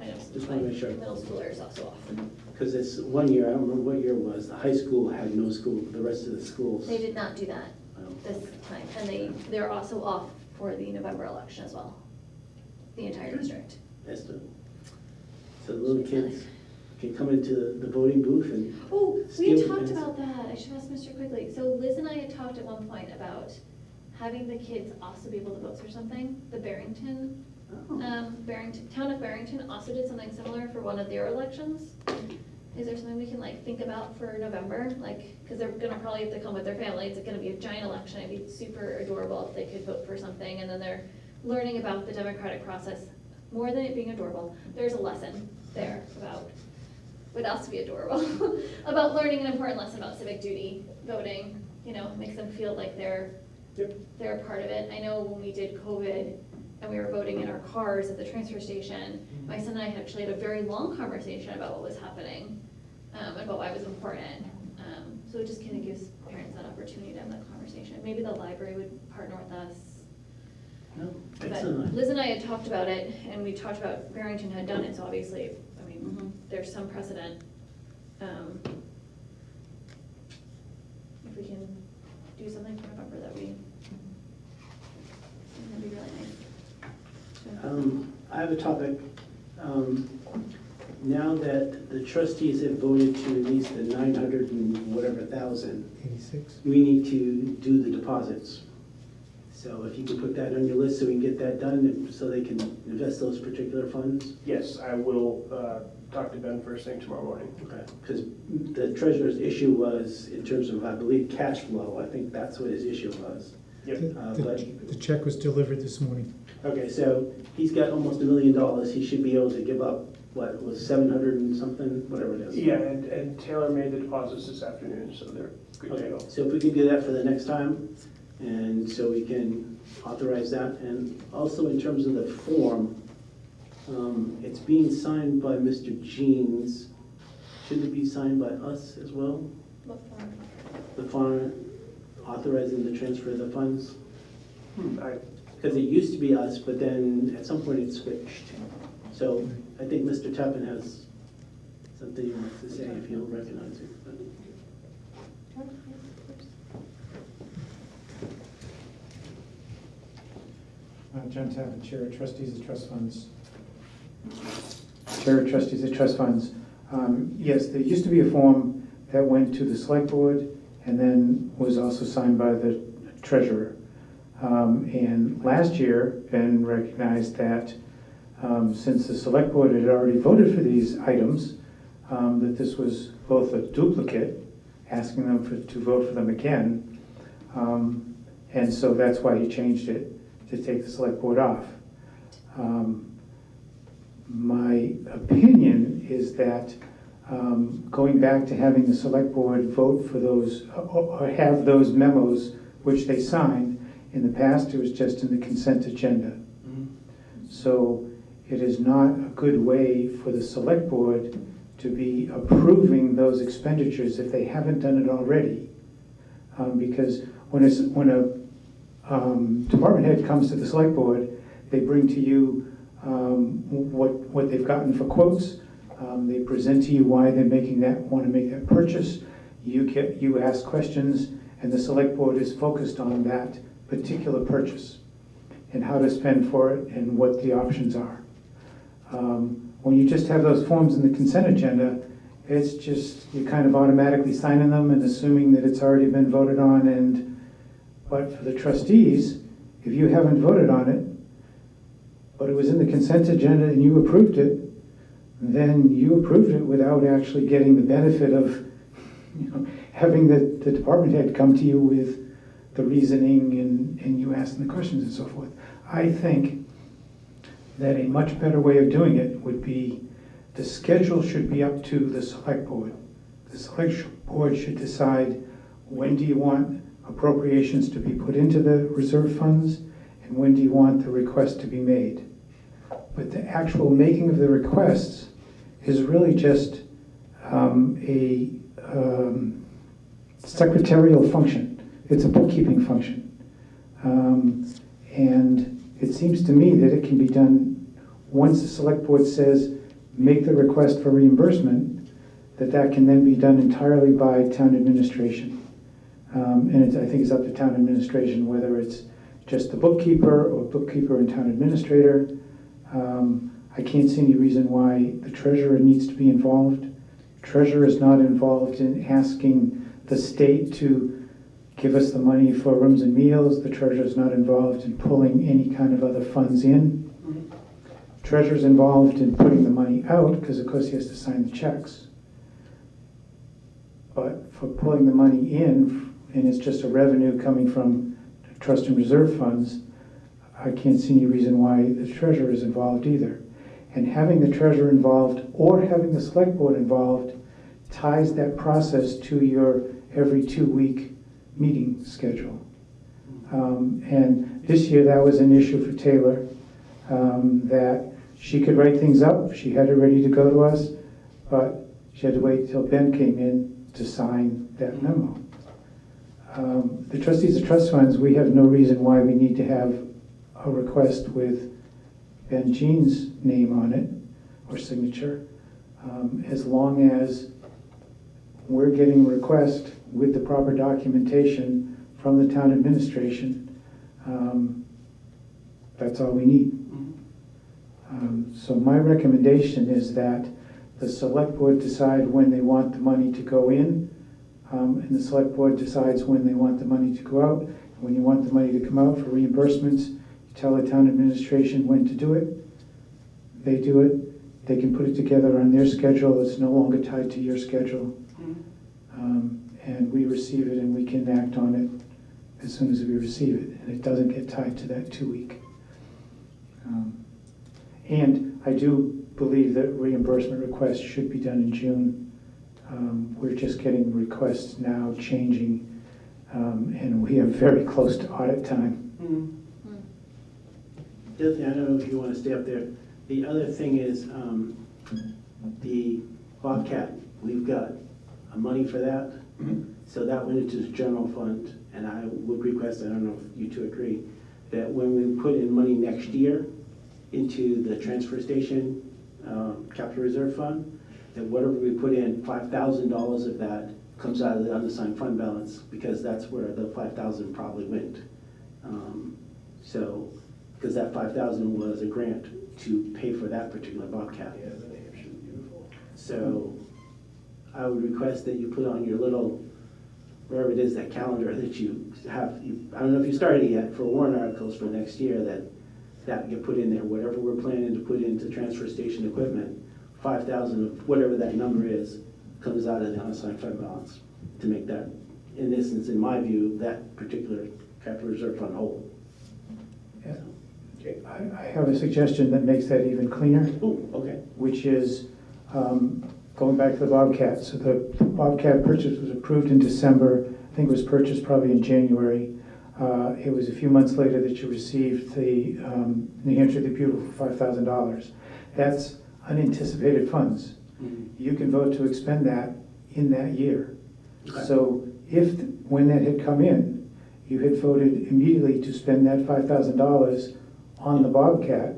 I know, Just wanna my make sure. middle schooler is also off. Because it's 1 year, I don't remember what year it was, the high school had no school, but the rest of the schools. They did not do that Oh. this time, and they're also off for the November election as well, the entire district. That's the, so the little kids can come into the voting booth and, Oh, we Steal had the talked pens. about that, I should ask Mr. Quigley. So Liz and I had talked at one point about having the kids also be able to vote for something. The Barrington, Town of Barrington also did something similar for one of their elections. Is there something we can like think about for November? Like, because they're gonna probably have to come with their family, it's gonna be a giant election, it'd be super adorable if they could vote for something, and then they're learning about the democratic process. More than it being adorable, there's a lesson there about, would also be adorable, about learning an important lesson about civic duty, voting, you know, makes them feel like they're a part of it. I know when we did COVID and we were voting in our cars at the transfer station, my son and I actually had a very long conversation about what was happening, and about why it was important. So it just kind of gives parents that opportunity to have that conversation. Maybe the library would partner with us. no, But excellent. Liz and I had talked about it, and we talked about Barrington had done it, so obviously, I mean, Mhm. there's some precedent. If we can do something for November, that'd be really nice. So- I have a topic. now that the trustees have voted to release the 900 and whatever thousand, 86? we need to do the deposits. So if you could put that on your list so we can get that done, so they can invest those particular funds. Yes, I will talk to Ben first thing tomorrow morning. Okay. Because the treasurer's issue was, in terms of, I believe, cash flow, I think that's what his issue was. Yep. But, The check was delivered this morning. okay, so he's got almost $1 million. He should be able to give up, what, it was 700 and something, whatever it is. Yeah, and Taylor made the deposits this afternoon, so they're good to Okay, go. so if we could do that for the next time, and so we can authorize that. And also in terms of the form, it's being signed by Mr. Jeans. Shouldn't it be signed by us as well? What form? The form authorizing the transfer of the funds? I Because it used to be us, but then at some point it switched. So I think Mr. Tappan has something he wants to say, if you'll recognize it. But- John Tappan, Chair of Trustees of Trust Funds. Chair of Trustees of Trust Funds. Yes, there used to be a form that went to the Select Board and then was also signed by the Treasurer. And last year, Ben recognized that since the Select Board had already voted for these items, that this was both a duplicate, asking them to vote for them again. And so that's why he changed it, to take the Select Board off. My opinion is that going back to having the Select Board vote for those, or have those memos which they signed, in the past it was just in the consent agenda. So it is not a good way for the Select Board to be approving those expenditures if they haven't done it already. Because when a department head comes to the Select Board, they bring to you what they've gotten for quotes. They present to you why they're want to make that purchase. You ask questions, and the Select Board is focused on that particular purchase and how to spend for it and what the options are. When you just have those forms in the consent agenda, it's just, you're kind of automatically signing them and assuming that it's already been voted on. But for the trustees, if you haven't voted on it, but it was in the consent agenda and you approved it, then you approved it without actually getting the benefit of having the department head come to you with the reasoning and you asking the questions and so forth. I think that a much better way of doing it would be, the schedule should be up to the Select Board. The Select Board should decide, when do you want appropriations to be put into the reserve funds, and when do you want the request to be made. But the actual making of the requests is really just a secretarial function. It's a bookkeeping function. And it seems to me that it can be done once the Select Board says, make the request for reimbursement, that can then be done entirely by town administration. And I think it's up to town administration, whether it's just the bookkeeper or bookkeeper and town administrator. I can't see any reason why the treasurer needs to be involved. Treasurer is not involved in asking the state to give us the money for rooms and meals. The treasurer is not involved in pulling any kind of other funds in. Treasurer's involved in putting the money out, because of course he has to sign the checks. But for pulling the money in, and it's just a revenue coming from trust and reserve funds, I can't see any reason why the treasurer is involved either. And having the treasurer involved or having the Select Board involved ties that process to your every 2-week meeting schedule. And this year that was an issue for Taylor, that she could write things up, she had it ready to go to us, but she had to wait till Ben came in to sign that memo. The trustees of trust funds, we have no reason why we need to have a request with Ben Jean's name on it or signature, as long as we're getting a request with the proper documentation from the town administration. That's all we need. So my recommendation is that The select board decide when they want the money to go in, and the select board decides when they want the money to go out. When you want the money to come out for reimbursements, you tell the town administration when to do it. They do it. They can put it together on their schedule. It's no longer tied to your schedule. And we receive it and we can act on it as soon as we receive it. And it doesn't get tied to that 2-week. And I do believe that reimbursement requests should be done in June. We're just getting requests now changing, and we are very close to audit time. The other thing, I don't know if you want to stay up there, the other thing is the Bobcat, we've got money for that. So that went into the general fund, and I would request, I don't know if you two agree, that when we put in money next year into the transfer station capital reserve fund, that whatever we put in, $5,000 of that comes out of the unassigned fund balance, because that's where the 5,000 probably went. So, because that 5,000 was a grant to pay for that particular Bobcat. Yeah, the New Hampshire is beautiful. So I would request that you put on your little, wherever it is, that calendar that you have, I don't know if you started it yet, for warrant articles for next year, that get put in there, whatever we're planning to put into transfer station equipment, 5,000 of whatever that number is, comes out of the unassigned fund balance to make that, in this instance, in my view, that particular capital reserve fund whole. Yeah. I have a suggestion that makes that even cleaner. Ooh, okay. Which is going back to the Bobcat. So the Bobcat purchase was approved in December. I think it was purchased probably in January. It was a few months later that you received the New Hampshire the Beautiful $5,000. That's unanticipated funds. You can vote to expend that in that year. Okay. So if, when that had come in, you had voted immediately to spend that $5,000 on the Bobcat,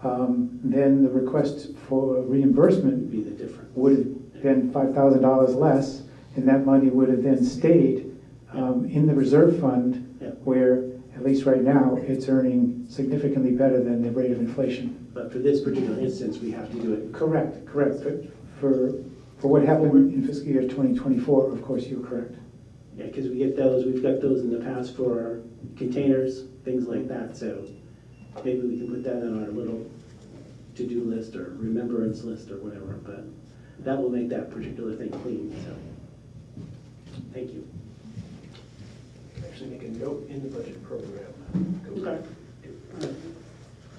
then the request for reimbursement Be the difference. would have been $5,000 less, and that money would have then stayed in the reserve fund, Yeah. where, at least right now, it's earning significantly better than the rate of inflation. But for this particular instance, we have to do it. Correct. But for what happened in fiscal year 2024, of course, you're correct. Yeah, because we get those, we've got those in the past for containers, things like that, so maybe we can put that on our little to-do list or remembrance list or whatever, but that will make that particular thing clean, so. Thank you. Actually make a note in the budget program. Okay.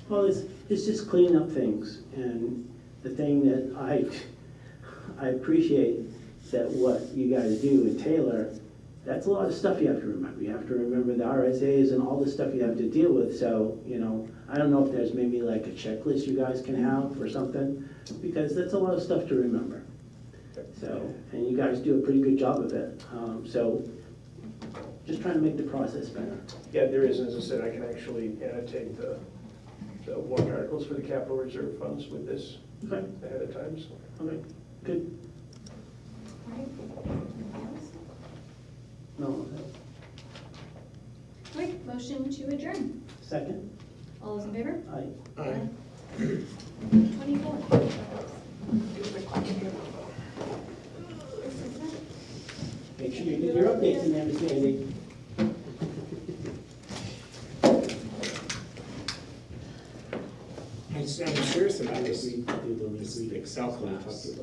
Well, it's just cleaning up things, and the thing that I appreciate that what you guys do in Taylor, that's a lot of stuff you have to remember. You have to remember the RSAs and all the stuff you have to deal with, so, you know, I don't know if there's maybe like a checklist you guys can have or something, because that's a lot of stuff to remember. So, and you guys do a pretty good job of it, so just trying to make the process better. Yeah, there is, as I said, I can actually annotate the warrant articles for the capital reserve funds with this Okay, ahead of time, so. okay, good. All right. No, All right, motion to adjourn. second? All those in favor? Aye. 24. Make sure you get your updates in there, Ms. Mandy. I'm serious about this We do the Excel class.